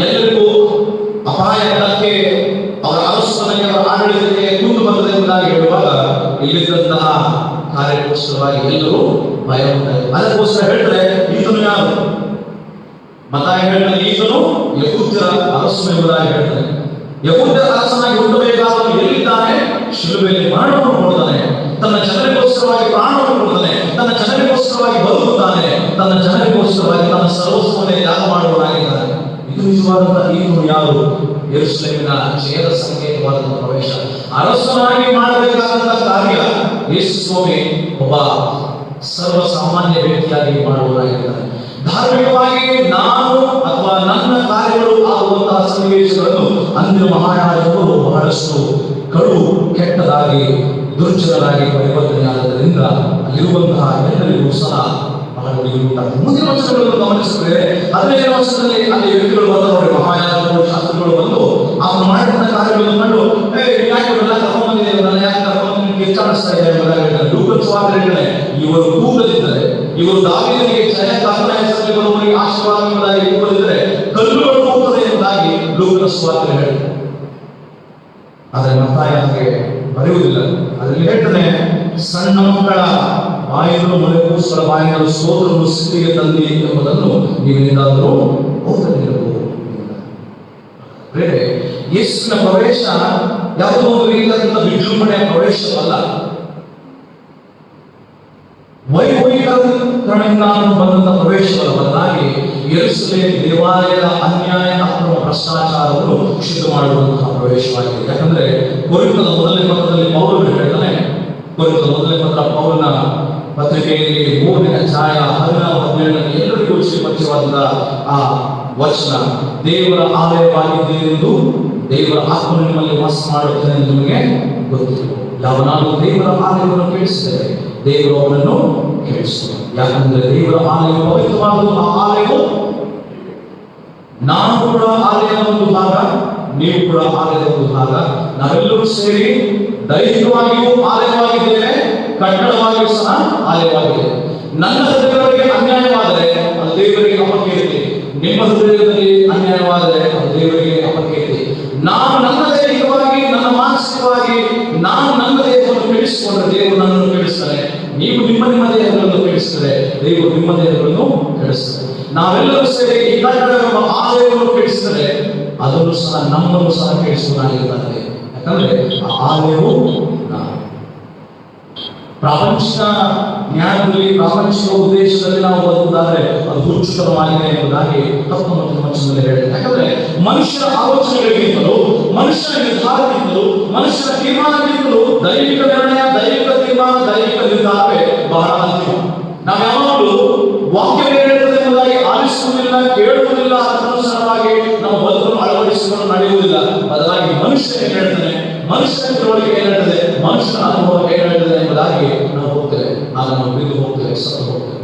ಎಲ್ಲರಿಗೂ ಅಪಾಯಕ್ಕೆ, ಅವರ ಅನುಷ್ಠಾನಕ್ಕೆ, ಅವರ ಆಡಳಿತಕ್ಕೆ ಕುಂದು ಬರ್ತದೆ ಎಂಬುದಾಗಿ ಹೇಳುವಾಗ ಇಲ್ಲಿದ್ದಂತಹ ಕಾರ್ಯಕ್ಕೋಸ್ಕರವಾಗಿ ಎಲ್ಲರೂ ಭಯ ಉಂಟಾಯಿತು. ಅದಕ್ಕೋಸ್ಕರ ಹೇಳ್ತಾರೆ, ಈತನು ಯಾರು? ಮತ್ತಾಯ ಹೇಳ್ತಾನೆ, ಈತನು ಯಹೂದ್ಯರ ಅರಸನು ಎಂಬುದಾಗಿ ಹೇಳ್ತಾನೆ. ಯಹೂದ್ಯರ ಅರಸನಾಗಿ ಹುಟ್ಟಬೇಕಾದವನು ಎಲ್ಲಿದ್ದಾನೆ? ಶಿಲುಬೆಯಲ್ಲಿ ಮರಣವನ್ನು ಕೊಡ್ತಾನೆ, ತನ್ನ ಜನರಿಗೋಸ್ಕರವಾಗಿ ಪ್ರಾಣವನ್ನು ಕೊಡ್ತಾನೆ, ತನ್ನ ಜನರಿಗೋಸ್ಕರವಾಗಿ ಬದುಕುತ್ತಾನೆ, ತನ್ನ ಜನರಿಗೋಸ್ಕರವಾಗಿ ತನ್ನ ಸರ್ವಸ್ವವನ್ನೇ ತ್ಯಾಗ ಮಾಡುವವನಾಗಿದ್ದಾನೆ. ಇದು ನಿಜವಾದಂತಹ ಈತನು ಯಾರು? ಯೆರೂಸಲೇಮಿನ ಜಯದ ಸಂಕೇತವಾದಂತಹ ಪ್ರವೇಶ. ಅರಸನಾಗಿ ಮಾಡಬೇಕಾದಂತಹ ಕಾರ್ಯ ಯೇಸು ಸ್ವಾಮಿ ಒಬ್ಬ ಸರ್ವಸಾಮಾನ್ಯ ವ್ಯಕ್ತಿಯಾಗಿ ಮಾಡುವವನಾಗಿದ್ದಾನೆ. ಧಾರ್ಮಿಕವಾಗಿ ನಾನು ಅಥವಾ ನನ್ನ ಕಾರ್ಯಗಳು ಆಗುವಂತಹ ಸನ್ನಿವೇಶಗಳನ್ನು ಅಂದಿನ ಮಹಾಯಾಜಕರು ಬಹಳಷ್ಟು ಕಡು ಕೆಟ್ಟದಾಗಿ ದುರ್ಜನರಾಗಿ ಪರಿವರ್ತನೆಯಾದದರಿಂದ ಅಲ್ಲಿರುವಂತಹ ಎಲ್ಲರಿಗೂ ಸಹ ಬಹಳ ಉಂಟಾಗ್ತದೆ. ಮುಂದಿನ ವರ್ಷಗಳನ್ನು ಗಮನಿಸಿದರೆ 15ನೇ ವರ್ಷದಲ್ಲಿ ಅಲ್ಲಿ ವ್ಯಕ್ತಿಗಳು ಬಂದವರು, ಮಹಾಯಾಜಕರು, ಶಾಸ್ತ್ರಿಗಳು ಬಂದು ಅವನು ಮಾಡಿದಂತಹ ಕಾರ್ಯಗಳನ್ನು ಕಂಡು, ಯಾಕೆ ಇವರೆಲ್ಲ ಕರ್ಕೊಂಡ್ಬಂದಿದ್ದೇವೆ, ಯಾಕೆ ಕರ್ಕೊಂಡು ಕಿಚ್ಚಾಡಿಸ್ತಾ ಇದೆ ಎಂಬುದಾಗಿ ಲೂಕನ ಸುವಾರ್ತೆಗಳೇ, ಇವರು ಕೂಗಲಿದ್ದಾರೆ, ಇವರು ದಾವೀದನಿಗೆ ಜಯ ಕರ್ತನ ಹೆಸರಲ್ಲಿ ಬರುವವರಿಗೆ ಆಶೀರ್ವಾದ ಎಂಬುದಾಗಿ ಕೂಗಲಿದ್ದಾರೆ, ಕಲ್ಲುಗಳು ಹೋಗುತ್ತದೆ ಎಂಬುದಾಗಿ ಲೂಕನ ಸುವಾರ್ತೆ ಹೇಳಿದೆ. ಆದರೆ ಮತ್ತಾಯ ಹಾಗೆ ಬರೆಯುವುದಿಲ್ಲ. ಅದರಲ್ಲಿ ಹೇಳ್ತಾನೆ, ಸಣ್ಣ ಮಕ್ಕಳ ಬಾಯಿಗಳು ಮೊಲೆಕೂಸುಗಳ ಬಾಯಿಗಳು ಸೋದರನ್ನು ಸ್ಥಿತಿಗೆ ತಂದಿ ಎಂಬುದನ್ನು ನೀವೇನಾದರೂ ಓದಲಿರಬಹುದು. ಬೇರೆ ಯೇಸುವಿನ ಪ್ರವೇಶ ಯಾವುದೋ ಒಂದು ರೀತಿಯಾದಂತಹ ವಿಜೃಂಭಣೆಯ ಪ್ರವೇಶವಲ್ಲ. ವೈಭವೀಕರಣದಿಂದ ಬಂದಂತಹ ಪ್ರವೇಶವಲ್ಲ, ಬದಲಾಗಿ ಯೆರೂಸಲೇಮ್ ದೇವಾಲಯದ ಅನ್ಯಾಯ ಅಕ್ರಮ ಭ್ರಷ್ಟಾಚಾರವನ್ನು ಶುದ್ಧ ಮಾಡುವಂತಹ ಪ್ರವೇಶವಾಗಿದೆ. ಯಾಕಂದ್ರೆ ಕೊರಿಂಥದ ಮೊದಲನೇ ಪತ್ರದಲ್ಲಿ ಪೌಲನು ಹೇಳ್ತಾನೆ, ಕೊರಿಂಥದ ಮೊದಲನೇ ಪತ್ರ ಪೌಲನ ಪತ್ರಿಕೆಯಲ್ಲಿ 3ನೇ ಅಧ್ಯಾಯ 16-17 ಎಲ್ಲರಿಗೂ ಪರಿಚಯವಾದ ಆ ವಚನ, ದೇವರ ಆಲಯವಾಗಿದ್ದೇನೆಂದು ದೇವರ ಆತ್ಮ ನಿಮ್ಮಲ್ಲಿ ವಾಸ ಮಾಡುತ್ತದೆ ಎಂದು ನಿಮಗೆ ಗೊತ್ತಿಲ್ಲ. ಯಾವನಾದರೂ ದೇವರ ಆಲಯವನ್ನು ಕೇಳಿಸಿದರೆ ದೇವರು ಅವನನ್ನು ಕೇಳಿಸುತ್ತಾನೆ. ಯಾಕಂದ್ರೆ ದೇವರ ಆಲಯ ಪವಿತ್ರವಾದ ಆ ಆಲಯವು, ನಾನು ಕೂಡ ಆಲಯದ ಒಂದು ಭಾಗ, ನೀವು ಕೂಡ ಆಲಯದ ಒಂದು ಭಾಗ, ನಾವೆಲ್ಲರೂ ಸೇರಿ ದೈಹಿಕವಾಗಿಯೂ ಆಲಯವಾಗಿದ್ದೇವೆ, ಕಟ್ಟಡವಾಗಿಯೂ ಸಹ ಆಲಯವಾಗಿದೆ. ನನ್ನ ಹೃದಯಗಳಿಗೆ ಅನ್ಯಾಯವಾದರೆ ಅದು ದೇವರಿಗೆ ಅಪಕೀರ್ತಿ, ನಿಮ್ಮ ಹೃದಯದಲ್ಲಿ ಅನ್ಯಾಯವಾದರೆ ಅದು ದೇವರಿಗೆ ಅಪಕೀರ್ತಿ. ನಾನು ನನ್ನ ದೈಹಿಕವಾಗಿ, ನನ್ನ ಮಾನಸಿಕವಾಗಿ ನಾನು ನನ್ನ ದೇಹವನ್ನು ಕೆಡಿಸಿಕೊಂಡ್ರೆ ದೇವರು ನನ್ನನ್ನು ಕೆಡಿಸ್ತಾನೆ, ನೀವು ನಿಮ್ಮ ನಿಮ್ಮ ದೇಹಗಳನ್ನು ಕೆಡಿಸಿದರೆ ದೇವರು ನಿಮ್ಮ ದೇಹಗಳನ್ನು ಕೆಡಿಸ್ತಾರೆ. ನಾವೆಲ್ಲರೂ ಸೇರಿ ಈ ಕಟ್ಟಡವೆಂಬ ಆಲಯವನ್ನು ಕೆಡಿಸಿದರೆ ಅದನ್ನು ಸಹ ನಮ್ಮನ್ನು ಸಹ ಕೆಡಿಸುವುದಾಗಿರುತ್ತದೆ. ಯಾಕಂದ್ರೆ ಆ ಆಲಯವು ಪ್ರಾಪಂಚಿಕ ಜ್ಞಾನದಲ್ಲಿ, ಪ್ರಾಪಂಚಿಕ ಉದ್ದೇಶದಲ್ಲಿ ನಾವು ಬದುಕುವುದಾದರೆ ಅದು ಹುಚ್ಚುತನವಾಗಿದೆ ಎಂಬುದಾಗಿ 19ನೇ ವಚನದಲ್ಲಿ ಹೇಳಿದೆ. ಯಾಕಂದ್ರೆ ಮನುಷ್ಯರ ಆಲೋಚನೆಗಳಿಗಿಂತಲೂ, ಮನುಷ್ಯರ ನಿರ್ಧಾರಕ್ಕಿಂತಲೂ, ಮನುಷ್ಯರ ತೀರ್ಮಾನಕ್ಕಿಂತಲೂ ದೈವಿಕ ನಿರ್ಣಯ, ದೈವಿಕ ತೀರ್ಮಾನ, ದೈವಿಕ ನಿರ್ಧಾರ ಬಹಳ ಅಂತಿಮ. ನಾವು ಯಾವಾಗಲೂ ವಾಕ್ಯ ಹೇಳ್ತದೆ ಎಂಬುದಾಗಿ ಆಲಿಸುವುದಿಲ್ಲ, ಕೇಳುವುದಿಲ್ಲ, ಅದಕ್ಕನುಸಾರವಾಗಿ ನಾವು ಬದುಕನ್ನು ಅಳವಡಿಸಿಕೊಂಡು ನಡೆಯುವುದಿಲ್ಲ. ಬದಲಾಗಿ ಮನುಷ್ಯ ಏನ್ ಹೇಳ್ತಾನೆ, ಮನುಷ್ಯನ ತಿಳುವಳಿಕೆ ಏನ್ ಹೇಳ್ತದೆ, ಮನುಷ್ಯನ ಅನುಭವ ಏನ್ ಹೇಳ್ತದೆ ಎಂಬುದಾಗಿ ನಾವು ಹೋಗ್ತೇವೆ. ಆಗ ನಾವು ಬಿದ್ದು ಹೋಗ್ತೇವೆ, ಸತ್ತು ಹೋಗ್ತೇವೆ.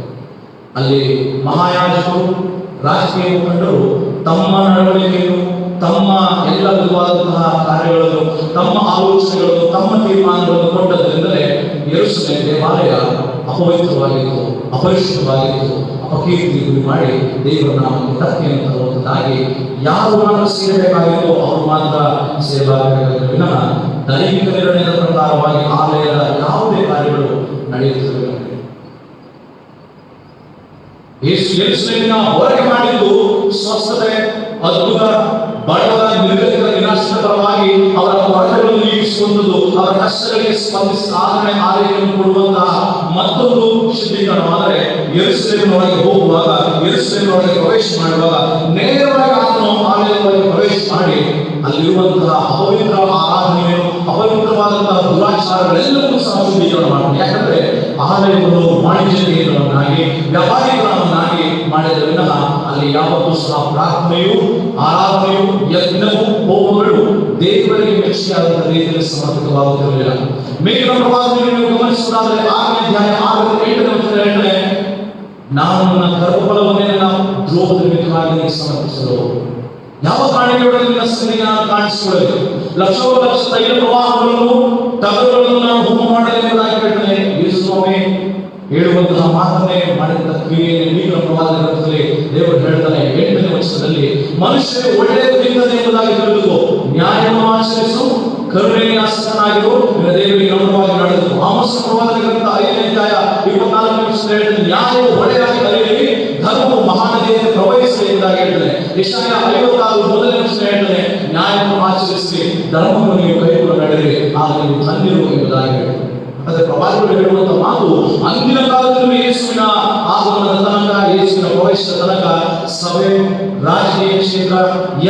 ಅಲ್ಲಿ ಮಹಾಯಾಜಕರು, ರಾಜಕೀಯ ಮುಖಂಡರು ತಮ್ಮ ನಡವಳಿಕೆಯನ್ನು, ತಮ್ಮ ಎಲ್ಲ ವಿಧವಾದಂತಹ ಕಾರ್ಯಗಳನ್ನು, ತಮ್ಮ ಆಲೋಚನೆಗಳನ್ನು, ತಮ್ಮ ತೀರ್ಮಾನಗಳನ್ನು ಕೊಟ್ಟದ್ರಿಂದಲೇ ಯೆರೂಸಲೇಮ್ ದೇವಾಲಯ ಅಪವಿತ್ರವಾಗಿತ್ತು, ಅಪರಿಶುದ್ಧವಾಗಿತ್ತು, ಅಪಕೀರ್ತಿ ಗುರಿ ಮಾಡಿ ದೇವರ ನಾಮಕ್ಕೆ ಧಕ್ಕೆಯನ್ನು ತರುವಂತದ್ದಾಗಿ ಯಾರು ಮಾತ್ರ ಸೇರಬೇಕಾಗಿತ್ತೋ ಅವರು ಮಾತ್ರ ಸೇರಬೇಕಾಗಿತ್ತು ವಿನಃ ದೈವಿಕ ನಿರ್ಣಯದ ಪ್ರಕಾರವಾಗಿ ಆಲಯದ ಯಾವುದೇ ಕಾರ್ಯಗಳು ನಡೆಯುತ್ತಿರಲಿಲ್ಲ. ಯೆರೂಸಲೇಮಿನ ಹೊರಗೆ ಮಾಡಿದ್ದು ಸ್ವಸ್ಥತೆ, ಅದ್ಭುತ, ಬಡವರ ನಿರ್ಗತಿಕ ವಿನಾಶದ ಪರವಾಗಿ ಅವರ ಕೊರತೆಗಳನ್ನು ನೀಗಿಸುವಂಥದ್ದು, ಅವರ ಕಷ್ಟಗಳಿಗೆ ಸ್ಪಂದಿಸಿ ಆಲಯವನ್ನು ಕೊಡುವಂತಹ ಮತ್ತೊಂದು ಶುದ್ಧೀಕರಣವಾದರೆ ಯೆರೂಸಲೇಮಿನೊಳಗೆ ಹೋಗುವಾಗ, ಯೆರೂಸಲೇಮಿನೊಳಗೆ ಪ್ರವೇಶ ಮಾಡುವಾಗ ನೇರವಾಗಿ ಆತನು ಆಲಯದೊಳಗೆ ಪ್ರವೇಶ ಮಾಡಿ ಅಲ್ಲಿರುವಂತಹ ಅಪವಿತ್ರ ಆರಾಧನೆಯನ್ನು, ಅಪವಿತ್ರವಾದಂತಹ ದುರಾಚಾರಗಳೆಲ್ಲವನ್ನೂ ಸಹ ಶುದ್ಧೀಕರಣ ಮಾಡ್ತಾರೆ. ಯಾಕಂದ್ರೆ ಆಲಯವನ್ನು ವಾಣಿಜ್ಯ ಕೇಂದ್ರವನ್ನಾಗಿ, ವ್ಯಾಪಾರೀಕರಣವನ್ನಾಗಿ ಮಾಡಿದ ವಿನಃ ಅಲ್ಲಿ ಯಾವತ್ತೂ ಸಹ ಪ್ರಾರ್ಥನೆಯು, ಆರಾಧನೆಯು, ಯಜ್ಞವು, ಹೋಮಗಳು ದೇವರಿಗೆ ಮೆಚ್ಚಿಯಾದಂತಹ ರೀತಿಯಲ್ಲಿ ಸಮರ್ಪಿತವಾಗುತ್ತಿರಲಿಲ್ಲ. ಮೇಲಿನ ಪ್ರವಾದನೆಯನ್ನು ನೀವು ಗಮನಿಸುವುದಾದರೆ 6ನೇ ಅಧ್ಯಾಯ 6-8ನೇ ವಚನ ಹೇಳ್ತಾರೆ, ನಾನು ನನ್ನ ಗರ್ಭಫಲವನ್ನೇ ನಾವು ದ್ರೋಹದ ನಿಮಿತ್ತವಾಗಿ ಸಮರ್ಪಿಸಲು ಯಾವ ಕಾಣಿಕೆಯೊಳಗೆ ನಿನ್ನ ಸನ್ನಿಧಿಗೆ ನಾನು ಕಾಣಿಸಿಕೊಳ್ಳಲು ಲಕ್ಷೋಪಲಕ್ಷ ತೈಲ ಪ್ರವಾಹಗಳನ್ನು, ಟಗರುಗಳನ್ನು ನಾನು ಹೋಮ ಮಾಡಲು ಎಂಬುದಾಗಿ ಹೇಳ್ತಾನೆ. ಯೇಸು ಸ್ವಾಮಿ ಹೇಳುವಂತಹ ಮಾತನ್ನೇ ಮಾಡಿದ ಕ್ರಿಯೆಯನ್ನು ಮೇಲಿನ ಪ್ರವಾದನೆ ಗ್ರಂಥದಲ್ಲಿ ದೇವರು ಹೇಳ್ತಾನೆ 8ನೇ ವಚನದಲ್ಲಿ, ಮನುಷ್ಯರು ಒಳ್ಳೆಯದು ತಿನ್ನದೆ ಎಂಬುದಾಗಿ ತಿಳಿದುಕೋ, ನ್ಯಾಯವನ್ನು ಆಚರಿಸು, ಕರುಣೆಗೆ ಆಸಕ್ತನಾಗಿರು, ನಿನ್ನ ದೇವರಿಗೆ ನಮ್ರವಾಗಿ ನಡೆದು. ಆಮೋಸ ಪ್ರವಾದನೆ ಗ್ರಂಥ 5ನೇ ಅಧ್ಯಾಯ 24ನೇ ವಚನ ಹೇಳ್ತಾನೆ, ನ್ಯಾಯವು ಹೊಳೆಯಾಗಿ ಹರಿಯಲಿ, ಧರ್ಮವು ಮಹಾನದಿಯಲ್ಲಿ ಪ್ರವಹಿಸಲಿ ಎಂಬುದಾಗಿ ಹೇಳ್ತಾನೆ. ಯೆಶಾಯ 56 1ನೇ ವಚನ ಹೇಳ್ತಾನೆ, ನ್ಯಾಯವನ್ನು ಆಚರಿಸಿ, ಧರ್ಮವನ್ನು ನೀವು ಕೈಗೊಂಡು ನಡೆಯಿರಿ, ಆಗ ನೀವು ಧನ್ಯರು ಎಂಬುದಾಗಿ ಹೇಳ್ತಾನೆ. ಅದೇ ಪ್ರವಾದಿಗಳು ಹೇಳುವಂತ ಮಾತು ಅಂದಿನ ಕಾಲದಲ್ಲಿ ಯೇಸುವಿನ ಆಗಮನದ ತನಕ, ಯೇಸುವಿನ ಪ್ರವೇಶದ ತನಕ ಸಭೆ, ರಾಜಕೀಯ ಕ್ಷೇತ್ರ,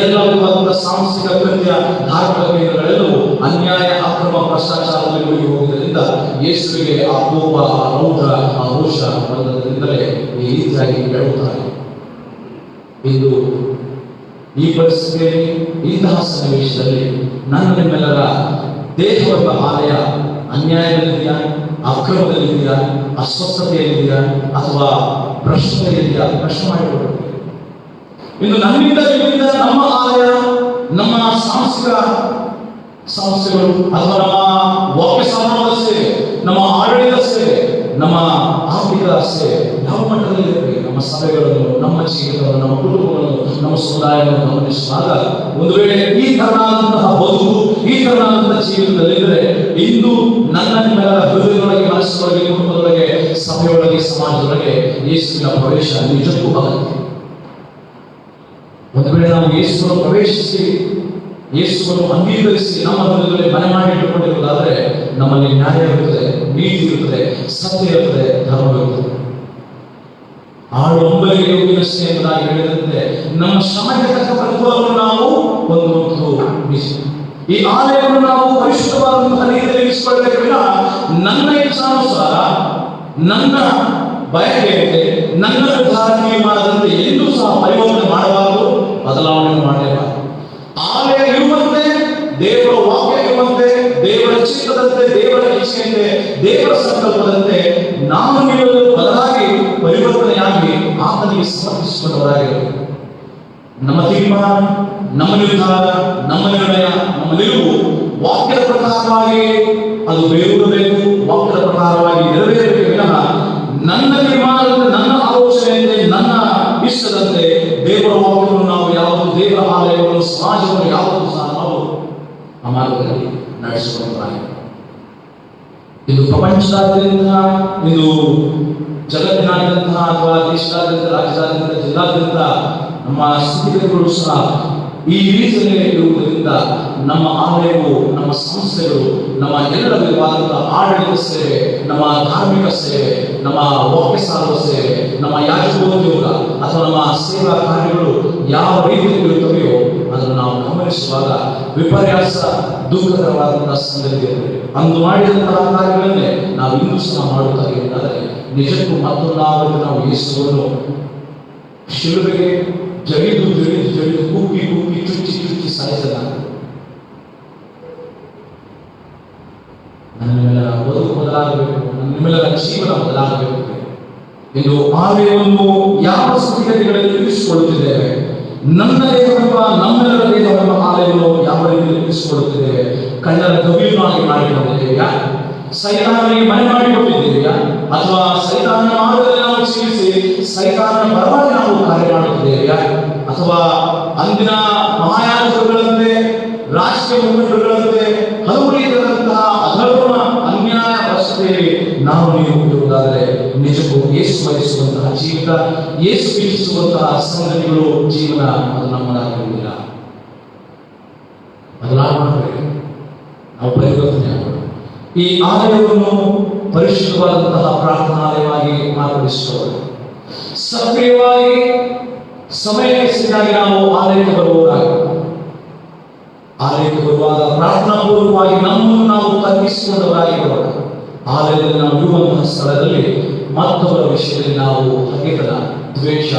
ಎಲ್ಲ ವಿಧವಾದ ಸಾಂಸ್ಥಿಕ ಕೃತ್ಯ, ಧಾರ್ಮಿಕ ಕೇಂದ್ರಗಳೆಲ್ಲವೂ ಅನ್ಯಾಯ, ಅಕ್ರಮ, ಭ್ರಷ್ಟಾಚಾರದಲ್ಲಿ ಮುಳುಗಿ ಹೋಗಿದ್ದರಿಂದ ಯೇಸುವಿಗೆ ಆ ಕೋಪ, ಆ ರೌದ್ರ, ಆ ರೋಷ ಬಂದದ್ರಿಂದಲೇ ಈ ರೀತಿಯಾಗಿ ಹೇಳುತ್ತಾರೆ. ಇಂದು ಈ ಪರಿಸ್ಥಿತಿಯಲ್ಲಿ, ಇಂತಹ ಸನ್ನಿವೇಶದಲ್ಲಿ ನನ್ನ ನಿಮ್ಮೆಲ್ಲರ ದೇಹವೆಂಬ ಆಲಯ ಅನ್ಯಾಯದಲ್ಲಿದೆಯಾ, ಅಕ್ರಮದಲ್ಲಿದೆಯಾ, ಅಸ್ವಸ್ಥತೆಯಲ್ಲಿದೆಯಾ, ಅಥವಾ ಭ್ರಷ್ಟತೆಯಲ್ಲಿದೆಯಾ? ಪ್ರಶ್ನೆ ಮಾಡಿಕೊಳ್ಳಿ. ಇನ್ನು ನಮ್ಮಿಂದ ನಿಮ್ಮಿಂದ ನಮ್ಮ ಆಲಯ, ನಮ್ಮ ಸಾಂಸ್ಥಿಕ ಸಂಸ್ಥೆಗಳು, ಅಥವಾ ನಮ್ಮ ವಾಕ್ಯ ಸಮಾನದ ಸೇವೆ, ನಮ್ಮ ಆಡಳಿತ ಸೇವೆ, ನಮ್ಮ ಆರ್ಥಿಕ ಸೇವೆ ಯಾವ ಮಟ್ಟದಲ್ಲಿ ಇರಬೇಕು? ನಮ್ಮ ಸಭೆಗಳನ್ನು, ನಮ್ಮ ಜೀವಿತವನ್ನು, ನಮ್ಮ ಕುಟುಂಬಗಳನ್ನು, ನಮ್ಮ ಸಮುದಾಯವನ್ನು ಗಮನಿಸುವಾಗ ಒಂದು ವೇಳೆ ಈ ತರನಾದಂತಹ ಬದುಕು, ಈ ತರನಾದಂತಹ ಜೀವಿತದಲ್ಲಿದ್ದರೆ ಇಂದು ನನ್ನ ನಿಮ್ಮೆಲ್ಲರ ಹೃದಯದೊಳಗೆ, ಮನಸ್ಸಿನೊಳಗೆ, ಕುಟುಂಬದೊಳಗೆ, ಸಭೆಯೊಳಗೆ, ಸಮಾಜದೊಳಗೆ ಯೇಸುವಿನ ಪ್ರವೇಶ ನಿಜಕ್ಕೂ ಅಗತ್ಯ. ಒಂದು ವೇಳೆ ನಾವು ಯೇಸುವನ್ನು ಪ್ರವೇಶಿಸಿ, ಯೇಸುವನ್ನು ಅಂಗೀಕರಿಸಿ ನಮ್ಮ ಹೃದಯದಲ್ಲಿ ಮನೆ ಮಾಡಿಟ್ಟುಕೊಂಡಿರುವುದಾದರೆ ನಮ್ಮಲ್ಲಿ ನ್ಯಾಯ ಇರುತ್ತದೆ, ನೀತಿ ಇರುತ್ತದೆ, ಸತ್ಯ ಇರುತ್ತದೆ, ಧರ್ಮ ಇರುತ್ತದೆ. ಆಳು ಒಂಬಲಿಗೆ ಯೋಗ್ಯನಷ್ಟೇ ಎಂಬುದಾಗಿ ಹೇಳಿದಂತೆ ನಮ್ಮ ಶ್ರಮಕ್ಕೆ ತಕ್ಕ ಪ್ರತಿಫಲವನ್ನು ನಾವು ಹೊಂದುವುದು ನಿಜ. ಈ ಆಲಯವನ್ನು ನಾವು ಪರಿಶುದ್ಧವಾದಂತಹ ರೀತಿಯಲ್ಲಿ ಇರಿಸಿಕೊಳ್ಳಬೇಕು ವಿನಃ ನನ್ನ ಇಚ್ಛಾನುಸಾರ, ನನ್ನ ಬಯಕೆಯಂತೆ, ನನ್ನ ನಿರ್ಧಾರ ತೀರ್ಮಾನದಂತೆ ಎಂದೂ ಸಹ ಪರಿವರ್ತನೆ ಮಾಡಬಾರದು, ಬದಲಾವಣೆ ಮಾಡಲೇಬಾರದು. ಆಲಯ ಇರುವಂತೆ, ದೇವರ ವಾಕ್ಯ ಇರುವಂತೆ, ದೇವರ ಚಿತ್ತದಂತೆ, ದೇವರ ಇಚ್ಛೆಯಂತೆ, ದೇವರ ಸಂಕಲ್ಪದಂತೆ ನಾವು ನಿಲ್ಲಲು ಬದಲಾಗಿ ಪರಿವರ್ತನೆಯಾಗಿ ಆತನಿಗೆ ಸಮರ್ಪಿಸಿಕೊಂಡವರಾಗಿರಬೇಕು. ನಮ್ಮ ತೀರ್ಮಾನ, ನಮ್ಮ ನಿರ್ಧಾರ, ನಮ್ಮ ನಿರ್ಣಯ, ನಮ್ಮ ನಿಲುವು ವಾಕ್ಯದ ಪ್ರಕಾರವಾಗಿ ಅದು ಬೇರೂರಬೇಕು, ವಾಕ್ಯದ ಪ್ರಕಾರವಾಗಿ ನೆರವೇರಬೇಕು ವಿನಃ ನನ್ನ ತೀರ್ಮಾನದಂತೆ, ನನ್ನ ಆಲೋಚನೆಯಂತೆ, ನನ್ನ ಇಷ್ಟದಂತೆ ದೇವರ ವಾಕ್ಯವನ್ನು ನಾವು ಯಾವುದು, ದೇವರ ಆಲಯವನ್ನು, ಸಮಾಜವನ್ನು ಯಾವುದು ಸಹ ನಾವು ಆ ಮಾರ್ಗದಲ್ಲಿ ನಡೆಸಿಕೊಳ್ಳುತ್ತಾರೆ. ಇದು ಪ್ರಪಂಚದಾದ್ಯಂತ, ಇದು ಜಗತ್ತಿನಾದ್ಯಂತ, ಅಥವಾ ದೇಶದಾದ್ಯಂತ, ರಾಜ್ಯದಾದ್ಯಂತ, ಜಿಲ್ಲಾದ್ಯಂತ ನಮ್ಮ ಸ್ಥಿತಿಗತಿಗಳು ಸಹ ಈ ರೀತಿಯಲ್ಲಿ ಇರುವುದರಿಂದ ನಮ್ಮ ಆಲಯವು, ನಮ್ಮ ಸಂಸ್ಥೆಗಳು, ನಮ್ಮ ಎಲ್ಲ ವಿಧವಾದಂತಹ ಆಡಳಿತ ಸೇವೆ, ನಮ್ಮ ಧಾರ್ಮಿಕ ಸೇವೆ, ನಮ್ಮ ವಾಕ್ಯ ಸಾರುವ ಸೇವೆ, ನಮ್ಮ ಯಾಜಕೋದ್ಯೋಗ ಅಥವಾ ನಮ್ಮ ಸೇವಾ ಕಾರ್ಯಗಳು ಯಾವ ರೀತಿಯಲ್ಲಿ ಇರುತ್ತವೆಯೋ ಅದನ್ನು ನಾವು ಗಮನಿಸುವಾಗ ವಿಪರ್ಯಾಸ, ದುಃಖಕರವಾದಂತಹ ಸಂಗತಿ. ಅಂದು ಮಾಡಿದಂತಹ ಕಾರ್ಯಗಳನ್ನೇ ನಾವು ನಾವು ಇನ್ನೂ ಸಹ ಮಾಡುತ್ತಾ ಇರುವುದಾದರೆ ನಿಜಕ್ಕೂ ಮತ್ತೊಂದಾவது ನಾವು ಯೇಸುವನ್ನು ಶಿಲುಬೆಗೆ ಜಡಿದು ಜಡಿದು ಜಡಿದು ಕೂಗಿ ಕೂಗಿ ಚುಚ್ಚಿ ಚುಚ್ಚಿ ಸಾಯಿಸಲಾಗ ನನ್ನ ನಿಮ್ಮೆಲ್ಲರ ಬದುಕು ಬದಲಾಗಬೇಕು, ನನ್ನ ನಿಮ್ಮೆಲ್ಲರ ಜೀವನ ಬದಲಾಗಬೇಕು ಎಂದು ಆಲಯವನ್ನು ಯಾವ ಸ್ಥಿತಿಗತಿಗಳಲ್ಲಿ ಇರಿಸಿಕೊಳ್ಳುತ್ತಿದ್ದೇವೆ? ನನ್ನ ದೇಹವೆಂಬ ನಮ್ಮೆಲ್ಲರ ದೇಹವೆಂಬ ಆಲಯವನ್ನು ಯಾವ ರೀತಿ ಇರಿಸಿಕೊಳ್ಳುತ್ತಿದ್ದೇವೆ? ಕಣ್ಣರ ಗವಿಯನ್ನಾಗಿ ಮಾಡಿಕೊಂಡಿದ್ದೇವೆಯಾ? ಸೈತಾನಿಗೆ ಮನೆ ಮಾಡಿಕೊಟ್ಟಿದ್ದೇವೆಯಾ? ಅಥವಾ ಸೈತಾನನ ಮಾರ್ಗದಲ್ಲಿ ನಾವು ಜೀವಿಸಿ ಸೈತಾನನ ಪರವಾಗಿ ನಾವು ಕಾರ್ಯ ಮಾಡುತ್ತಿದ್ದೇವೆಯಾ? ಅಥವಾ ಅಂದಿನ ಮಹಾಯಾಜಕರುಗಳಂತೆ ರಾಷ್ಟ್ರೀಯ ಮುಖಂಡರುಗಳಂತೆ ಹಲವು ರೀತಿಯಾದಂತಹ ಅಧರ್ಮ ಅನ್ಯಾಯ ರಸ್ತೆಯಲ್ಲಿ ನಾವು ನೀವು ಇರುವುದಾದರೆ ನಿಜಕ್ಕೂ ಯೇಸು ಬಯಸುವಂತಹ ಜೀವಿತ, ಯೇಸು ಇಚ್ಛಿಸುವಂತಹ ಸಂಗತಿಗಳು ಜೀವನ ಅದು ನಮ್ಮದಾಗಿರುವುದಿಲ್ಲ. ಬದಲಾವಣೆ ನಾವು ಪರಿವರ್ತನೆ ಆಗೋಣ. ಈ ಆಲಯವನ್ನು ಪರಿಶುದ್ಧವಾದಂತಹ ಪ್ರಾರ್ಥನಾಲಯವಾಗಿ ಮಾರ್ಪಡಿಸಿಕೊಳ್ಳೋಣ. ಸಕ್ರಿಯವಾಗಿ ಸಮಯಕ್ಕೆ ಸರಿಯಾಗಿ ನಾವು ಆಲಯಕ್ಕೆ ಬರುವುದಾಗಿ, ಆಲಯಕ್ಕೆ ಬರುವಾಗ ಪ್ರಾರ್ಥನಾಪೂರ್ವಕವಾಗಿ ನಮ್ಮನ್ನು ನಾವು ತಗ್ಗಿಸಿಕೊಂಡವರಾಗಿ ಬರೋಣ. ಆಲಯದಲ್ಲಿ ನಾವು ಇರುವಂತಹ ಸ್ಥಳದಲ್ಲಿ ಮತ್ತೊಬ್ಬರ ವಿಷಯದಲ್ಲಿ ನಾವು ಹಗೆತನ, ದ್ವೇಷ,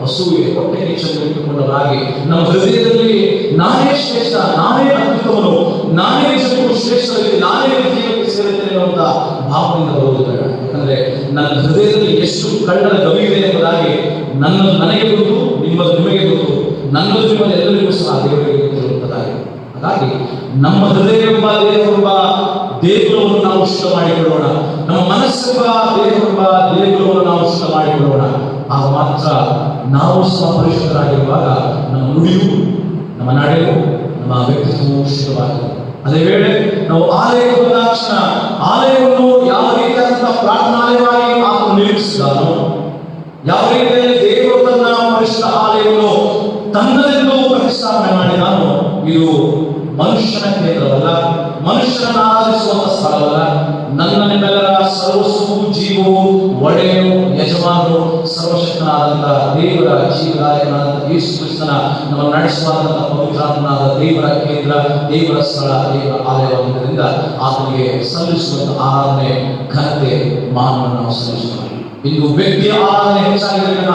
ಅಸೂಯೆ, ಹೊಟ್ಟೆ ಕಿಚ್ಚನ್ನು ಇಟ್ಟುಕೊಂಡವರಾಗಿ ನಮ್ಮ ಹೃದಯದಲ್ಲಿ ನಾನೇ ಶ್ರೇಷ್ಠ, ನಾನೇ ಅತ್ಯುತ್ತಮನು, ನಾನೇ ನಿಜಕ್ಕೂ ಶ್ರೇಷ್ಠರಿಗೆ, ನಾನೇ ಜೀವಕ್ಕೆ ಸೇರುತ್ತೇನೆ ಎನ್ನುವಂತ ಭಾವನೆಯಿಂದ ಬರುವುದು ಬೇಡ. ಯಾಕಂದ್ರೆ ನನ್ನ ಹೃದಯದಲ್ಲಿ ಎಷ್ಟು ಕಳ್ಳರ ಗವಿಯಿದೆ ಎಂಬುದಾಗಿ ನನ್ನದು ನನಗೆ ಗೊತ್ತು, ನಿಮ್ಮದು ನಿಮಗೆ ಗೊತ್ತು, ನನ್ನದು ನಿಮ್ಮದು ಎಲ್ಲರಿಗೂ ಸಹ ದೇವರಿಗೆ ಗೊತ್ತಿರುವಂತದಾಗಿ. ಹಾಗಾಗಿ ನಮ್ಮ ಹೃದಯವೆಂಬ ದೇಹವೆಂಬ ದೇಗುಲವನ್ನು ನಾವು ಶುದ್ಧ ಮಾಡಿಕೊಳ್ಳೋಣ. ನಮ್ಮ ಮನಸ್ಸೆಂಬ ದೇಹವೆಂಬ ದೇಗುಲವನ್ನು ನಾವು ಶುದ್ಧ ಮಾಡಿಕೊಳ್ಳೋಣ. ಆಗ ಮಾತ್ರ ನಾವು ಸಹ ಪರಿಶುದ್ಧರಾಗಿರುವಾಗ ನಮ್ಮ ನುಡಿಯು, ನಮ್ಮ ನಡೆಯು, ನಮ್ಮ ವ್ಯಕ್ತಿತ್ವವು ಶುದ್ಧವಾಗಿದೆ. ಅದೇ ವೇಳೆ ನಾವು ಆಲಯಕ್ಕೆ ಬಂದ ತಕ್ಷಣ ಆಲಯವನ್ನು ಯಾವ ರೀತಿಯಾದಂತಹ ಪ್ರಾರ್ಥನಾಲಯವಾಗಿ ಆತನು ನಿರ್ಮಿಸಿದಾನೋ, ಯಾವ ರೀತಿಯಲ್ಲಿ ದೇವರು ತನ್ನ ಪರಿಶುದ್ಧ ಆಲಯವನ್ನು ತನ್ನದೆಂದು ಪ್ರತಿಷ್ಠಾಪನೆ ಮಾಡಿದಾನೋ, ಇದು ಮನುಷ್ಯನ ಕೇಂದ್ರವಲ್ಲ, ಮನುಷ್ಯರನ್ನು ಆರಾಧಿಸುವಂತ ಸ್ಥಳವಲ್ಲ. ನನ್ನ ನಿಮ್ಮೆಲ್ಲರ ಸರ್ವಸ್ವವು, ಜೀವವು, ಒಡೆಯನು, ಯಜಮಾನನು, ಸರ್ವಶಕ್ತನಾದಂತಹ ದೇವರ ಜೀವದಾಯಕನಾದಂತಹ ಯೇಸು ಕ್ರಿಸ್ತನ ನಮ್ಮನ್ನು ನಡೆಸುವಂತಹ ಪವಿತ್ರಾತ್ಮನಾದ ದೇವರ ಕೇಂದ್ರ, ದೇವರ ಸ್ಥಳ, ದೇವರ ಆಲಯವಾಗಿದ್ದರಿಂದ ಆತನಿಗೆ ಸಲ್ಲಿಸುವಂತಹ ಆರಾಧನೆ, ಘನತೆ, ಮಾನವನ್ನು ನಾವು ಸಲ್ಲಿಸೋಣ. ಇಂದು ವ್ಯಕ್ತಿಯ ಆರಾಧನೆ ಹೆಚ್ಚಾಗಿರಲಿಲ್ಲ,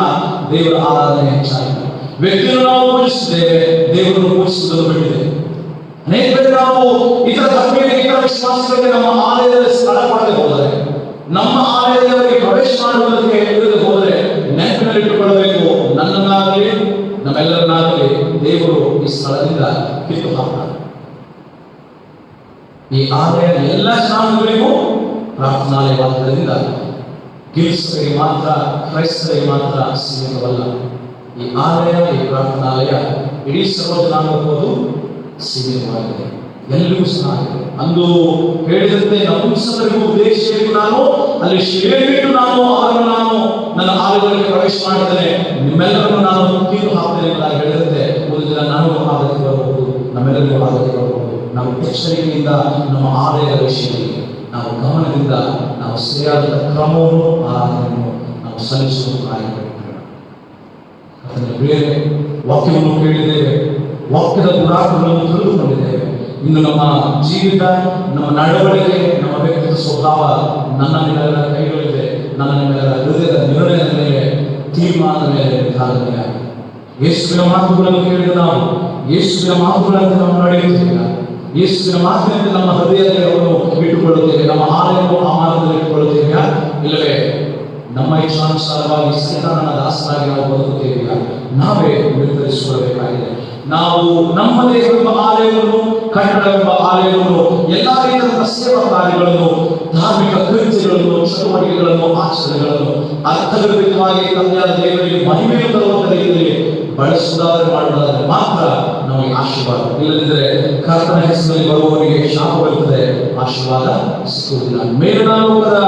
ದೇವರ ಆರಾಧನೆ ಹೆಚ್ಚಾಗಿದೆ. ವ್ಯಕ್ತಿಯನ್ನು ನಾವು ಪೂಜಿಸಿದ್ದೇವೆ, ದೇವರನ್ನು ಪೂಜಿಸುವುದನ್ನು ಬಿಟ್ಟಿದೆ. ಅನೇಕ ಬೇರೆ ನಾವು ಇತರ ಧರ್ಮೀಯರಿಗೆ, ಇತರ ವಿಶ್ವಾಸಗಳಿಗೆ ನಮ್ಮ ಆಲಯದಲ್ಲಿ ಸ್ಥಳ ಕೊಡದೆ ಹೋದರೆ, ನಮ್ಮ ಆಲಯದಲ್ಲಿ ಪ್ರವೇಶ ಮಾಡುವುದಕ್ಕೆ ಇಲ್ಲದೆ ಹೋದರೆ ನೆನಪಿನಲ್ಲಿಟ್ಟುಕೊಳ್ಳಬೇಕು, ನನ್ನನ್ನಾಗಲಿ ನಮ್ಮೆಲ್ಲರನ್ನಾಗಲಿ ದೇವರು ಈ ಸ್ಥಳದಿಂದ ಕಿತ್ತು ಹಾಕ್ತಾರೆ. ಈ ಆಲಯ ಎಲ್ಲ ಜನಾಂಗಗಳಿಗೂ ಪ್ರಾರ್ಥನಾಲಯವಾದ್ದರಿಂದ ಗಿರಿಸರಿಗೆ ಮಾತ್ರ, ಕ್ರೈಸ್ತರಿಗೆ ಮಾತ್ರ ಸೀಮಿತವಲ್ಲ. ಈ ಆಲಯ, ಈ ಪ್ರಾರ್ಥನಾಲಯ ಇಡೀ ಸರ್ವ ಜನಾಂಗಕ್ಕೂ ಸೀಮಿತವಾಗಿದೆ, ಎಲ್ಲರಿಗೂ ಸಹ ಆಗಿದೆ. ಅಂದು ಹೇಳಿದಂತೆ ನಪುಂಸಕರಿಗೂ ಉದ್ದೇಶಿಸಿದ್ದು ನಾನು ಅಲ್ಲಿ ಶಿಲೆಯಿಟ್ಟು ನಾನು ಅವರನ್ನು ನಾನು ನನ್ನ ಆಲಯಗಳಿಗೆ ಪ್ರವೇಶ ಮಾಡಿದ್ದೇನೆ, ನಿಮ್ಮೆಲ್ಲರನ್ನು ನಾನು ಕಿತ್ತು ಹಾಕ್ತೇನೆ ಎಂಬುದಾಗಿ ಹೇಳಿದಂತೆ ಒಂದು ದಿನ ನಾನು ಆಲಯಕ್ಕೆ ಬರಬಹುದು, ನಮ್ಮೆಲ್ಲರಿಗೂ ಆಲಯಕ್ಕೆ ಬರಬಹುದು. ನಾವು ಎಚ್ಚರಿಕೆಯಿಂದ ನಮ್ಮ ಆಲಯದ ವಿಷಯದಲ್ಲಿ ನಾವು ಗಮನದಿಂದ ನಾವು ಸರಿಯಾದ ಕ್ರಮವನ್ನು, ಆರಾಧನೆಯನ್ನು ನಾವು ಸಲ್ಲಿಸುವುದು ಆಯ್ಕೆ. ಯಾಕಂದ್ರೆ ಬೇರೆ ವಾಕ್ಯವನ್ನು ಕೇಳಿದ್ದೇವೆ, ವಾಕ್ಯದ ಗುಣಾರ್ಥಗಳನ್ನು ತಿಳಿದುಕೊಂಡಿದ್ದೇವೆ. ಇನ್ನು ನಮ್ಮ ಜೀವಿತ, ನಮ್ಮ ನಡವಳಿಕೆ, ನಮ್ಮ ವ್ಯಕ್ತಿತ್ವ ಸ್ವಭಾವ ನನ್ನ ನಿಮ್ಮೆಲ್ಲರ ಕೈಗಳಿದೆ, ನನ್ನ ನಿಮ್ಮೆಲ್ಲರ ಹೃದಯದ ನಿರ್ಣಯದ ಮೇಲೆ, ತೀರ್ಮಾನದ ಮೇಲೆ ನಿರ್ಧಾರದ ಮೇಲೆ. ಯೇಸುವಿನ ಮಾತುಗಳನ್ನು ಕೇಳಿದ ನಾವು ಯೇಸುವಿನ ಮಾತುಗಳಂತೆ ನಾವು ನಡೆಯುತ್ತೇವೆ, ಯೇಸುವಿನ ಮಾತಿನಂತೆ ನಮ್ಮ ಹೃದಯದಲ್ಲಿ ಅವನು ಇಟ್ಟುಕೊಳ್ಳುತ್ತೇವೆ, ನಮ್ಮ ಆಲಯವನ್ನು ಆ ಮಾರ್ಗದಲ್ಲಿ ಇಟ್ಟುಕೊಳ್ಳುತ್ತೇವೆ, ಇಲ್ಲವೇ ನಮ್ಮ ಇಚ್ಛಾನುಸಾರವಾಗಿ ಸೈತಾನನ ದಾಸರಾಗಿ ನಾವು ಬದುಕುತ್ತೇವೆ? ನಾವೇ ನಿರ್ಧರಿಸಿಕೊಳ್ಳಬೇಕಾಗಿದೆ. ನಾವು ನಮ್ಮ ದೇಹವೆಂಬ ಆಲಯವನ್ನು, ಕಟ್ಟಡವೆಂಬ ಆಲಯವನ್ನು, ಎಲ್ಲಾ ರೀತಿಯ ಸೇವಾ ಕಾರ್ಯಗಳನ್ನು, ಧಾರ್ಮಿಕ ಕೃತ್ಯಗಳನ್ನು, ಚಟುವಟಿಕೆಗಳನ್ನು, ಆಚರಣೆಗಳನ್ನು ಅರ್ಥಗರ್ಭಿತವಾಗಿ ತಂದೆಯಾದ ದೇವರಿಗೆ ಮಹಿಮೆಯನ್ನು ತರುವಂತ ರೀತಿಯಲ್ಲಿ ಬಳಸುವುದಾದರೆ, ಮಾಡುವುದಾದರೆ ಮಾತ್ರ ನಮಗೆ ಆಶೀರ್ವಾದ. ಇಲ್ಲದಿದ್ದರೆ ಕರ್ತನ ಹೆಸರಿನಲ್ಲಿ ಬರುವವರಿಗೆ ಶಾಪವಿರುತ್ತದೆ, ಆಶೀರ್ವಾದ ಸಿಕ್ಕುವುದಿಲ್ಲ. ಮೇಲಿನ ಲೋಕದ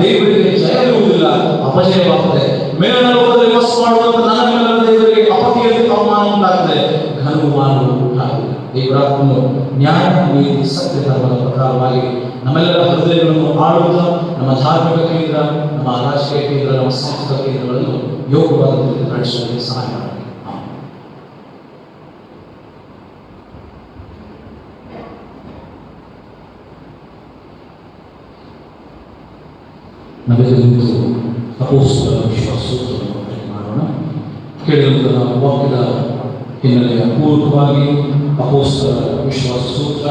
ದೇವರಿಗೆ ಜಯವಿರುವುದಿಲ್ಲ, ಅಪಜಯವಾಗುತ್ತದೆ. ಮೇಲಿನ ಲೋಕದಲ್ಲಿ ವಾಸ ಮಾಡುವಂತ ನನ್ನ ಮೇಲಿನ ದೇವರಿಗೆ ಅಪಕೀರ್ತಿ, ಅವಮಾನ ಉಂಟಾಗುತ್ತದೆ, ಘನಮಾನ ಉಂಟಾಗುತ್ತದೆ. ದೇವರಾತ್ಮನು ನ್ಯಾಯ, ನೀತಿ, ಸತ್ಯ ಧರ್ಮದ ಪ್ರಕಾರವಾಗಿ ನಮ್ಮೆಲ್ಲರ ಹೃದಯಗಳನ್ನು ಆಳುತ್ತಾ ನಮ್ಮ ಧಾರ್ಮಿಕ ಕೇಂದ್ರ, ನಮ್ಮ ರಾಜಕೀಯ ಕೇಂದ್ರ, ನಮ್ಮ ಸಾಂಸ್ಕೃತಿಕ ಕೇಂದ್ರಗಳನ್ನು ಯೋಗವಾದ ನಡೆಸುವುದಕ್ಕೆ ಸಹಾಯ ಮಾಡಿ. ನಾವೆಲ್ಲರೂ ಅಪೊಸ್ತಲರ ವಿಶ್ವಾಸೋತ್ತರವನ್ನು ಮಾಡೋಣ. ಕೇಳಿರುವುದರ ವಾಕ್ಯದ ಹಿನ್ನೆಲೆಯ ಪೂರ್ವಕವಾಗಿ ಅಪೊಸ್ತಲರ ವಿಶ್ವಾಸ ಸೂತ್ರ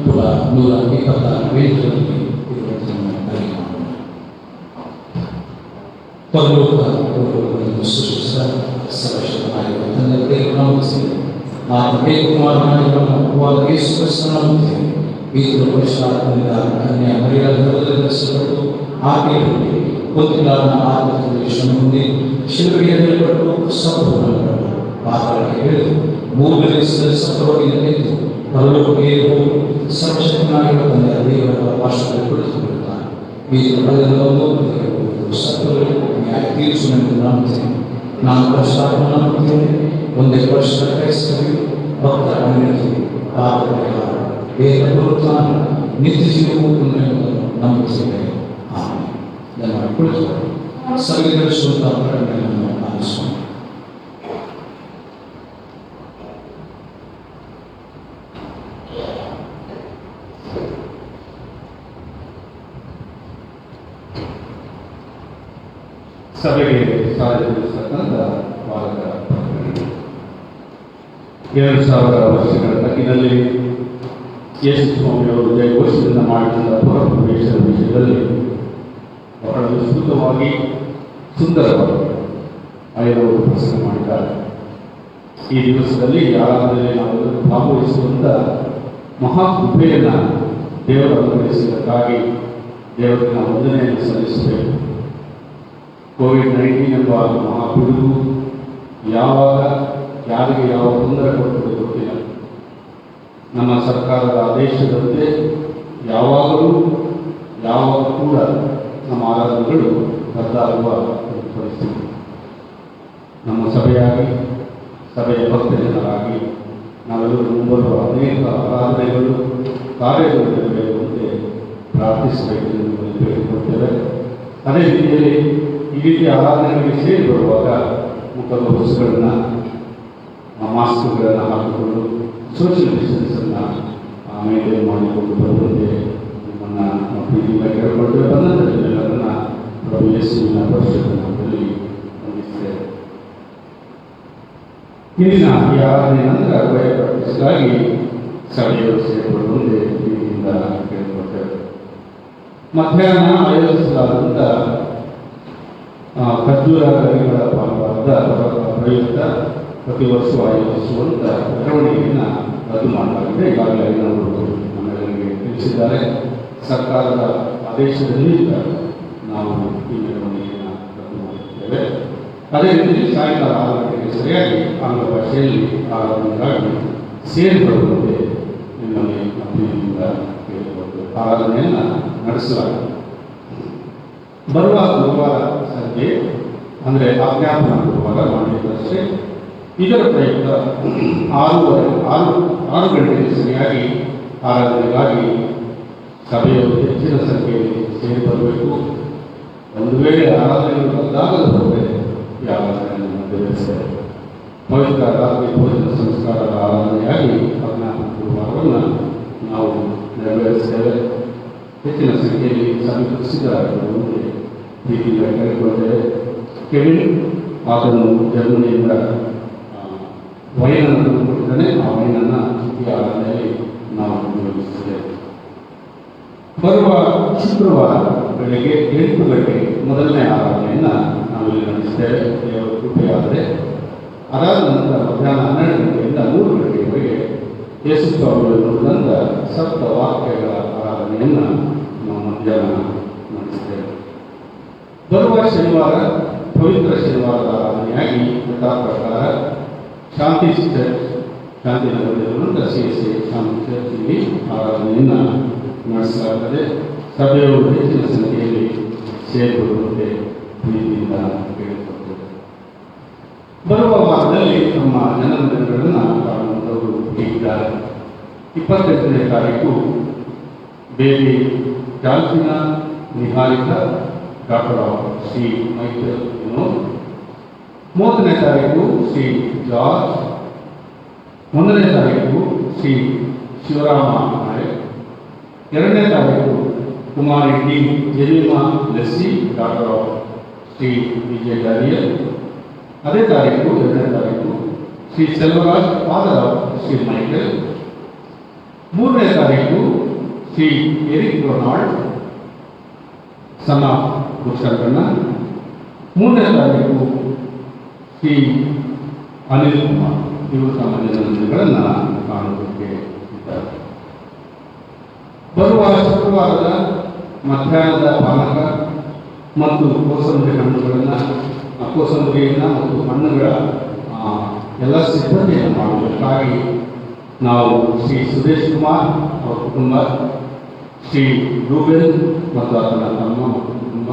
ಪುಟ 128ರಲ್ಲಿ ಇರುವುದನ್ನು ಅರಿಕೆ ಮಾಡೋಣ. ಪರಲೋಕವನ್ನು ಸೃಷ್ಟಿಸಿದ ಸರ್ವಶಕ್ತನಾಗಿರುವ ತಂದೆಗೆ ನಮಸ್ತೆ. ಕುಮಾರನಾಗಿರುವ ಯೇಸು ಕ್ರಿಸ್ತನ ನಂಬಿಕೆ ಈತನ ಪರಿಶುದ್ಧಾತ್ಮನಿಂದ ಕನ್ಯಾ ಮರಿಯಳ ಗರ್ಭದಲ್ಲಿ ಧರಿಸಲ್ಪಟ್ಟು ಆಕೆಯ ಹುಟ್ಟಿ ಗೊತ್ತಿಲ್ಲದ ಆತ್ಮದಲ್ಲಿ ಶ್ರಮ ಹೊಂದಿ ಶಿಲುಬೆಗೆ ನೇರಲ್ಪಟ್ಟು ಸತ್ತವರನ್ನು ಪಾತಾಳಕ್ಕೆ ಇಳಿದು ಮೂರನೇ ದಿವಸದಲ್ಲಿ ಸತ್ತವರಿಂದ ಎದ್ದು ಪರಲೋಕಕ್ಕೆ ಹೋಗಿ ಸರ್ವಶಕ್ತನಾಗಿರುವ ತಂದೆಯ ದೇವರ ಪಾರ್ಶ್ವದಲ್ಲಿ ಕುಳಿತುಕೊಳ್ಳುತ್ತಾನೆ. ಈತನ ಪಡೆದಲ್ಲೊಂದು ಸತ್ತವರಿಗೆ ನ್ಯಾಯ ತೀರಿಸುವೆಂದು ನಂಬುತ್ತೇನೆ. ನಾನು ಪರಿಶುದ್ಧಾತ್ಮನ ನಂಬುತ್ತೇನೆ. ಒಂದೇ ಪರಿಶುದ್ಧ ಕ್ರೈಸ್ತರು ಭಕ್ತರ ಅಭಿವೃದ್ಧಿ ಪಾಪ ಪರಿಹಾರ ದೇಹ ಪುನರುತ್ಥಾನ ನಿತ್ಯ ಜೀವವು ಎಂಬುದನ್ನು ನಂಬುತ್ತೇವೆ. ಆಮೇಲೆ ದಯಮಾಡಿ ಕುಳಿತುಕೊಳ್ಳಿ. ಸಭೆಗಳಿಸುವಂಥ ಪ್ರಕಟಣೆಗಳನ್ನು ಆಲಿಸೋಣ. ಸಭೆಗೆ ಸಾಧಿಸತಕ್ಕಂಥ ವಾರದ 2000 ವರ್ಷಗಳ ತಗ್ಗಿನಲ್ಲಿ ಯೇಸು ಸ್ವಾಮಿಯವರು ಜಯಘೋಷದಿಂದ ಮಾಡಿದ ಪುರಪ್ರವೇಶದ ವಿಷಯದಲ್ಲಿ ಬಹಳ ವಿಸ್ತೃತವಾಗಿ ಸುಂದರವಾಗಿ ಆಯವರು ಪ್ರಸಂಗ ಮಾಡಿದ್ದಾರೆ. ಈ ದಿವಸದಲ್ಲಿ ಆರಾಧನೆಯಲ್ಲಿ ನಾವು ಭಾಗವಹಿಸುವಂಥ ಮಹಾಕೃಪೆಯನ್ನು ದೇವರು ಅನುಗ್ರಹಿಸಿದ್ದಕ್ಕಾಗಿ ದೇವರಿಗೆ ನಾವು ವಂದನೆಯನ್ನು ಸಲ್ಲಿಸಬೇಕು. ಕೋವಿಡ್-19 ಎಂಬ ಮಹಾಪಿಡುಗು ಯಾವಾಗ ಯಾರಿಗೆ ಯಾವ ತೊಂದರೆ ಕೊಡುತ್ತದೆ ಗೊತ್ತಿಲ್ಲ. ನಮ್ಮ ಸರ್ಕಾರದ ಆದೇಶದಂತೆ ಯಾವಾಗಲೂ ಯಾವಾಗ ಕೂಡ ನಮ್ಮ ಆರಾಧನೆಗಳು ರದ್ದಾಗುವ ಪರಿಸ್ಥಿತಿ. ನಮ್ಮ ಸಭೆಯಾಗಿ ಸಭೆಯ ಭಕ್ತ ಜನರಾಗಿ ನಾವೆಲ್ಲರೂ ಮುಂಬರುವ ಅನೇಕ ಆರಾಧನೆಗಳು ಕಾರ್ಯಗಳು ನೆರವೇರುವಂತೆ ಪ್ರಾರ್ಥಿಸಬೇಕೆಂದು ಕೇಳಿಕೊಳ್ತೇವೆ. ಅದೇ ರೀತಿಯಲ್ಲಿ ಈ ರೀತಿ ಆರಾಧನೆಗಳಿಗೆ ಸೇರಿ ಬರುವಾಗ ಮುಖಗವಸುಗಳನ್ನು ಮಾಸ್ಕ್ಗಳನ್ನು ಹಾಕಿಕೊಂಡು ಸೋಷಿಯಲ್ ಡಿಸ್ಟೆನ್ಸನ್ನು ಮೇಂಟೈನ್ ಮಾಡಿಕೊಂಡು ಬರುವಂತೆ ನಮ್ಮನ್ನು ಪ್ರೀತಿಯಿಂದ ಕೇಳಿಕೊಂಡು ಬಂದಂಥದ್ದೆಲ್ಲರನ್ನು ಪ್ರಭು ಯೇಸುವಿನ ಪರಿಶುದ್ಧ ನಾಮದಲ್ಲಿ ವಂದಿಸುತ್ತೇವೆ. ಇಂದಿನ ಈ ಆರಾಧನೆ ನಂತರ ಪ್ರಾಕ್ಟಿಸ್ಗಾಗಿ ಸಭೆಯವರು ಸೇರಿಕೊಳ್ಳುವಂತೆ ಪ್ರೀತಿಯಿಂದ ಕೇಳಿಕೊಳ್ತೇವೆ. ಮಧ್ಯಾಹ್ನ ಆಯೋಜಿಸಲಾದಂಥ ಖರ್ಜೂರ ಗರಿಗಳ ಭಾಗವಾದ ಪ್ರಯುಕ್ತ ಪ್ರತಿ ವರ್ಷ ಆಯೋಜಿಸುವಂಥ ಮೆರವಣಿಗೆಯನ್ನು ರದ್ದು ಮಾಡಲಾಗಿದೆ. ಈಗಾಗಲೇ ನಾವು ನಮ್ಮೆಲ್ಲರಿಗೆ ತಿಳಿಸಿದ್ದಾರೆ. ಸರ್ಕಾರದ ಆದೇಶದಲ್ಲಿ ನಾವು ಈ ಮೆರವಣಿಗೆಯನ್ನು ರದ್ದು ಮಾಡುತ್ತೇವೆ. ಅದೇ ರೀತಿ ಸಾಯಂಕಾಲ 6 ಗಂಟೆಗೆ ಸರಿಯಾಗಿ ಆಂಗ್ಲ ಭಾಷೆಯಲ್ಲಿ ಆರಾಧನೆಗಾಗಿ ಸೇರಿ ಬರುವಂತೆ ನಿಮ್ಮಲ್ಲಿ ಪ್ರೀತಿಯಿಂದ ಕೇಳಿಕೊಂಡು ಆರಾಧನೆಯನ್ನು ನಡೆಸಲಾಗಿದೆ. ಬರುವ ಗುರುವಾರ ಸಂಜೆ ಅಂದರೆ ಆಜ್ಞಾಪನ ಗುರುವಾರ ಮಾಡಿದ್ದಷ್ಟೇ. ಇದರ ಪ್ರಯುಕ್ತ 6 ಗಂಟೆಗೆ ಸರಿಯಾಗಿ ಆರಾಧನೆಗಾಗಿ ಸಭೆಯು ಹೆಚ್ಚಿನ ಸಂಖ್ಯೆಯಲ್ಲಿ ಸೇರಿ ಬರಬೇಕು. ಒಂದು ವೇಳೆ ಆರಾಧನೆಗಳು ರದ್ದಾಗಲು ಹೋದರೆ ಈ ಆರಾಧನೆಯನ್ನು ನಡೆಸುತ್ತೇವೆ. ಪವಿತ್ರ ರಾತ್ರಿ ಭೋಜನ ಸಂಸ್ಕಾರದ ಆರಾಧನೆಯಾಗಿ ಆಜ್ಞಾಪನ ಗುರುವಾರವನ್ನು ನಾವು ನೆರವೇರಿಸುತ್ತೇವೆ. ಹೆಚ್ಚಿನ ಸಂಖ್ಯೆಯಲ್ಲಿ ಸಮೀಪಿಸಿದವರಿಗೆ ಪ್ರೀತಿಯಿಂದ ಕೇಳಿಕೊಳ್ಳುತ್ತೇವೆ. ಕೆವಿನ್ ಆತನು ಜರ್ಮನಿಯಿಂದ ವೈನನ್ನು ಕೊಟ್ಟಿದ್ದಾನೆ. ಆ ವೈನನ್ನು ಈ ಆರಾಧನೆಯಲ್ಲಿ ನಾವು ಉಪಯೋಗಿಸುತ್ತೇವೆ. ಬರುವ ಶುಕ್ರವಾರ ಬೆಳಗ್ಗೆ 8 ಗಂಟೆಗೆ ಮೊದಲನೇ ಆರಾಧನೆಯನ್ನು ನಾವಿಲ್ಲಿ ನಡೆಸುತ್ತೇವೆ. ದೇವರ ಕೃಪೆಯಾದರೆ ಅದಾದ ನಂತರ ಮಧ್ಯಾಹ್ನ 12 ಗಂಟೆಯಿಂದ 3 ಗಂಟೆಯವರೆಗೆ ಯೇಸು ಸ್ವಾಮಿಗಳು ತಂದ ಸಪ್ತ ವಾಕ್ಯಗಳ ಆರಾಧನೆಯನ್ನು ನಾವು ಮಧ್ಯಾಹ್ನ ನಡೆಸುತ್ತೇವೆ. ಬರುವ ಶನಿವಾರ ಪವಿತ್ರ ಶನಿವಾರದ ಆರಾಧನೆಯಾಗಿ ಯಥಾ ಪ್ರಕಾರ ಶಾಂತಿ ಚರ್ಚ್ ಶಾಂತಿನಗರದಲ್ಲಿರುವಂಥ CSA ಶಾಂತಿ ಚರ್ಚ್ನಲ್ಲಿ ಆರಾಧನೆಯನ್ನು ನಡೆಸಲಾಗುತ್ತದೆ. ಸಭೆಯವರು ಹೆಚ್ಚಿನ ಸಂಖ್ಯೆಯಲ್ಲಿ ಸೇರಿಕೊಳ್ಳುವಂತೆ ಪ್ರೀತಿಯಿಂದ ಕೇಳಿಕೊಳ್ಳುತ್ತದೆ. ಬರುವ ವಾರದಲ್ಲಿ ನಮ್ಮ ಜನ್ಮದಿನಗಳನ್ನು ಕಾಣುವಂಥವರು ಇದ್ದಾರೆ. 28ನೇ ತಾರೀಕು ಬೇಬಿ ಜಾಲ್ಫಿನ ನಿಹಾರಿಕಾ ಡಾಕ್ಟರ್ ಶ್ರೀ ಮೈಕಲ್ ವಿನೋದ್. 30ನೇ ತಾರೀಕು ಶ್ರೀ ಜಾರ್ಜ್. 1ನೇ ತಾರೀಕು ಶ್ರೀ ಶಿವರಾಮ ನಾಯಕ್. 2ನೇ ತಾರೀಕು Kumari D Jerima Lessy daughter of Shri Vijaya ಡಾರಿಯಲ್. ಅದೇ ತಾರೀಕು 2ನೇ ತಾರೀಕು Shri Selvaraj father of Shri Michael. 3ನೇ ತಾರೀಕು Shri Eric Ronald son of ಗುರುಶಂಕರಣ್ಣ. 3ನೇ ತಾರೀಕು ಶ್ರೀ ಅನಿಲ್ ಕುಮಾರ್. ಇವರು ತಮ್ಮ ಜನ್ಮದಿನಗಳನ್ನು ಕಾಣುವುದಕ್ಕೆ ಇದ್ದಾರೆ. ಬರುವ ಶುಕ್ರವಾರದ ಮಧ್ಯಾಹ್ನದ ಪಾನಕ ಮತ್ತು ಕೋಸಂಬರಿ ಹಣ್ಣುಗಳನ್ನು ಕೋಸಂಬರಿಯನ್ನು ಮತ್ತು ಹಣ್ಣುಗಳ ಎಲ್ಲ ಸಿದ್ಧತೆಯನ್ನು ಮಾಡುವುದಕ್ಕಾಗಿ ನಾವು ಶ್ರೀ ಸುರೇಶ್ ಕುಮಾರ್ ಅವರ ಕುಟುಂಬ, ಶ್ರೀ ರೂಬೆನ್ ಮತ್ತು ಆತನ ತಮ್ಮ ಮತ್ತು ಕುಟುಂಬ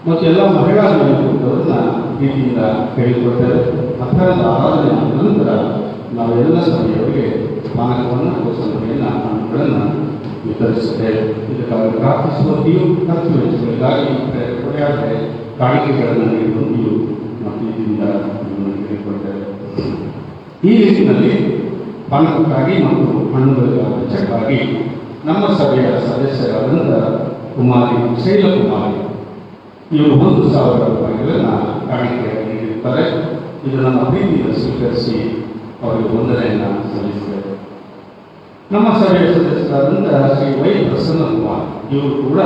ಮತ್ತು ಎಲ್ಲ ಮಹಿಳಾ ಕುಟುಂಬದವರನ್ನ ಪ್ರೀತಿಯಿಂದ ಕೇಳಿಕೊಟ್ಟರೆ ಮಧ್ಯಾಹ್ನದ ಆರಾಧನೆ ಆದ ನಂತರ ನಾವೆಲ್ಲ ಸಭೆಯವರಿಗೆ ಪಾನಕವನ್ನು ಕೋಸಂಬರಿಯನ್ನು ಹಣ್ಣುಗಳನ್ನು ವಿತರಿಸುತ್ತೇವೆ. ಇದಕ್ಕಾಗಿ ಪ್ರಾರ್ಥಿಸುವಂತೆಯೂ ಖರ್ಚು ವೆಚ್ಚಗಳಿಗಾಗಿ ಕೊನೆಯಾದರೆ ಕಾಣಿಕೆಗಳನ್ನು ನೀಡುವಂತೆಯೂ ಮತ್ತು ಇದರಿಂದ ಕೇಳಿಕೊಳ್ತೇವೆ. ಈ ನಿಟ್ಟಿನಲ್ಲಿ ಪಾನಕಕ್ಕಾಗಿ ಮತ್ತು ಹಣ್ಣುಗಳ ವೆಚ್ಚಕ್ಕಾಗಿ ನಮ್ಮ ಸಭೆಯ ಸದಸ್ಯರಾದಂಥ ಕುಮಾರಿ ಶೈಲಕುಮಾರಿ ಇವರು 1,000 ರೂಪಾಯಿಗಳನ್ನು ಕಾಣಿಕೆಯಾಗಿ ನೀಡಿರುತ್ತಾರೆ. ಇದು ನಮ್ಮ ಪ್ರೀತಿಯಿಂದ ಸ್ವೀಕರಿಸಿ ಅವರಿಗೆ ವಂದನೆಯನ್ನು ಸಲ್ಲಿಸುತ್ತೇವೆ. ನಮ್ಮ ಸಭೆಯ ಸದಸ್ಯರಾದಂಥ ಶ್ರೀ ವೈ ಪ್ರಸನ್ನ ಕುಮಾರ್ ಇವರು ಕೂಡ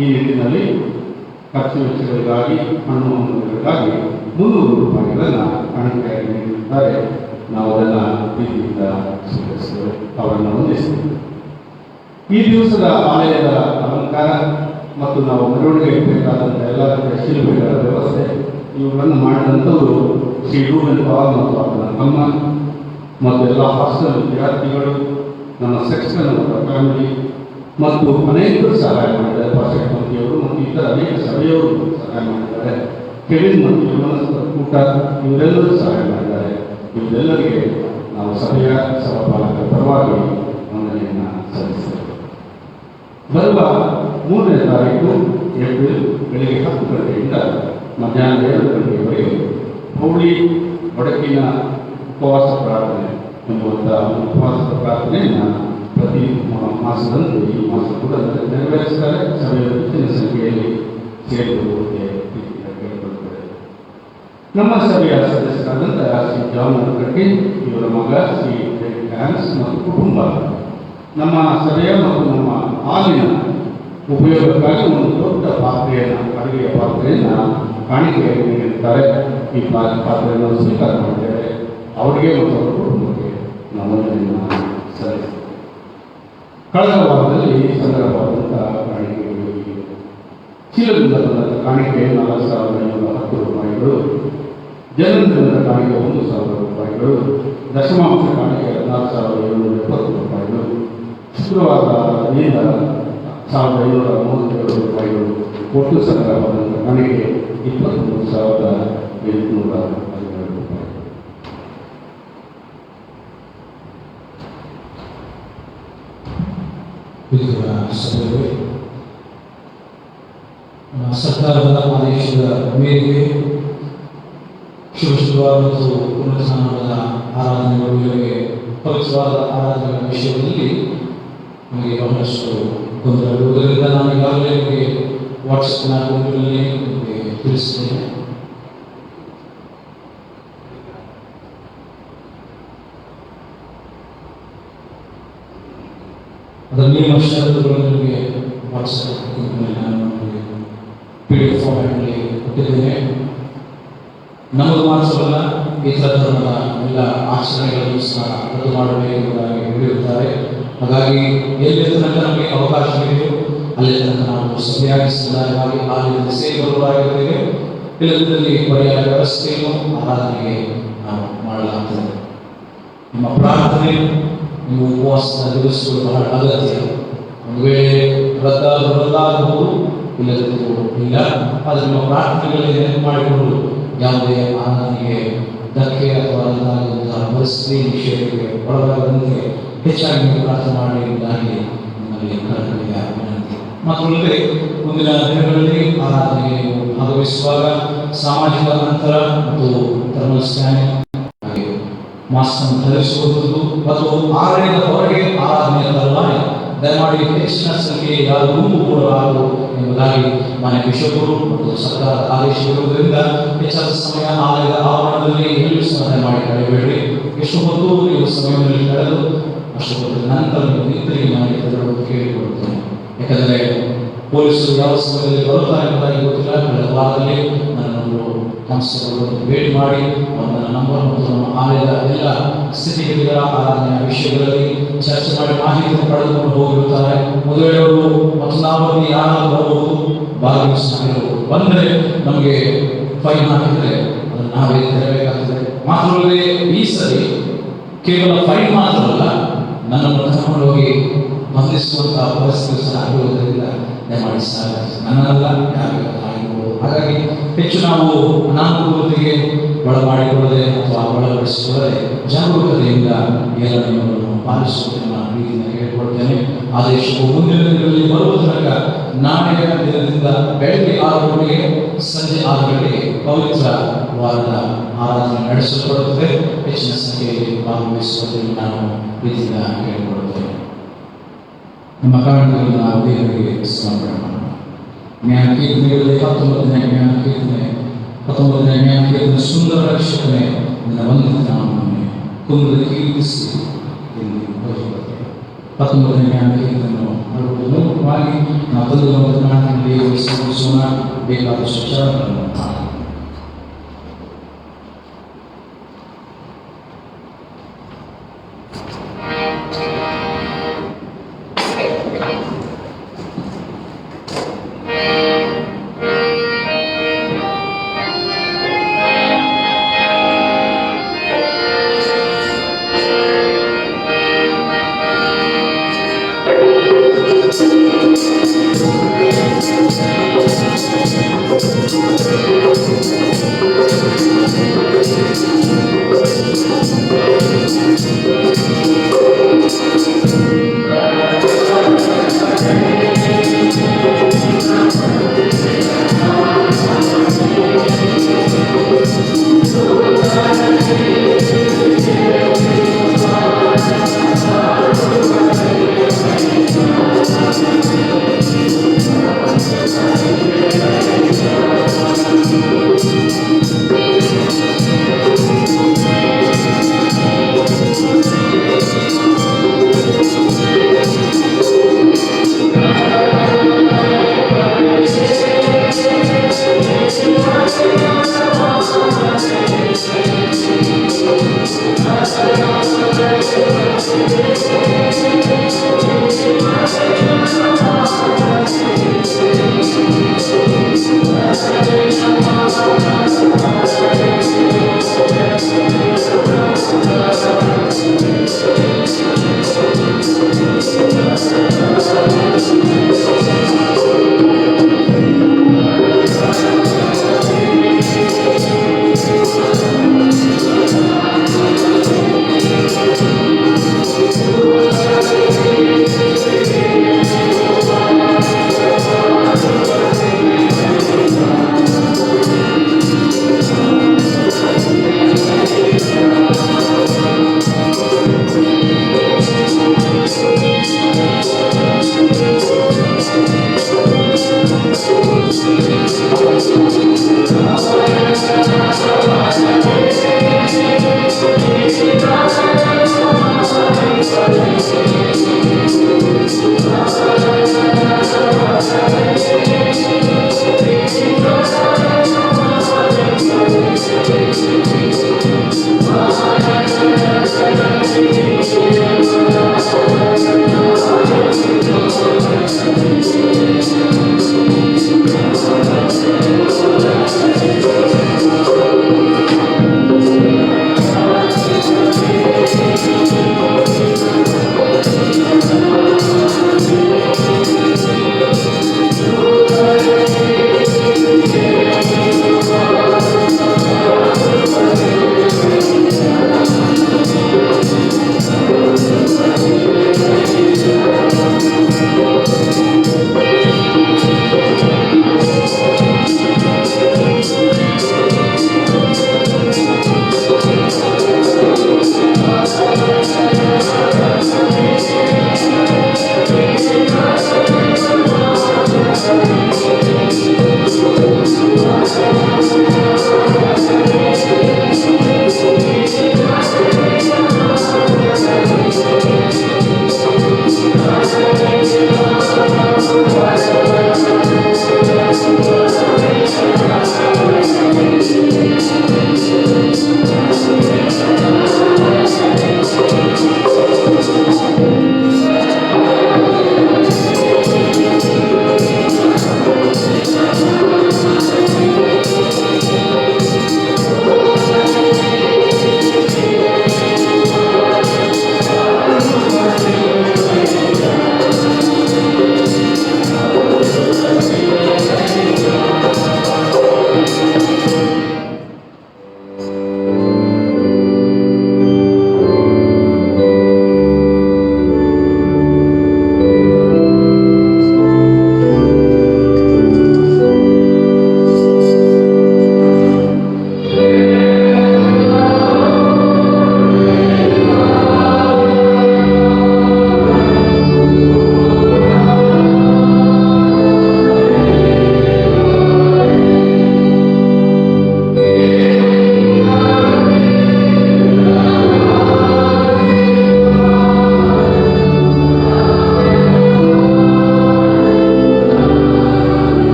ಈ ನಿಟ್ಟಿನಲ್ಲಿ ಖರ್ಚು ವೆಚ್ಚಗಳಿಗಾಗಿ ಹಣ್ಣು ಹಣ್ಣುಗಳಿಗಾಗಿ 300 ರೂಪಾಯಿಗಳನ್ನು ಕಾಣಿಕೆಯಾಗಿ ನೀಡಿರುತ್ತಾರೆ. ನಾವು ಅದನ್ನು ಪ್ರೀತಿಯಿಂದ ಸ್ವೀಕರಿಸ್ತೇವೆ, ಅವರನ್ನು ವಂದಿಸ್ತೇವೆ. ಈ ದಿವಸದ ಆಲಯದ ಅಲಂಕಾರ ಮತ್ತು ನಾವು ಮೆರವಣಿಗೆಗೆ ಬೇಕಾದಂಥ ಎಲ್ಲ ರೀತಿಯ ಶಿಲ್ಪಗಳ ವ್ಯವಸ್ಥೆ ಇವುಗಳನ್ನು ಮಾಡಿದಂಥವರು ಶ್ರೀ ರೂಬೆನ್ ಪಾಲ್ ಮತ್ತು ಆತನ ತಮ್ಮ ಮತ್ತು ಎಲ್ಲ ಹಾಸ್ಟೆಲ್ ವಿದ್ಯಾರ್ಥಿಗಳು, ನಮ್ಮ ಸೆಕ್ಷನ್ ಅವರ ಫ್ಯಾಮಿಲಿ ಮತ್ತು ಅನೇಕರು ಸಹಾಯ ಮಾಡಿದ್ದಾರೆ. ಪಾಶಕಮಂತ್ರಿಯವರು ಮತ್ತು ಇತರ ಅನೇಕ ಸಭೆಯವರು ಸಹಾಯ ಮಾಡಿದ್ದಾರೆ. ಕೆವಿನ್ ಮತ್ತು ಯುವನ ಕೂಟ ಇವರೆಲ್ಲರೂ ಸಹಾಯ ಮಾಡಿದ್ದಾರೆ. ಇವರೆಲ್ಲರಿಗೆ ನಾವು ಸಭೆಯ ಸಭಾಪಾಲಕರ ಪರವಾಗಿ ವಂದನೆಯನ್ನು ಸಲ್ಲಿಸ್ತೇವೆ. ಬರುವ 3ನೇ ತಾರೀಕು ಏಪ್ರಿಲ್ ಬೆಳಗ್ಗೆ 10 ಗಂಟೆಯಿಂದ ಮಧ್ಯಾಹ್ನ 2 ಗಂಟೆಯವರೆಗೆ ಹೋಳಿ ಒಡಕಿನ ಉಪವಾಸ ಪ್ರಾರ್ಥನೆ ಎಂಬುವಂಥ ಉಪವಾಸದ ಪ್ರಾರ್ಥನೆಯನ್ನು ಪ್ರತಿ ಮಾಸದಂತೆ ಈ ಮಾಸ ಕೂಡ ನೆರವೇರಿಸ್ತಾರೆ. ಸಭೆಯ ಹೆಚ್ಚಿನ ಸಂಖ್ಯೆಯಲ್ಲಿ ಸೇರಿಕೊಳ್ಳುವಂತೆ ಕೇಳಿಕೊಳ್ಳುತ್ತದೆ. ನಮ್ಮ ಸಭೆಯ ಸದಸ್ಯರಾದಂಥ ಶ್ರೀ ಜಾನ್ ಕಟ್ಟಿ ಇವರ ಮಗ ಶ್ರೀ ಹ್ಯಾನ್ಸ್ ಮತ್ತು ಕುಟುಂಬ ನಮ್ಮ ಸಭೆಯ ಮತ್ತು ನಮ್ಮ ಹಾಲಿನ ಉಪಯೋಗಕ್ಕಾಗಿ ಒಂದು ದೊಡ್ಡ ಪಾತ್ರೆಯನ್ನು, ಅಡುಗೆಯ ಪಾತ್ರೆಯನ್ನು ಕಾಣಿಕೆಯಾಗಿ ನೀಡಿರುತ್ತಾರೆ. ಈ ಪಾತ್ರೆಯನ್ನು ಸ್ವೀಕಾರ ಮಾಡಿದ್ದೇವೆ. ಅವರಿಗೆ ಮತ್ತು ಅವರ ಕುಟುಂಬಕ್ಕೆ ನಾವು ವಂದನೆಯನ್ನು ಸಲ್ಲಿಸ್ತೇವೆ. ಕಳೆದ ವಾರದಲ್ಲಿ ಸಂಗ್ರಹವಾದಂಥ ಕಾಣಿಕೆಗಳು ಚೀಲದಿಂದ ಬಂದಂಥ ಕಾಣಿಕೆ 4,510 ರೂಪಾಯಿಗಳು, ಜನ್ಮದಿನದ ಕಾಣಿಕೆ 1,000 ರೂಪಾಯಿಗಳು, ದಶಮಾಂಶ ಕಾಣಿಕೆ 14,770 ರೂಪಾಯಿಗಳು, ಶುಕ್ರವಾರದಿಂದ 1,537 ರೂಪಾಯಿಗಳು, ಒಟ್ಟು ಸಂಗ್ರಹವಾದಂಥ ಕಾಣಿಕೆ 23,812 ರೂಪಾಯಿ. ಸರ್ಕಾರದ ಆದೇಶದ ಮೇರೆಗೆ ಶುಕ್ರವಾರ ಮತ್ತು ಪುನರ್ಸ್ನಾನದ ಆರಾಧನೆಗಳಿಗೆ ಪವಿತ್ರವಾದ ಆರಾಧನೆಗಳ ವಿಷಯದಲ್ಲಿ ನಮಗೆ ಬಹಳಷ್ಟು ಗೊಂದಲ ಇರುವುದರಿಂದ ನಾನು ಈಗಾಗಲೇ ನಿಮಗೆ ವಾಟ್ಸಪ್ನ ಗುಂಪಿನಲ್ಲಿ ನಿಮಗೆ ತಿಳಿಸ್ತೇನೆ. ಅದರ ನಿಯಮ ಷರತ್ತುಗಳನ್ನು ನಿಮಗೆ ವಾಟ್ಸಪ್ ಗುಂಪಿನಲ್ಲಿ ನಾನು PDF ಫಾರ್ಮ್ಯಾಟ್ನಲ್ಲಿ ಕೊಟ್ಟಿದ್ದೇನೆ. ನಮ್ಮದು ಮಾತ್ರವಲ್ಲ, ಇತರ ಧರ್ಮದ ಎಲ್ಲ ಆಚರಣೆಗಳನ್ನು ಸಹ ರದ್ದು ಮಾಡಬೇಕೆಂಬುದಾಗಿ ಹೇಳಿರುತ್ತಾರೆ. ಹಾಗಾಗಿ ಎಲ್ಲಿ ತನಕ ನಮಗೆ ಅವಕಾಶವಿದೆಯೋ ಅಲ್ಲಿ ತನಕ ನಾವು ಸಭೆಯಾಗಿ ಸದಾಯವಾಗಿ ಆಲಯದ ಸೇವೆಗಳಾಗಿರುತ್ತೇವೆ. ಇಲ್ಲದಲ್ಲಿ ಪರ್ಯಾಯ ವ್ಯವಸ್ಥೆಯನ್ನು ಆರಾಧನೆಗೆ ನಾವು ಮಾಡಲಾಗ್ತದೆ. ನಿಮ್ಮ ಪ್ರಾರ್ಥನೆ, ನಿಮ್ಮ ಉಪವಾಸದ ದಿವಸಗಳು ಬಹಳ ಅಗತ್ಯ. ಒಂದು ವೇಳೆ ರದ್ದಾಗಬಹುದು, ಇಲ್ಲದಿದ್ದರೂ ಇಲ್ಲ. ಆದರೆ ನಿಮ್ಮ ಪ್ರಾರ್ಥನೆಗಳಲ್ಲಿ ನೆನಪು ಮಾಡಿಕೊಂಡು ಯಾವುದೇ ಆರಾಧನೆಗೆ ಧಕ್ಕೆ ಅಥವಾ ಅದಾಗುವಂತಹ ಪರಿಸ್ಥಿತಿ ವಿಷಯಕ್ಕೆ ಒಳಗಾಗದಂತೆ ಹೆಚ್ಚಾಗಿ ನೀವು ಪ್ರಾರ್ಥನೆ ಮಾಡುವುದಾಗಿ ನಮ್ಮಲ್ಲಿ ಕಳಕಳಿಯ ವಿನಂತಿ. ಮತ್ತೊಂದೇ, ಮುಂದಿನ ದಿನಗಳಲ್ಲಿ ಆರಾಧನೆಗೆ ಭಾಗವಹಿಸುವಾಗ ಸಾಮಾಜಿಕ ಅಂತರ ಮತ್ತು ಥರ್ಮಲ್ ಸ್ಕ್ಯಾನಿಂಗ್, ಮಾಸ್ಕ್ ಅನ್ನು ಧರಿಸುವುದು ಮತ್ತು ಆಲಯದ ಹೊರಗೆ ಆರಾಧನೆಯ ತರುವಾಯ ದಯಮಾಡಿ ಹೆಚ್ಚಿನ ಸಂಖ್ಯೆಯ ಯಾರು ಗುಂಪು ಕೂಡಬಾರದು ಎಂಬುದಾಗಿ ಮಾನ್ಯ ಬಿಷಪರು ಮತ್ತು ಸರ್ಕಾರದ ಆದೇಶವಿರುವುದರಿಂದ ಹೆಚ್ಚಾದ ಸಮಯ ಆಲಯದ ಆವರಣದಲ್ಲಿ ಎಲ್ಲೂ ಸಹಾಯ ಮಾಡಿ ಕಳೆಯಬೇಡಿ. ಎಷ್ಟು ಹೊತ್ತು ನೀವು ಸಮಯದಲ್ಲಿ ಕಳೆದು ಅಷ್ಟು ಹೊತ್ತು ನಂತರ ನೀವು ನಿಂತಿಗೆ ಮನೆಗೆ ತೆರಳುವುದು ಕೇಳಿಕೊಳ್ಳುತ್ತೇನೆ. ಯಾಕಂದರೆ ಪೊಲೀಸರು ಯಾವ ಸಮಯದಲ್ಲಿ ಬರುತ್ತಾರೆ ಎಂಬುದಾಗಿ ಗೊತ್ತಿಲ್ಲ. ಕಳೆದ ವಾರದಲ್ಲಿ ನನ್ನನ್ನು ಕಾನ್ಸ್ಟೇಬಲ್ಗಳನ್ನು ಭೇಟಿ ಮಾಡಿ ನನ್ನ ನಂಬರ್ ಮತ್ತು ನಮ್ಮ ಆಲಯದ ಎಲ್ಲ ಸ್ಥಿತಿಗತಿಗಳ ಆರಾಧನೆಯ ವಿಷಯಗಳಲ್ಲಿ ಚರ್ಚೆ ಮಾಡಿ ಮಾಹಿತಿಯನ್ನು ಪಡೆದುಕೊಂಡು ಹೋಗಿರುತ್ತಾರೆ. ಮದುವೆಯವರು ಮತ್ತು ನಾವು ಯಾರು ಬರಬಹುದು ಭಾಗವಹಿಸಬಹುದು. ಬಂದರೆ ನಮಗೆ ಫೈನ್ ಹಾಕಿದರೆ ಅದನ್ನು ನಾವೇ ತೆರಬೇಕಾಗ್ತದೆ. ಮಾತ್ರವಲ್ಲದೆ ಈ ಸರಿ ಕೇವಲ ಫೈನ್ ಮಾತ್ರವಲ್ಲ, ನನ್ನನ್ನು ಕರ್ಕೊಂಡು ಹೋಗಿ ಬಂಧಿಸುವಂತಹ ಪರಿಸ್ಥಿತಿ ಸಹ ಆಗಿರುವುದರಿಂದ ದಯಮಾಡಿ ನನ್ನಲ್ಲ ಆಗಿರ್ಬೋದು. ಹಾಗಾಗಿ ಹೆಚ್ಚು ನಾವು ಅನಾನುಕೂಲತೆಗೆ ಒಳಮಾಡಿಕೊಳ್ಳದೆ ಅಥವಾ ಒಳಪಡಿಸಿಕೊಳ್ಳದೆ ಜಾಗರೂಕತೆಯಿಂದ ಎಲ್ಲ ನಿಯಮಗಳನ್ನು ಪಾಲಿಸುವುದನ್ನು ನಾನು ಪ್ರೀತಿಯಿಂದ ಕೇಳಿಕೊಳ್ತೇನೆ. ಆದೇಶವು ಮುಂದಿನ ದಿನಗಳಲ್ಲಿ ಬರುವ ತನಕ ನಾಳೆಯ ದಿನದಿಂದ ಬೆಳಗ್ಗೆ 6 ಗಂಟೆಗೆ ಸಂಜೆ 6 ಗಂಟೆಗೆ ಪವಿತ್ರ ವಾರದ ಆರಾಧನೆ ನಡೆಸಲ್ಪಡುತ್ತದೆ. ಹೆಚ್ಚಿನ ಸಂಖ್ಯೆಯಲ್ಲಿ ಭಾಗವಹಿಸುವುದನ್ನು ನಾನು ಪ್ರೀತಿಯಿಂದ ಕೇಳಿಕೊಳ್ಳುತ್ತೇನೆ. ನಮ್ಮ ಕಾರಣದಲ್ಲಿ ನಾವು ದೇವರಿಗೆ ಸಮರ್ಪಣೆ ಮಾಡೋಣ. ಜ್ಞಾನ ಕೀರ್ತನೆಗಳಲ್ಲಿ 19ನೇ ಜ್ಞಾನ ಕೀರ್ತನೆ ಸುಂದರ ರಕ್ಷಕನೇ ನಿನ್ನ ವಂದಿತ ನಾಮವನ್ನು ಕುಂದದ ಕೀರ್ತಿಸಿ ಎಂದು ಬರೆಯುತ್ತದೆ. 19ನೇ ಜ್ಞಾನ ಕೀರ್ತನೆಯನ್ನು ಪ್ರಮುಖವಾಗಿ ನಾವು ತಂದು ಜ್ಞಾನದಲ್ಲಿ ಸಮರ್ಪಿಸೋಣ. ಬೇಕಾದಷ್ಟು ವಿಚಾರಗಳನ್ನು Thank you.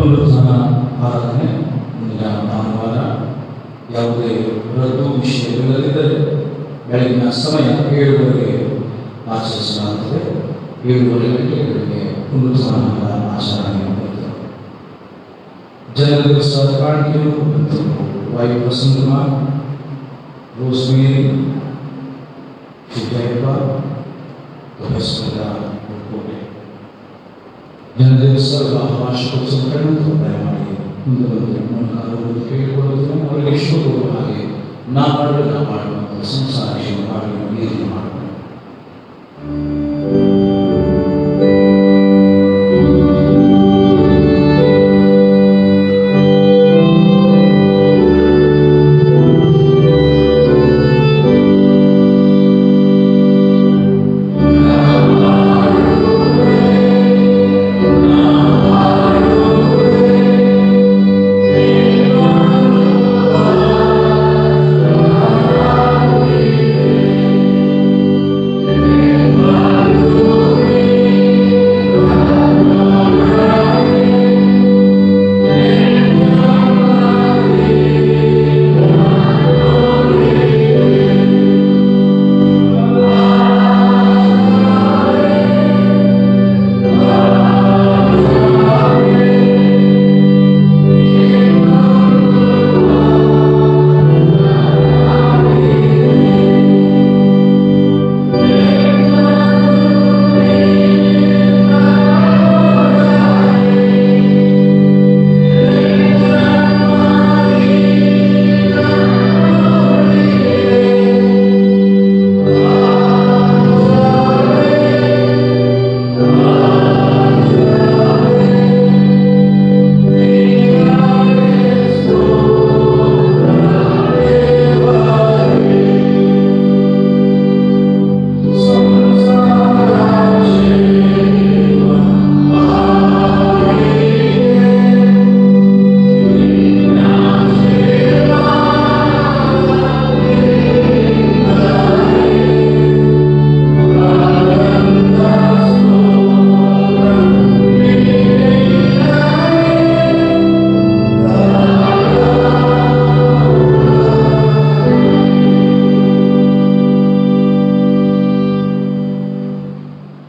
ಪುನರುತ್ಥಾನ ಆರಾಧನೆ ಮುಂದಿನ ಭಾನುವಾರ ಯಾವುದೇ ರದ್ದು ವಿಷಯವಿಲ್ಲದಿದ್ದರೆ ಬೆಳಗಿನ ಸಮಯ 7 ಆಚರಿಸಲಾಗುತ್ತದೆ. 7:30 ಗಂಟೆಗಳಿಗೆ ಪುನರುತ್ಥಾನದ ಆಚರಣೆ ಮಾಡುತ್ತದೆ. ಜನರ ದಿವಸದ ಕಾಣಿಕೆಯನ್ನು ವಾಯು ವಸಂತಕುಮಾರ್, ರೋಸ್ಮೇರಿ, ಸಿದ್ದಯ್ಯಪ್ಪ, ಕೋಟೆ ಜನರ ದಿವಸದ ವಾರ್ಷಿಕೋತ್ಸವಗಳನ್ನು ದಯಮಾಡಿ ಮುಂದೆ ಬಂದು ಕೇಳಿಕೊಳ್ಳುವುದನ್ನು ಅವರಿಗೆ ಇಷ್ಟಪಡುವ ಹಾಗೆ ಮಾಡುವ ಸಂಸಾರ ಈ ರೀತಿ ಮಾಡಬೇಕು.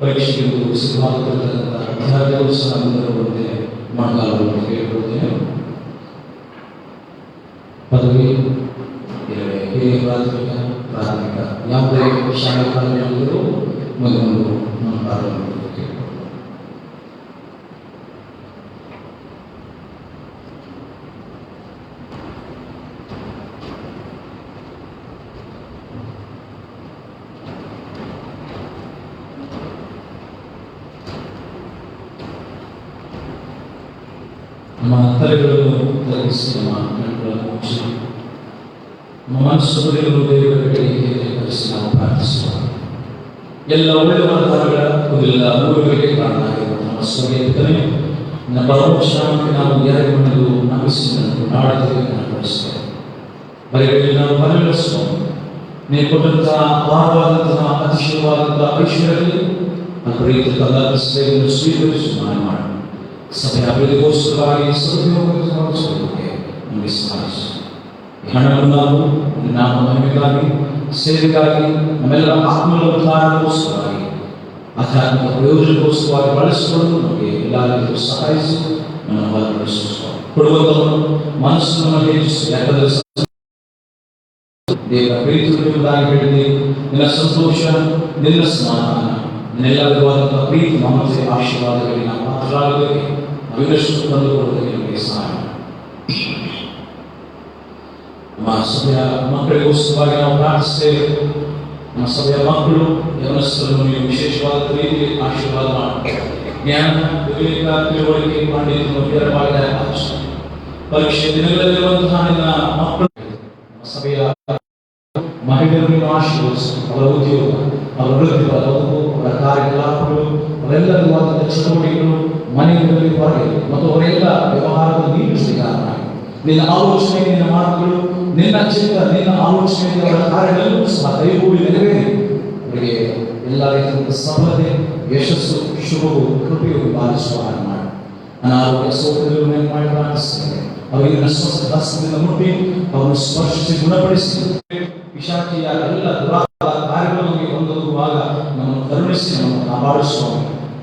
ಪರೀಕ್ಷೆಗೆ ಸಿದ್ಧವಾಗುತ್ತಿರತಕ್ಕಂಥ ವಿದ್ಯಾರ್ಥಿಗಳು ಸಹ ಮುಂದೆ ಮಾಡಲಾಗುವುದು ಕೇಳಿಕೊಳ್ಳುತ್ತೇನೆ. ಪದವಿ ಹಿರಿಯ ಪ್ರಾಥಮಿಕ ಯಾವುದೇ ಶಾಲಾ ಕಾಲೇಜುಗಳು ಮುಂದೆ ಮಾಡಲಾಗುವುದು ಕೇಳಿಕೊಳ್ಳುತ್ತೇನೆ. ನಮ್ಮ ತಲೆಗಳನ್ನು ತಗ್ಗಿಸಿ ನಮ್ಮ ಕಣ್ಣುಗಳನ್ನು ಮುಚ್ಚಿ ನಮ್ಮ ಮನಸ್ಸುಗಳನ್ನು ದೇವರ ಕಡೆಗೆ ಕರೆಸಿ ನಾವು ಪ್ರಾರ್ಥಿಸುವ ಎಲ್ಲ ಒಳ್ಳೆಯ ವಾಗ್ದಾನಗಳ ಕುರಿತ ಮೂರುಗಳಿಗೆ ಕಾರಣವಾಗಿರುವ ನಮ್ಮ ಸ್ವರ್ಗೀಯತನೇ ನಮ್ಮ ಪರಮೋಕ್ಷಾಂತಿ ನಾವು ಯಾರಿಗೊಂಡು ನಂಬಿಸಿದ್ದನ್ನು ನಾಡದಲ್ಲಿ ಕನಪಡಿಸುತ್ತೇವೆ. ಬರೆಯಲ್ಲಿ ನಾವು ಪರಿಗಣಿಸುವ ನೀವು ಕೊಟ್ಟಂತಹ ಅಪಾರವಾದಂತಹ ಅತಿಶಯವಾದಂತಹ ಐಶ್ವರ್ಯದಲ್ಲಿ ನಮ್ಮ ಪ್ರೀತಿ ಕಲಾದ ಸೇವೆಯನ್ನು ಸ್ವೀಕರಿಸಿ ಮಾಡಿ ಸಭೆಯ ಅಭಿವೃದ್ಧಿಗೋಸ್ಕರವಾಗಿ ಸದುಪಯೋಗಕ್ಕೆ ನಮಗೆ ಸಹಾಯಿಸಿ. ಹಣವನ್ನು ನಾವು ನಮ್ಮ ಮಹಿಮೆಗಾಗಿ ಸೇವೆಗಾಗಿ ನಮ್ಮೆಲ್ಲ ಆತ್ಮಗಳ ಉದ್ಧಾರಕ್ಕೋಸ್ಕರವಾಗಿ ಆಧ್ಯಾತ್ಮಿಕ ಪ್ರಯೋಜನಕ್ಕೋಸ್ಕರವಾಗಿ ಬಳಸಿಕೊಂಡು ನಮಗೆ ಎಲ್ಲ ರೀತಿಯೂ ಸಹಾಯಿಸಿ ನಮ್ಮನ್ನು ಬಲಪಡಿಸುವ ಕೊಡುವಂಥವನ್ನು ಮನಸ್ಸನ್ನು ನಮಗೆ ಹೆಚ್ಚಿಸಿ. ಯಾಕಂದರೆ ದೇವರ ಪ್ರೀತಿಯುಳ್ಳದಾಗಿ ಹೇಳಿದೆ, ನಿನ್ನ ಸಂತೋಷ, ನಿನ್ನ ಸಮಾಧಾನ, ನಿನ್ನೆಲ್ಲ ವಿಧವಾದಂತಹ ಪ್ರೀತಿ, ಮಮತೆ, ಆಶೀರ್ವಾದಗಳಿಗೆ ನಾವು ಪಾತ್ರರಾಗಬೇಕು. ಅವಿನಷ್ಟು ತಂದುಕೊಡುವುದಕ್ಕೆ ನಮಗೆ ಸಹಾಯ. ನಮ್ಮ ಸಭೆಯ ಮಕ್ಕಳಿಗೋಸ್ಕರವಾಗಿ ನಾವು ಪ್ರಾರ್ಥಿಸ್ತೇವೆ. ನಮ್ಮ ಸಭೆಯ ಮಕ್ಕಳು ಯವನಸ್ಥರನ್ನು ನೀವು ವಿಶೇಷವಾದ ರೀತಿಯಲ್ಲಿ ಆಶೀರ್ವಾದ ಮಾಡಿ ಜ್ಞಾನ, ವಿವೇಕ, ತಿಳುವಳಿಕೆ, ಪಾಂಡಿತ್ಯವನ್ನು ಬೇರವಾದ ಪರೀಕ್ಷೆ ದಿನಗಳಲ್ಲಿರುವಂತಹ ನಿನ್ನ ಮಕ್ಕಳು ನಮ್ಮ ಸಭೆಯ ಮಹಿಳೆಯರನ್ನು ಆಶೀರ್ವದಿಸಿ ಅವರ ಉದ್ಯೋಗ, ಅವರ ವೃತ್ತಿಪರ ಬದುಕು, ಅವರ ಕಾರ್ಯಕಲಾಪಗಳು, ಅವರೆಲ್ಲ ವಿಧವಾದ ಚಟುವಟಿಕೆಗಳು ಮನೆಯಲ್ಲಿ ಹೊರಗೆ ಮತ್ತು ಅವರೆಲ್ಲ ವ್ಯವಹಾರದಲ್ಲಿ ನೀಡಿಸಲಿಕ್ಕಾಗಿ ನಿನ್ನ ಆಲೋಚನೆ, ನಿನ್ನ ಮಾತುಗಳು, ನಿನ್ನ ಚಿಂತ, ನಿನ್ನ ಆಲೋಚನೆ, ಅವರ ಕಾರ್ಯಗಳಲ್ಲೂ ಸಹ ಕೈಗೂಡಿ ನೆರವೇರಿ ಅವರಿಗೆ ಎಲ್ಲ ರೀತಿಯ ಸಫಲತೆ, ಯಶಸ್ಸು, ಶುಭವು, ಕೃಪೆಯು ಬಾಧಿಸುವ ಹಾಗೆ ಮಾಡಿ ಅನಾರೋಗ್ಯ ಸೋದರರನ್ನು ಮಾಡಿ ಪ್ರಾರ್ಥಿಸ್ತೇವೆ. ಅವರಿಗೆ ಸ್ವಸ್ಥ ಹಸ್ತದಿಂದ ಮುಟ್ಟಿ ಅವರನ್ನು ಸ್ಪರ್ಶಿಸಿ ಗುಣಪಡಿಸಿ ಪಿಶಾಚಿಯ ಎಲ್ಲ ದುರಾತ್ಮಗಳ ಕಾರ್ಯಗಳಿಗೆ ಹೊಂದುವಾಗ ನಮ್ಮನ್ನು ಕರುಣಿಸಿ ನಮ್ಮನ್ನು ಕಾಪಾಡಿಸುವ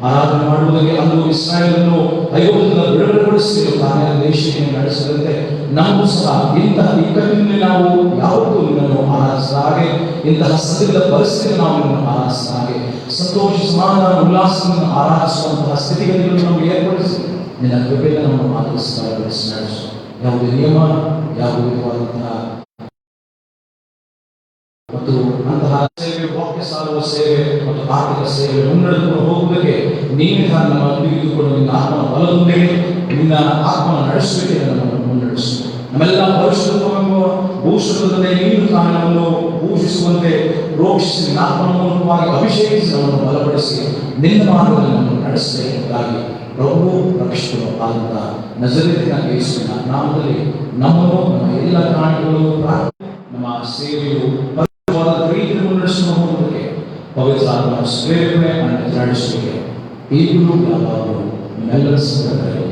ಆರಾಧನೆ ಮಾಡುವುದಕ್ಕೆ ಅಂದು ಇಸ್ರಾಯೇಲನ್ನು ಐಗುಪ್ತದಿಂದ ಬಿಡುಗಡೆಗೊಳಿಸಿ ಕಾನಾನ್ ದೇಶಕ್ಕೆ ನಡೆಸಿದಂತೆ ನಮಗೂ ಸಹ ಇಂತಹ ಇಕ್ಕಟ್ಟಿನಲ್ಲಿ ನಾವು ಯಾವತ್ತೂ ನಿನ್ನನ್ನು ಆರಾಧಿಸಿದ ಹಾಗೆ, ಇಂತಹ ಸದ್ಯದ ಪರಿಸ್ಥಿತಿ ನಾವು ನಿನ್ನನ್ನು ಆರಾಧಿಸಿದ ಹಾಗೆ, ಸಂತೋಷ ಸಮಾಧಾನ ಉಲ್ಲಾಸವನ್ನು ಆರಾಧಿಸುವಂತಹ ಸ್ಥಿತಿಗತಿಗಳನ್ನು ನಮಗೆ ಏರ್ಪಡಿಸಿ ನಿನ್ನ ಕೃಪೆಯಿಂದ ನಮ್ಮನ್ನು ಆರಾಧಿಸಿ ನಡೆಸು. ಯಾವುದೇ ನಿಯಮ, ಯಾವುದೇ ವಿಧವಾದಂತಹ ಮತ್ತು ಅಂತಹ ಸೇವೆ, ವಾಕ್ಯ ಸಾರುವ ಸೇವೆ ಮತ್ತು ಆರ್ಥಿಕ ಸೇವೆ ಮುನ್ನಡೆದುಕೊಂಡು ಹೋಗುವುದಕ್ಕೆ ನೀನೇ ನಮ್ಮ ತಿಳಿದುಕೊಂಡು ನಿನ್ನ ಆತ್ಮನ ಬಲದೊಂದಿಗೆ ನಿನ್ನ ಆತ್ಮನ ನಡೆಸುವಿಕೆ ನಮ್ಮನ್ನು ಮುನ್ನಡೆಸು. ನಮ್ಮೆಲ್ಲ ಪರಿಶುದ್ಧವೆಂಬ ಭೂಷಣದೊಂದಿಗೆ ನೀನು ಕಾರಣವನ್ನು ಭೂಷಿಸುವಂತೆ ರೋಷಿಸಿ ನಿನ್ನ ಆತ್ಮನ ಮೂಲಕವಾಗಿ ಅಭಿಷೇಕಿಸಿ ನಮ್ಮನ್ನು ಬಲಪಡಿಸಿ ನಿನ್ನ ಮಾರ್ಗದಲ್ಲಿ ನಮ್ಮನ್ನು ನಡೆಸಬೇಕಾಗಿ ಪ್ರಭು ರಕ್ಷಕರು ಆದಂಥ ನಜರೇತಿನ ಯೇಸುವಿನ ನಾಮದಲ್ಲಿ ನಮ್ಮನ್ನು ನಮ್ಮ ಎಲ್ಲ ಕಾರಣಗಳು ನಮ್ಮ ಸೇವೆಯು ರೀತಿಯಲ್ಲಿ ಮುನ್ನಡೆಸುವ ಹೋಗುವುದಕ್ಕೆ ಪವಿತ್ರ ಆತ್ಮನ ಪ್ರೇರಣೆ ನಡೆಸುವಿಕೆ ಈಗಲೂ ಯಾವಾಗಲೂ ನಮ್ಮೆಲ್ಲರ ಸಂಘದಲ್ಲಿ